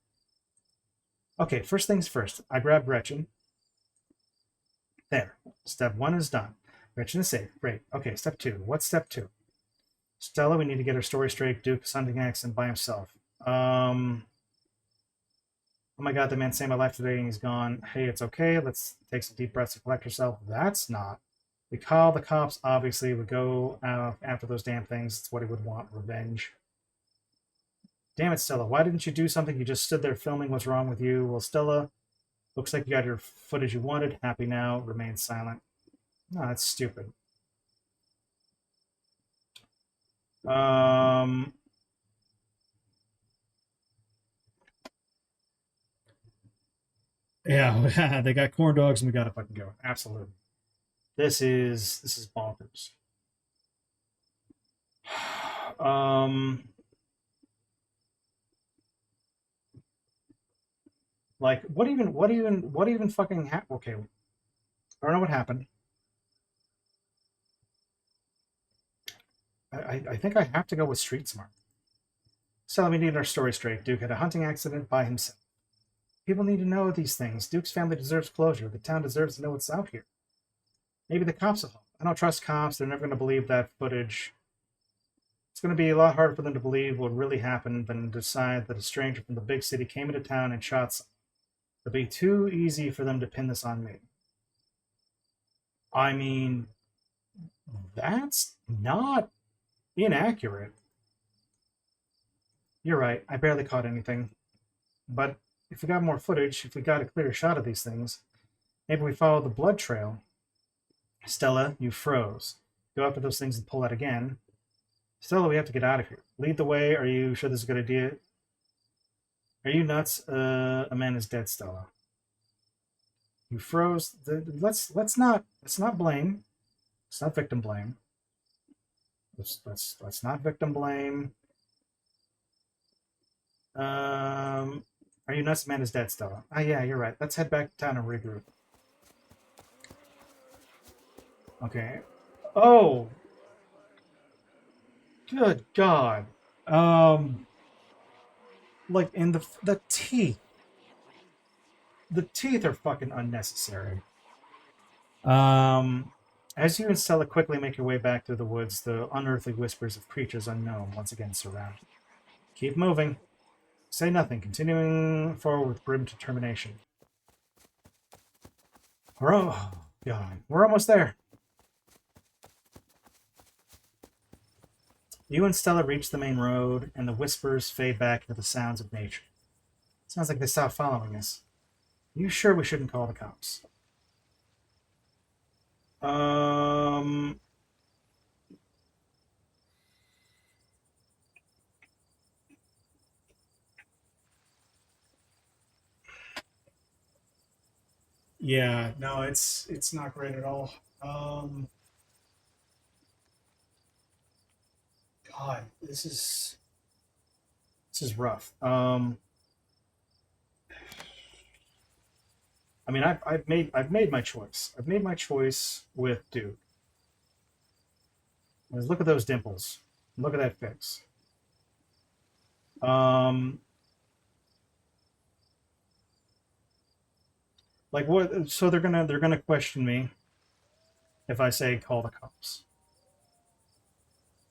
Okay, first things first. I grab Gretchen. There. Step 1 is done. Gretchen is safe. Great. Okay, step 2. What's step 2? Stella, we need to get her story straight. Duke is hunting accident by himself. Oh my god, the man saved my life today and he's gone. Hey, it's okay. Let's take some deep breaths to collect yourself. That's not. We call the cops, obviously. We go after those damn things. It's what he would want. Revenge. Damn it, Stella. Why didn't you do something? You just stood there filming. What's wrong with you? Well, Stella, looks like you got your footage you wanted. Happy now. Remain silent. No, that's stupid. Yeah, they got corn dogs and we gotta fucking go. Absolutely. This is bonkers. Like what even fucking okay. I don't know what happened. I think I have to go with street smart. So let me get our story straight. Duke had a hunting accident by himself. People need to know these things. Duke's family deserves closure. The town deserves to know what's out here. Maybe the cops will help. I don't trust cops. They're never going to believe that footage. It's going to be a lot harder for them to believe what really happened than decide that a stranger from the big city came into town and shot someone. It'll be too easy for them to pin this on me. I mean, that's not inaccurate. You're right. I barely caught anything. But if we got more footage, if we got a clearer shot of these things, maybe we follow the blood trail. Stella, you froze. Go after those things and pull that again. Stella, we have to get out of here. Lead the way. Are you sure this is a good idea? Are you nuts? A man is dead, Stella. You froze. Let's not blame. It's not victim blame. Let's not victim blame. Are you nuts? Man is dead, Stella. Ah, yeah, you're right. Let's head back to town and regroup. Okay. Oh, good God. Like in the teeth. The teeth are fucking unnecessary. As you and Stella quickly make your way back through the woods, the unearthly whispers of creatures unknown once again surround you. Keep moving. Say nothing, continuing forward with grim determination. Oh, God. We're almost there. You and Stella reach the main road, and the whispers fade back into the sounds of nature. Sounds like they stopped following us. You sure we shouldn't call the cops? Yeah, no, it's not great at all. God, this is rough. I mean, I've made my choice. I've made my choice with Duke. Look at those dimples. Look at that fix. Um, Like what? So they're gonna question me if I say call the cops.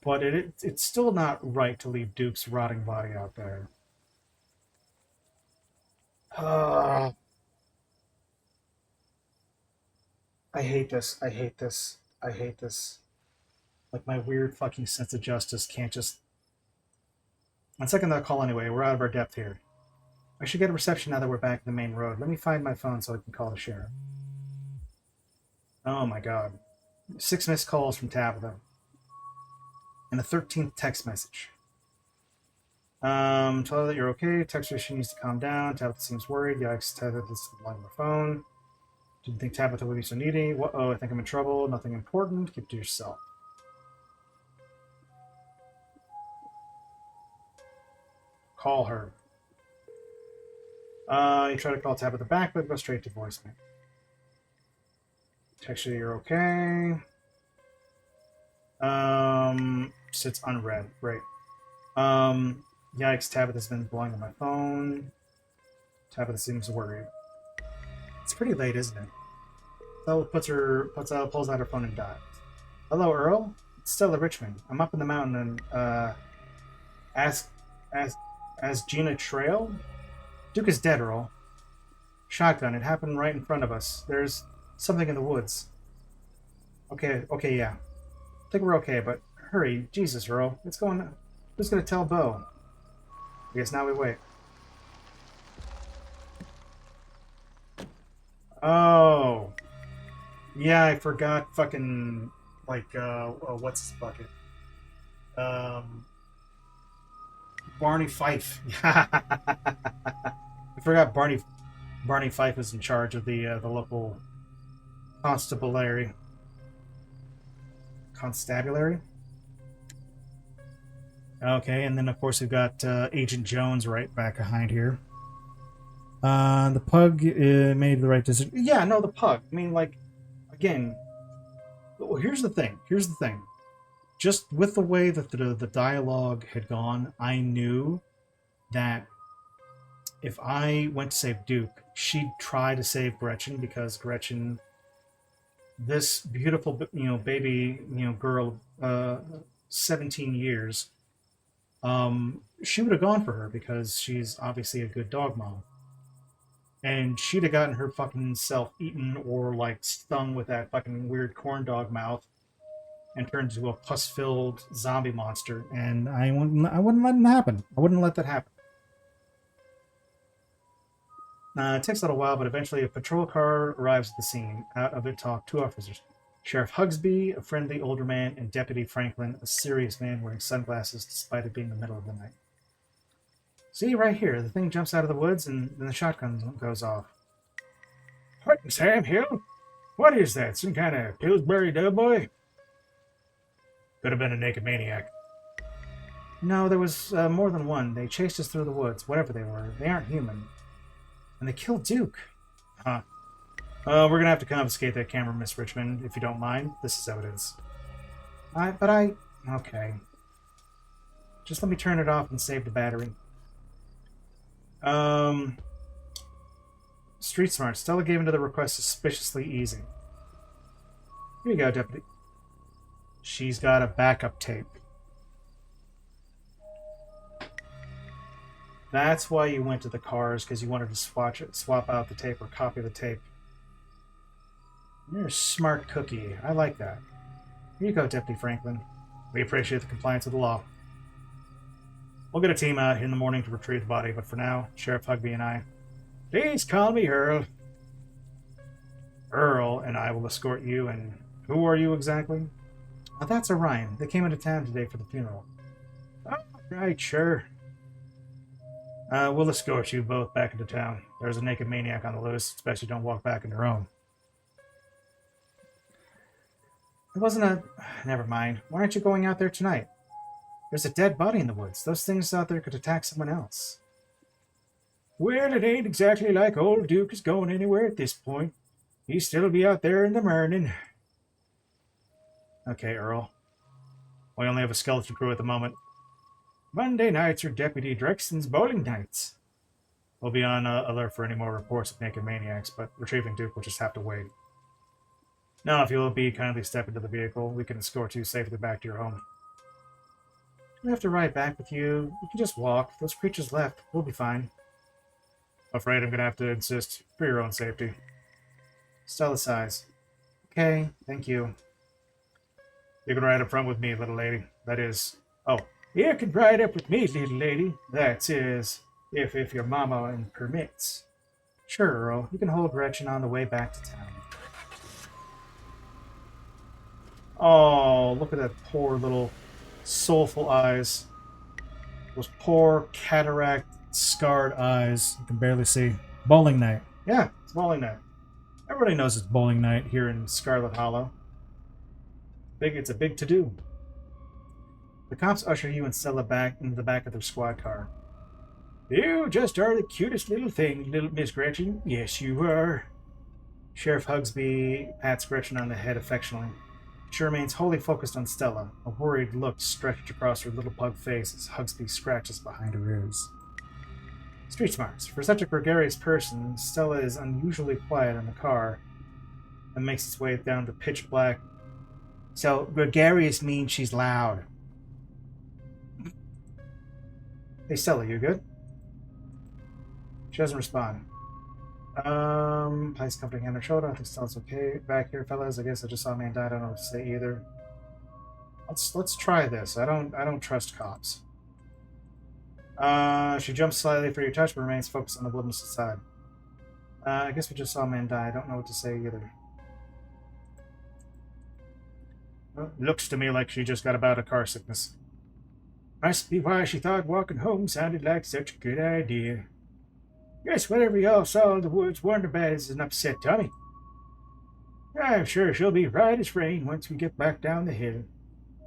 But it's still not right to leave Duke's rotting body out there. Uh, I hate this. I hate this. I hate this. Like my weird fucking sense of justice can't just. One second, that call anyway. We're out of our depth here. I should get a reception now that we're back in the main road. Let me find my phone so I can call the sheriff. Oh my god. 6 missed calls from Tabitha. And a 13th text message. Tell her that you're okay. Text her she needs to calm down. Tabitha seems worried. Yikes, Tabitha is on the phone. Didn't think Tabitha would be so needy. Uh-oh, I think I'm in trouble. Nothing important. Keep it to yourself. Call her. You try to call Tabitha back, but go straight to voicemail. Text her you're okay. Sits unread. Great. Yikes, Tabitha's been blowing on my phone. Tabitha seems worried. It's pretty late, isn't it? Stella pulls out her phone and dials. Hello, Earl. It's Stella Richmond. I'm up in the mountain and ask Gina Trail. Duke is dead, Earl. Shotgun. It happened right in front of us. There's something in the woods. Okay, yeah. I think we're okay, but hurry. Jesus, Earl. What's going on? Who's gonna tell Bo? I guess now we wait. Oh. Yeah, I forgot fucking, like, what's his bucket? Barney Fife. I forgot Barney Fife was in charge of the local constabulary. Constabulary? Okay, and then of course we've got Agent Jones right back behind here. The pug made the right decision. Yeah, no, the pug. I mean, like, again, well, here's the thing. Just with the way that the dialogue had gone, I knew that if I went to save Duke, she'd try to save Gretchen because Gretchen, this beautiful, baby, girl, 17 years, she would have gone for her because she's obviously a good dog mom. And she'd have gotten her fucking self eaten or like stung with that fucking weird corn dog mouth and turned into a pus-filled zombie monster. And I wouldn't let it happen. I wouldn't let that happen. It takes a little while, but eventually a patrol car arrives at the scene. Out of it talk two officers. Sheriff Hugsby, a friendly older man, and Deputy Franklin, a serious man wearing sunglasses despite it being the middle of the night. See, right here, the thing jumps out of the woods and then the shotgun goes off. What in Sam Hill? What is that? Some kind of Pillsbury doughboy? Could have been a naked maniac. No, there was more than one. They chased us through the woods, whatever they were. They aren't human. And they killed Duke. Huh. We're going to have to confiscate that camera, Miss Richmond, if you don't mind. This is evidence. Okay. Just let me turn it off and save the battery. Street smart. Stella gave into the request suspiciously easy. Here you go, Deputy. She's got a backup tape. That's why you went to the cars, because you wanted to swap out the tape or copy the tape. You're a smart cookie. I like that. Here you go, Deputy Franklin. We appreciate the compliance with the law. We'll get a team out here in the morning to retrieve the body, but for now, Sheriff Hugby and I... Please call me Earl. Earl and I will escort you, and who are you exactly? Oh, that's Orion. They came into town today for the funeral. Oh, right, sure. We'll escort you both back into town. There's a naked maniac on the loose. Especially don't walk back on your own. It wasn't a... Never mind. Why aren't you going out there tonight? There's a dead body in the woods. Those things out there could attack someone else. Well, it ain't exactly like old Duke is going anywhere at this point. He'll still be out there in the morning. Okay, Earl. We only have a skeleton crew at the moment. Monday nights are Deputy Drexton's bowling nights. We'll be on alert for any more reports of naked maniacs, but retrieving Duke will just have to wait. Now, if you'll be kindly step into the vehicle, we can escort you safely back to your home. We have to ride back with you. You can just walk. Those creatures left. We'll be fine. Afraid I'm gonna have to insist for your own safety. Stella sighs. Okay, thank you. You can ride up front with me, little lady. That is... Oh, you can ride up with me, little lady. That is, if your mama permits. Sure, Earl. You can hold Gretchen on the way back to town. Oh, look at that poor little soulful eyes. Those poor cataract scarred eyes. You can barely see. Bowling night. Yeah, it's bowling night. Everybody knows it's bowling night here in Scarlet Hollow. It's a big to-do. The cops usher you and Stella back into the back of their squad car. You just are the cutest little thing, little Miss Gretchen. Yes, you are. Sheriff Hugsby pats Gretchen on the head affectionately. She remains wholly focused on Stella, a worried look stretched across her little pug face as Hugsby scratches behind her ears. Street smarts. For such a gregarious person, Stella is unusually quiet in the car and makes its way down the pitch black. So, gregarious means she's loud. Hey, Stella, you good? She doesn't respond. Place comforting hand on her shoulder. I think Stella's okay. Back here, fellas. I guess I just saw a man die. I don't know what to say either. Let's try this. I don't trust cops. She jumps slightly for your touch, but remains focused on the wilderness side. I guess we just saw a man die. I don't know what to say either. Well, looks to me like she just got about a car sickness. Must be why she thought walking home sounded like such a good idea. Guess whatever y'all saw in the woods weren't about as an upset tummy. I'm sure she'll be right as rain once we get back down the hill.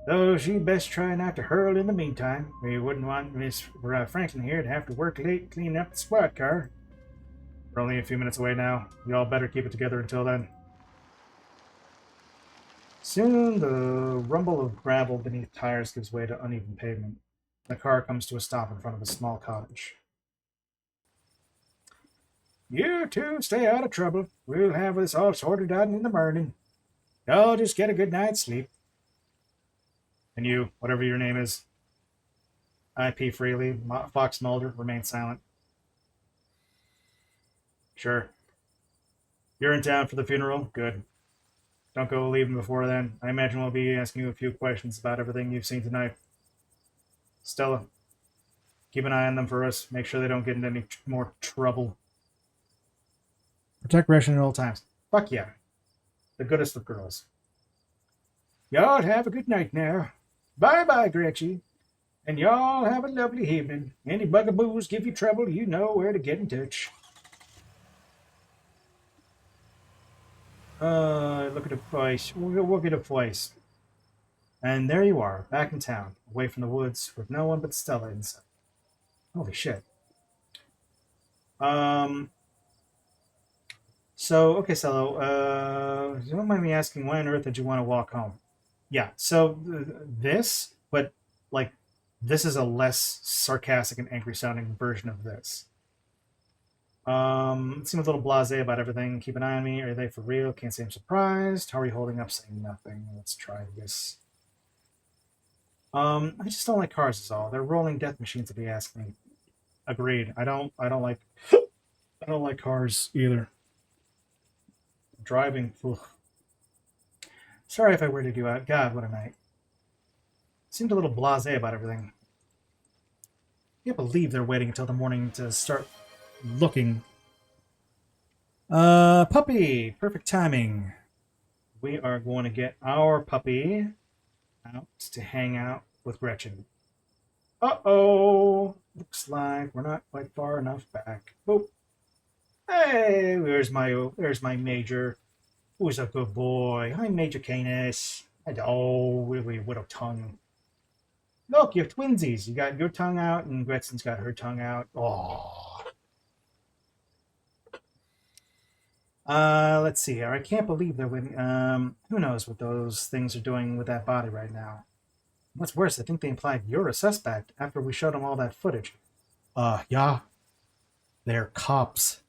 Though she'd best try not to hurl in the meantime. We wouldn't want Miss Franklin here to have to work late cleaning up the squad car. We're only a few minutes away now. Y'all better keep it together until then. Soon, the rumble of gravel beneath tires gives way to uneven pavement. The car comes to a stop in front of a small cottage. You two stay out of trouble. We'll have this all sorted out in the morning. Y'all just get a good night's sleep. And you, whatever your name is, IP freely, Fox Mulder, remain silent. Sure. You're in town for the funeral? Good. Don't go leaving before then. I imagine we'll be asking you a few questions about everything you've seen tonight. Stella, keep an eye on them for us. Make sure they don't get into any more trouble. Protect Gretchen at all times. Fuck yeah. The goodest of girls. Y'all have a good night now. Bye-bye, Gretchen. And y'all have a lovely evening. Any bugaboos give you trouble, you know where to get in touch. Look at the price. We'll get a place. And there you are, back in town, away from the woods, with no one but Stella inside. Holy shit. So, okay, Stella, you don't mind me asking, why on earth did you want to walk home? Yeah, so this, but, like, this is a less sarcastic and angry sounding version of this. It seems a little blasé about everything. Keep an eye on me. Are they for real? Can't say I'm surprised. How are you holding up? Saying nothing. Let's try this. I just don't like cars is all. They're rolling death machines if you ask me. Agreed. I don't like I don't like cars either. Driving. Ugh. Sorry if I weirded you out. God, what a night. Seemed a little blasé about everything. I can't believe they're waiting until the morning to start looking. Puppy! Perfect timing. We are going to get our puppy out to hang out with Gretchen. Uh-oh! Looks like we're not quite far enough back. Boop. Hey, there's my Major. Who's a good boy? Hi, Major Canis. Oh, really, what a tongue. Look, you have twinsies. You got your tongue out, and Gretchen's got her tongue out. Oh. Let's see here. I can't believe they're winning. Who knows what those things are doing with that body right now. What's worse, I think they implied you're a suspect after we showed them all that footage. Yeah. They're cops.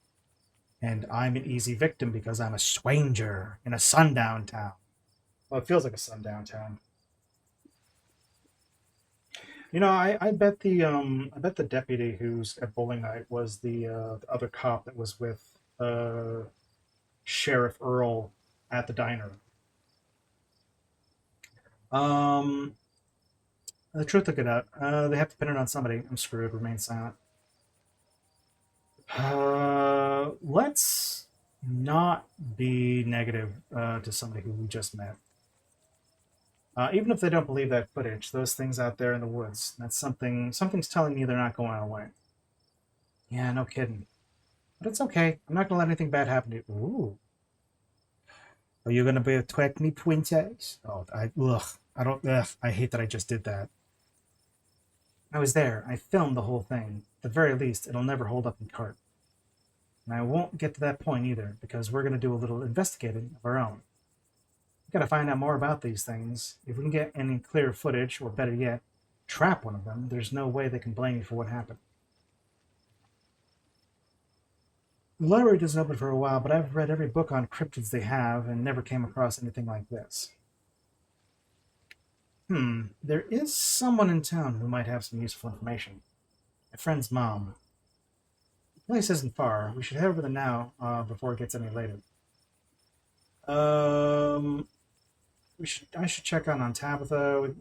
And I'm an easy victim because I'm a stranger in a sundown town. Well, it feels like a sundown town. You know, I bet the deputy who's at bowling night was the other cop that was with Sheriff Earl at the diner. Um, the truth to get out. They have to pin it on somebody. I'm screwed. Remain silent. Let's not be negative to somebody who we just met. Even if they don't believe that footage, those things out there in the woods, that's something. Something's telling me they're not going away. Yeah, no kidding. But it's okay. I'm not gonna let anything bad happen to you. Ooh. Are you gonna protect me, princess? Oh, I don't. Ugh, I hate that I just did that. I was there. I filmed the whole thing. At the very least, it'll never hold up in court. And I won't get to that point either, because we're gonna do a little investigating of our own. We gotta find out more about these things. If we can get any clear footage, or better yet, trap one of them, there's no way they can blame you for what happened. The library doesn't open for a while, but I've read every book on cryptids they have and never came across anything like this. There is someone in town who might have some useful information. My friend's mom. The place isn't far. We should head over there now before it gets any later. Um, I should check on Tabitha.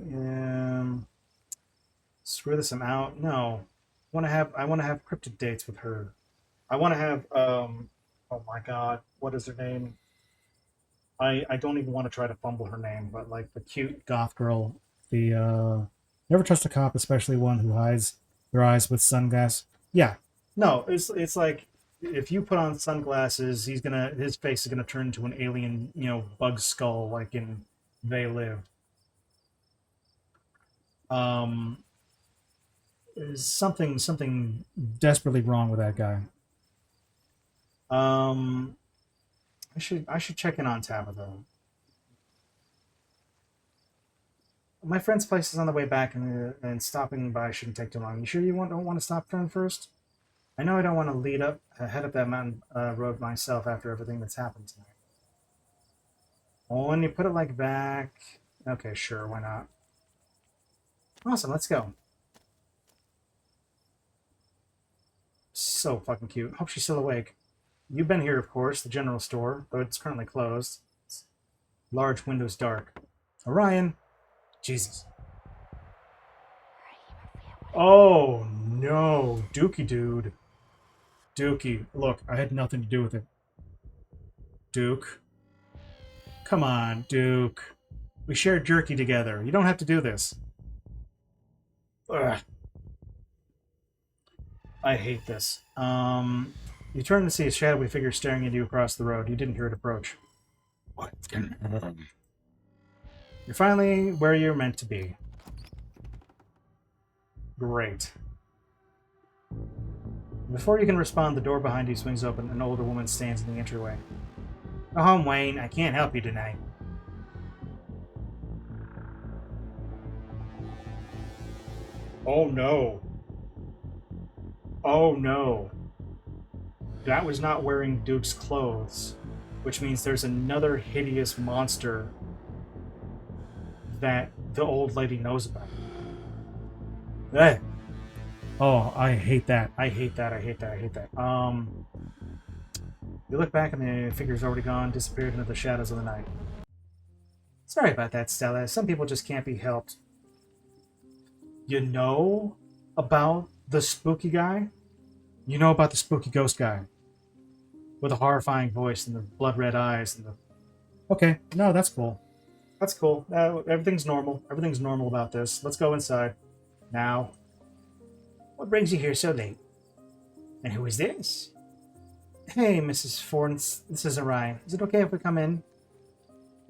Screw this out. No, I want to have cryptid dates with her. I want to have oh my god, what is her name? I don't even want to try to fumble her name, but like the cute goth girl, the never trust a cop, especially one who hides their eyes with sunglasses. Yeah, no, it's like if you put on sunglasses, his face is gonna turn into an alien, bug skull like in They Live. Um, there's something desperately wrong with that guy. Um, I should check in on Tabitha. My friend's place is on the way back, and stopping by shouldn't take too long. You sure don't want to stop for him first? I know I don't want to head up that mountain road myself after everything that's happened tonight. Oh, and you put it like back. Okay, sure, why not? Awesome, let's go. So fucking cute. Hope she's still awake. You've been here, of course, the general store, though it's currently closed. Large windows dark. Orion. Jesus. Oh, no. Dookie, dude. Dookie. Look, I had nothing to do with it. Duke. Come on, Duke. We shared jerky together. You don't have to do this. Ugh. I hate this. You turn to see a shadowy figure staring at you across the road. You didn't hear it approach. What? You're finally where you're meant to be. Great. Before you can respond, the door behind you swings open. An older woman stands in the entryway. Go home, Wayne. I can't help you tonight. Oh no. Oh no. That was not wearing Duke's clothes, which means there's another hideous monster that the old lady knows about. Hey. Oh, I hate that. I hate that. I hate that. I hate that. You look back and the figure's already gone, disappeared into the shadows of the night. Sorry about that, Stella. Some people just can't be helped. You know about the spooky guy? You know about the spooky ghost guy? With a horrifying voice and the blood red eyes and the... Okay, no, that's cool. That's cool. Everything's normal. Everything's normal about this. Let's go inside. Now. What brings you here so late? And who is this? Hey, Mrs. Forens. This is Orion. Is it okay if we come in?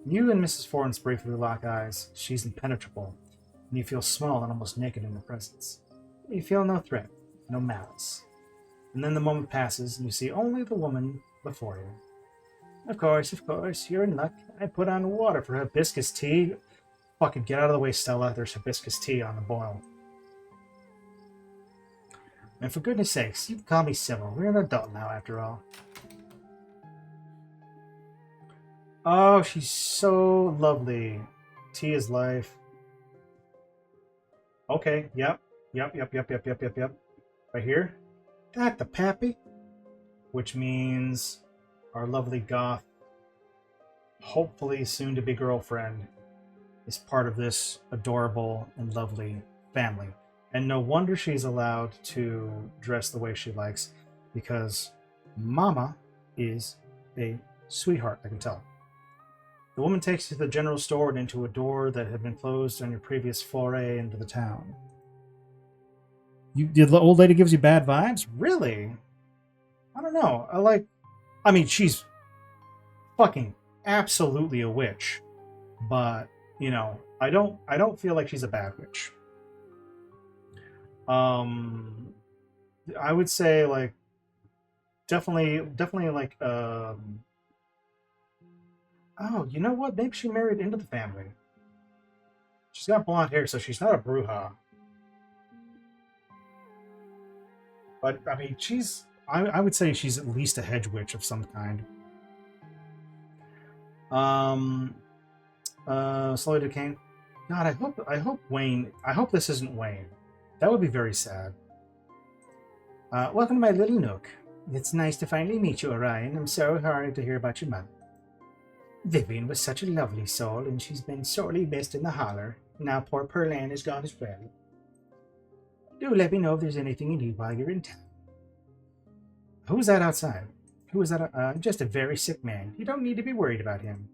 You and Mrs. Forens briefly lock eyes. She's impenetrable, and you feel small and almost naked in her presence. You feel no threat, no malice. And then the moment passes, and you see only the woman before you. Of course, you're in luck. I put on water for hibiscus tea. Fucking get out of the way, Stella. There's hibiscus tea on the boil. And for goodness sakes, you can call me civil. We're an adult now, after all. Oh, she's so lovely. Tea is life. Okay, yep. Yep. Right here. That the pappy. Which means our lovely goth, hopefully soon-to-be girlfriend, is part of this adorable and lovely family. And no wonder she's allowed to dress the way she likes, because Mama is a sweetheart, I can tell. The woman takes you to the general store and into a door that had been closed on your previous foray into the town. The old lady gives you bad vibes? Really? I don't know. I mean, she's fucking absolutely a witch, but you know, I don't feel like she's a bad witch. I would say like definitely like oh, you know what? Maybe she married into the family. She's got blonde hair, so she's not a bruja. But I mean, I would say she's at least a hedge witch of some kind. Slowly decaying. God, I hope this isn't Wayne. That would be very sad. Welcome to my little nook. It's nice to finally meet you, Orion. I'm so sorry to hear about your mother. Vivian was such a lovely soul, and she's been sorely missed in the holler. Now poor Perlan is gone as well. Do let me know if there's anything you need while you're in town. Who's that outside? Who is that? Just a very sick man. You don't need to be worried about him.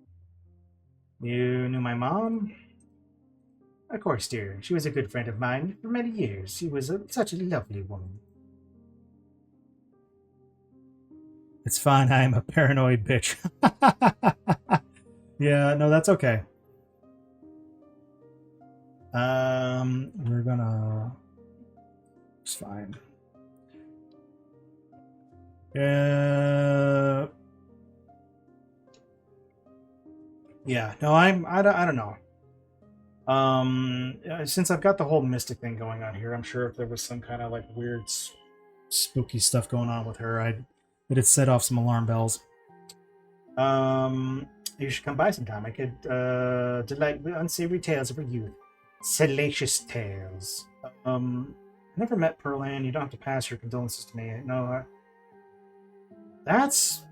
You knew my mom? Of course, dear. She was a good friend of mine for many years. She was such a lovely woman. It's fine. I am a paranoid bitch. Yeah, no, that's okay. We're gonna... It's fine. Yeah, no, I don't know. Since I've got the whole mystic thing going on here, I'm sure if there was some kind of like weird, spooky stuff going on with her, it'd set off some alarm bells. You should come by sometime. I could delight with unsavory tales of her youth, salacious tales. I never met Perlan. You don't have to pass your condolences to me. No, that's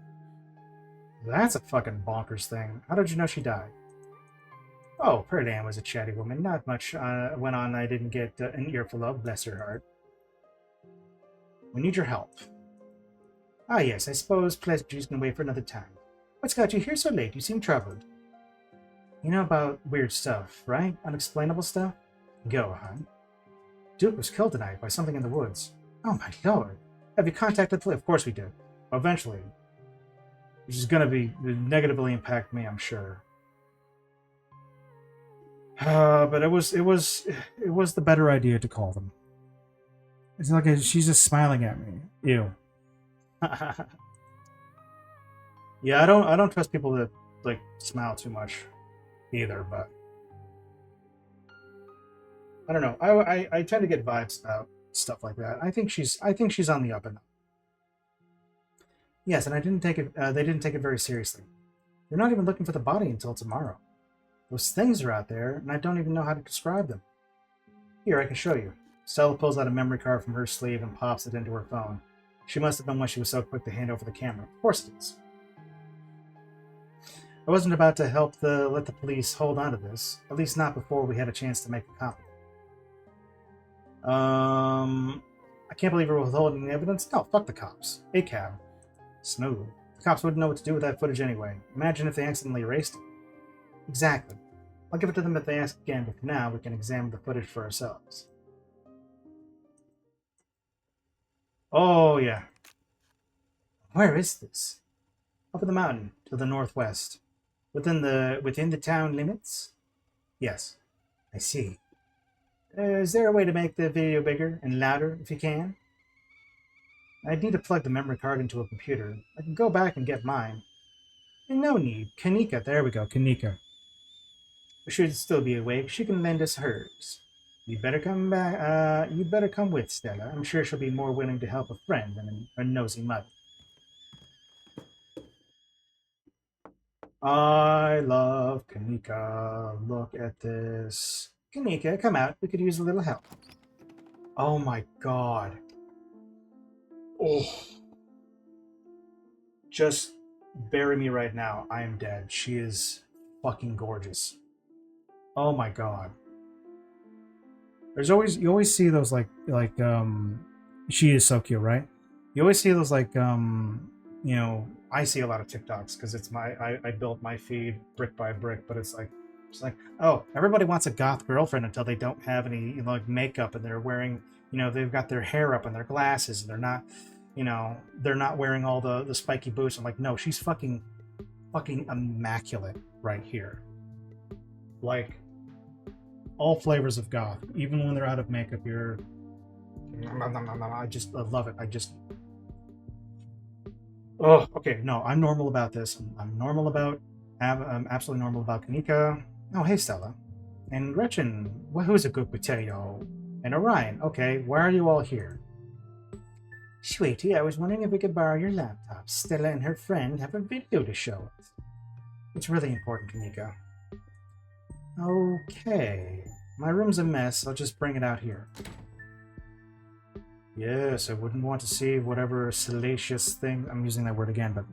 a fucking bonkers thing. How did you know she died? Oh, Perlan was a chatty woman. Not much went on I didn't get an earful of, bless her heart. We need your help. Ah, yes, I suppose pleasantries can wait for another time. What's got you here so late? You seem troubled. You know about weird stuff, right? Unexplainable stuff? Go, hon. Duke was killed tonight by something in the woods. Oh my lord. Have you contacted the police? Of course we did. Eventually. Which is going to be negatively impact me, I'm sure. But it was the better idea to call them. It's like she's just smiling at me. Ew. Yeah, I don't trust people that like smile too much either, but I don't know. I tend to get vibes about stuff like that. I think she's on the up and up. Yes, and I didn't take it. They didn't take it very seriously. They're not even looking for the body until tomorrow. Those things are out there, and I don't even know how to describe them. Here, I can show you. Stella pulls out a memory card from her sleeve and pops it into her phone. She must have been why she was so quick to hand over the camera. Of course it is. I wasn't about to let the police hold on to this, at least not before we had a chance to make a copy. I can't believe we're withholding the evidence. No, fuck the cops. ACAB. Smooth. The cops wouldn't know what to do with that footage anyway. Imagine if they accidentally erased it. Exactly. I'll give it to them if they ask again, but for now, we can examine the footage for ourselves. Oh, yeah. Where is this? Up in the mountain, to the northwest. Within the town limits? Yes. I see. Is there a way to make the video bigger and louder, if you can? I'd need to plug the memory card into a computer. I can go back and get mine. And no need. Kanika, there we go, Kanika. Should still be awake. She can lend us hers. You better come back. You better come with Stella. I'm sure she'll be more willing to help a friend than a nosy mother. I love Kanika. Look at this. Kanika, come out. We could use a little help. Oh my god. Oh. Just bury me right now. I am dead. She is fucking gorgeous. Oh my god. You always see those she is so cute, right? You always see those I see a lot of TikToks because it's I built my feed brick by brick, but it's like, oh, everybody wants a goth girlfriend until they don't have any makeup and they're wearing, they've got their hair up and their glasses and they're not wearing all the spiky boots. I'm like, no, she's fucking immaculate right here. Like all flavors of goth, even when they're out of makeup, I love it. Oh, okay. No, I'm normal about this. I'm absolutely normal about Kanika. Oh, hey, Stella. And Gretchen, who's a good potato? And Orion, okay, why are you all here? Sweetie, I was wondering if we could borrow your laptop. Stella and her friend have a video to show us. It's really important, Kanika. Okay. My room's a mess. I'll just bring it out here. Yes, I wouldn't want to see whatever salacious thing. I'm using that word again, but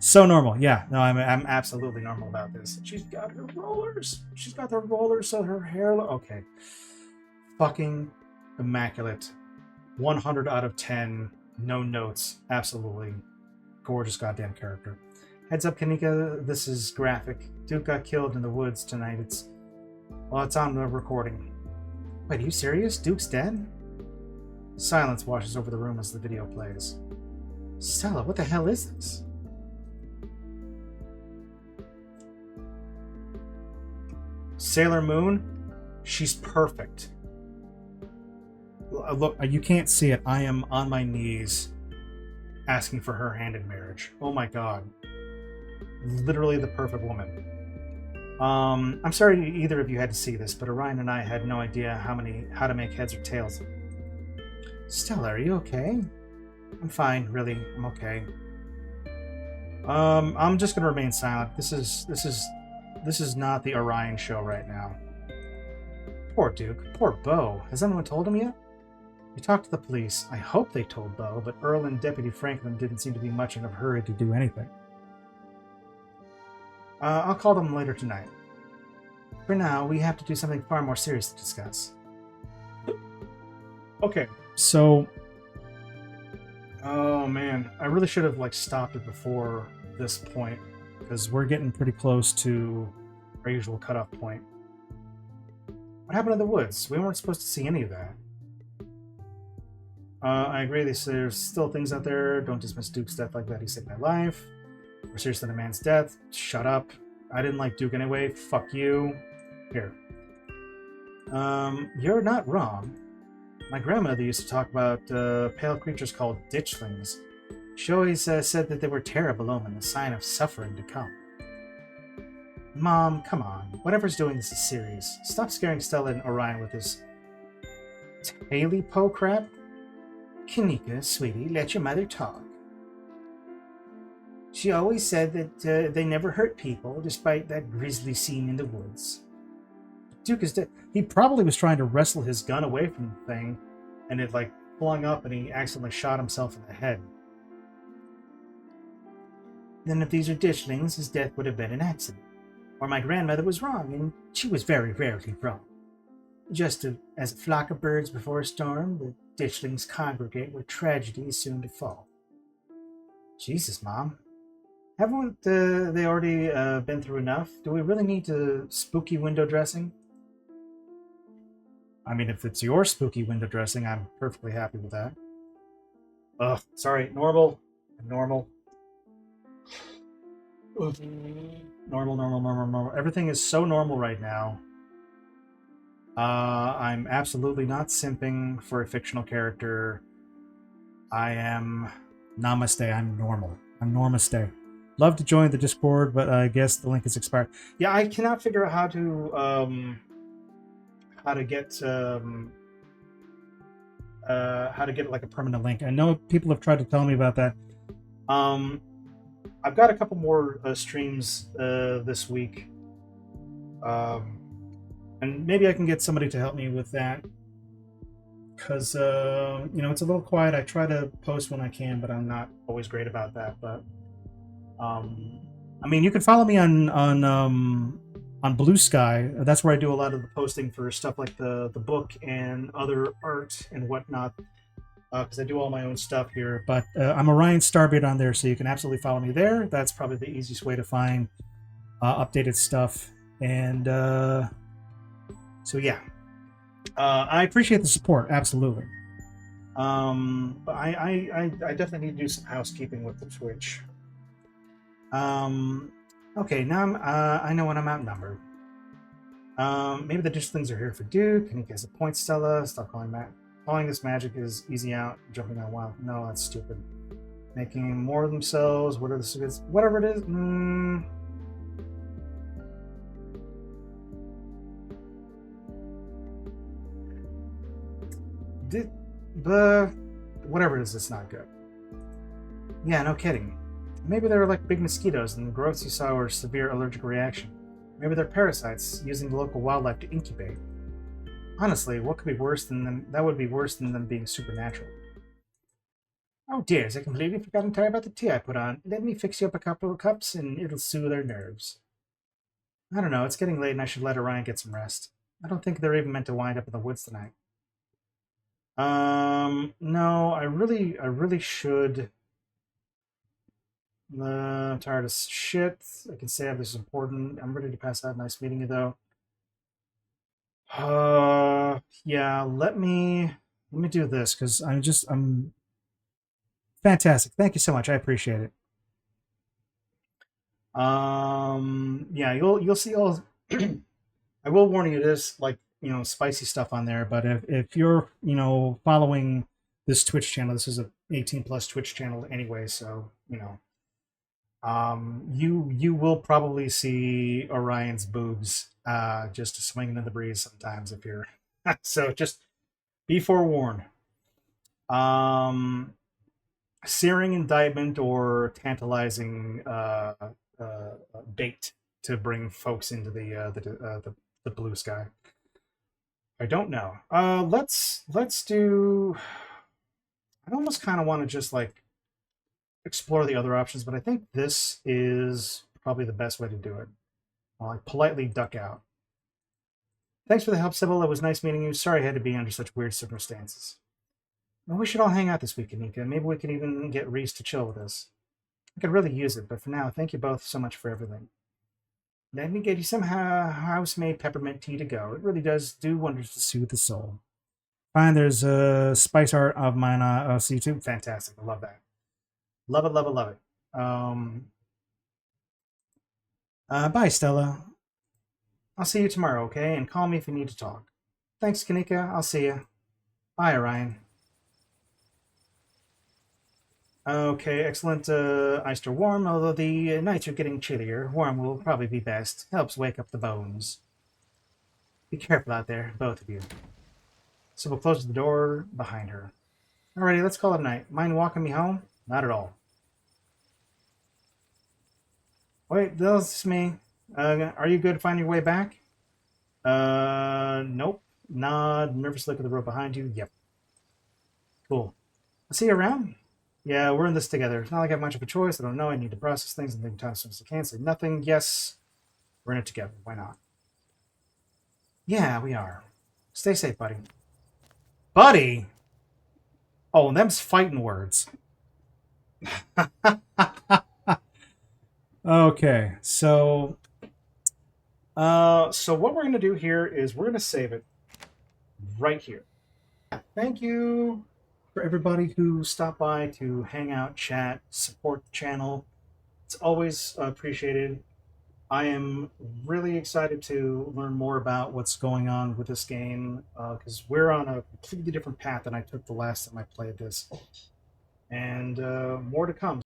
so normal. Yeah, no, I'm absolutely normal about this. She's got her rollers. She's got the rollers, so her hair. Okay, fucking immaculate. 100 out of 10. No notes. Absolutely gorgeous goddamn character. Heads up, Kanika. This is graphic. Duke got killed in the woods tonight. It's on the recording. Wait, are you serious? Duke's dead? Silence washes over the room as the video plays. Stella, what the hell is this? Sailor Moon, she's perfect. Look, you can't see it. I am on my knees asking for her hand in marriage. Oh my god. Literally the perfect woman. I'm sorry either of you had to see this, but Orion and I had no idea how to make heads or tails. Stella, are you okay? I'm fine, really. I'm okay. I'm just gonna remain silent. This is not the Orion show right now. Poor Duke. Poor Bo. Has anyone told him yet? We talked to the police. I hope they told Bo, but Earl and Deputy Franklin didn't seem to be much in a hurry to do anything. I'll call them later tonight. For now, we have to do something far more serious to discuss. Okay, so... Oh man, I really should have stopped it before this point, because we're getting pretty close to our usual cutoff point. What happened in the woods? We weren't supposed to see any of that. I agree, there's still things out there. Don't dismiss Duke's death like that. He saved my life. More serious than a man's death. Shut up. I didn't like Duke anyway. Fuck you. Here. You're not wrong. My grandmother used to talk about pale creatures called ditchlings. She always said that they were terrible omen, a sign of suffering to come. Mom, come on. Whatever's doing this is serious. Stop scaring Stella and Orion with this taily po crap. Kanika, sweetie, let your mother talk. She always said that they never hurt people, despite that grisly scene in the woods. Duke is dead. He probably was trying to wrestle his gun away from the thing, and it flung up, and he accidentally shot himself in the head. Then if these are ditchlings, his death would have been an accident. Or my grandmother was wrong, and she was very rarely wrong. Just as a flock of birds before a storm, the ditchlings congregate where tragedy is soon to fall. Jesus, Mom. Haven't they already been through enough? Do we really need to spooky window dressing? I mean, if it's your spooky window dressing, I'm perfectly happy with that. Ugh, sorry, normal. Normal. Normal. Everything is so normal right now. I'm absolutely not simping for a fictional character. I am... Namaste, I'm normal. I'm Normaste. Love to join the Discord, but I guess the link is expired. Yeah, I cannot figure out how to get like a permanent link. I know people have tried to tell me about that. I've got a couple more streams this week, um, and maybe I can get somebody to help me with that because it's a little quiet. I try to post when I can, but I'm not always great about that. But I mean, you can follow me on Blue Sky. That's where I do a lot of the posting for stuff like the book and other art and whatnot. Because I do all my own stuff here. But I'm Orion Starbeard on there, so you can absolutely follow me there. That's probably the easiest way to find updated stuff. And so yeah, I appreciate the support, absolutely. But I definitely need to do some housekeeping with the Twitch. Okay, now I know when I'm outnumbered. Maybe the disciplines are here for Duke. Kanika has a point, Stella. Stop calling Matt. Calling this magic is easy out. Jumping on wild. No, that's stupid. Making more of themselves. What are the secrets? Whatever it is. Whatever it is, it's not good. Yeah, no kidding. Maybe they're like big mosquitoes, and the growths you saw were a severe allergic reaction. Maybe they're parasites using the local wildlife to incubate. Honestly, what could be worse than them? That would be worse than them being supernatural. Oh dear, I completely forgot entirely about the tea I put on. Let me fix you up a couple of cups and it'll soothe their nerves. I don't know, it's getting late and I should let Orion get some rest. I don't think they're even meant to wind up in the woods tonight. No, I really should. I'm tired of shit. I can say this is important. I'm ready to pass out. Nice meeting you, though. Yeah. Let me do this because I'm fantastic. Thank you so much. I appreciate it. Yeah, you'll see all. I will warn you, it is like spicy stuff on there. But if you're following this Twitch channel, this is a 18 plus Twitch channel anyway, so you will probably see Orion's boobs just swinging in the breeze sometimes if you're so just be forewarned. Searing indictment or tantalizing bait to bring folks into the blue sky. I don't know. Let's do. I almost kind of want to just like explore the other options, but I think this is probably the best way to do it. I'll like politely duck out. Thanks for the help, Sybil. It was nice meeting you. Sorry I had to be under such weird circumstances. Well, we should all hang out this week, Anika. Maybe we can even get Reese to chill with us. I could really use it, but for now, thank you both so much for everything. Let me get you some house-made peppermint tea to go. It really does do wonders to soothe the soul. Fine, there's a spice art of mine on YouTube. Fantastic. I love that. Love it, love it, love it. Bye, Stella. I'll see you tomorrow, okay? And call me if you need to talk. Thanks, Kanika. I'll see you. Bye, Orion. Okay, excellent. Iced or warm, although the nights are getting chillier. Warm will probably be best. Helps wake up the bones. Be careful out there, both of you. Sybil closes the door behind her. Alrighty, let's call it a night. Mind walking me home? Not at all. Wait, that's me. Are you good to find your way back? Nope. Nod, nervous look at the road behind you. Yep. Cool. I'll see you around. Yeah, we're in this together. It's not like I have much of a choice. I don't know. I need to process things and think time as soon as I can. Say nothing. Yes, we're in it together. Why not? Yeah, we are. Stay safe, buddy. Buddy? Oh, and them's fighting words. Okay, so what we're gonna do here is we're gonna save it right here. Thank you for everybody who stopped by to hang out, chat, support the channel. It's always appreciated. I am really excited to learn more about what's going on with this game because we're on a completely different path than I took the last time I played this, and more to come.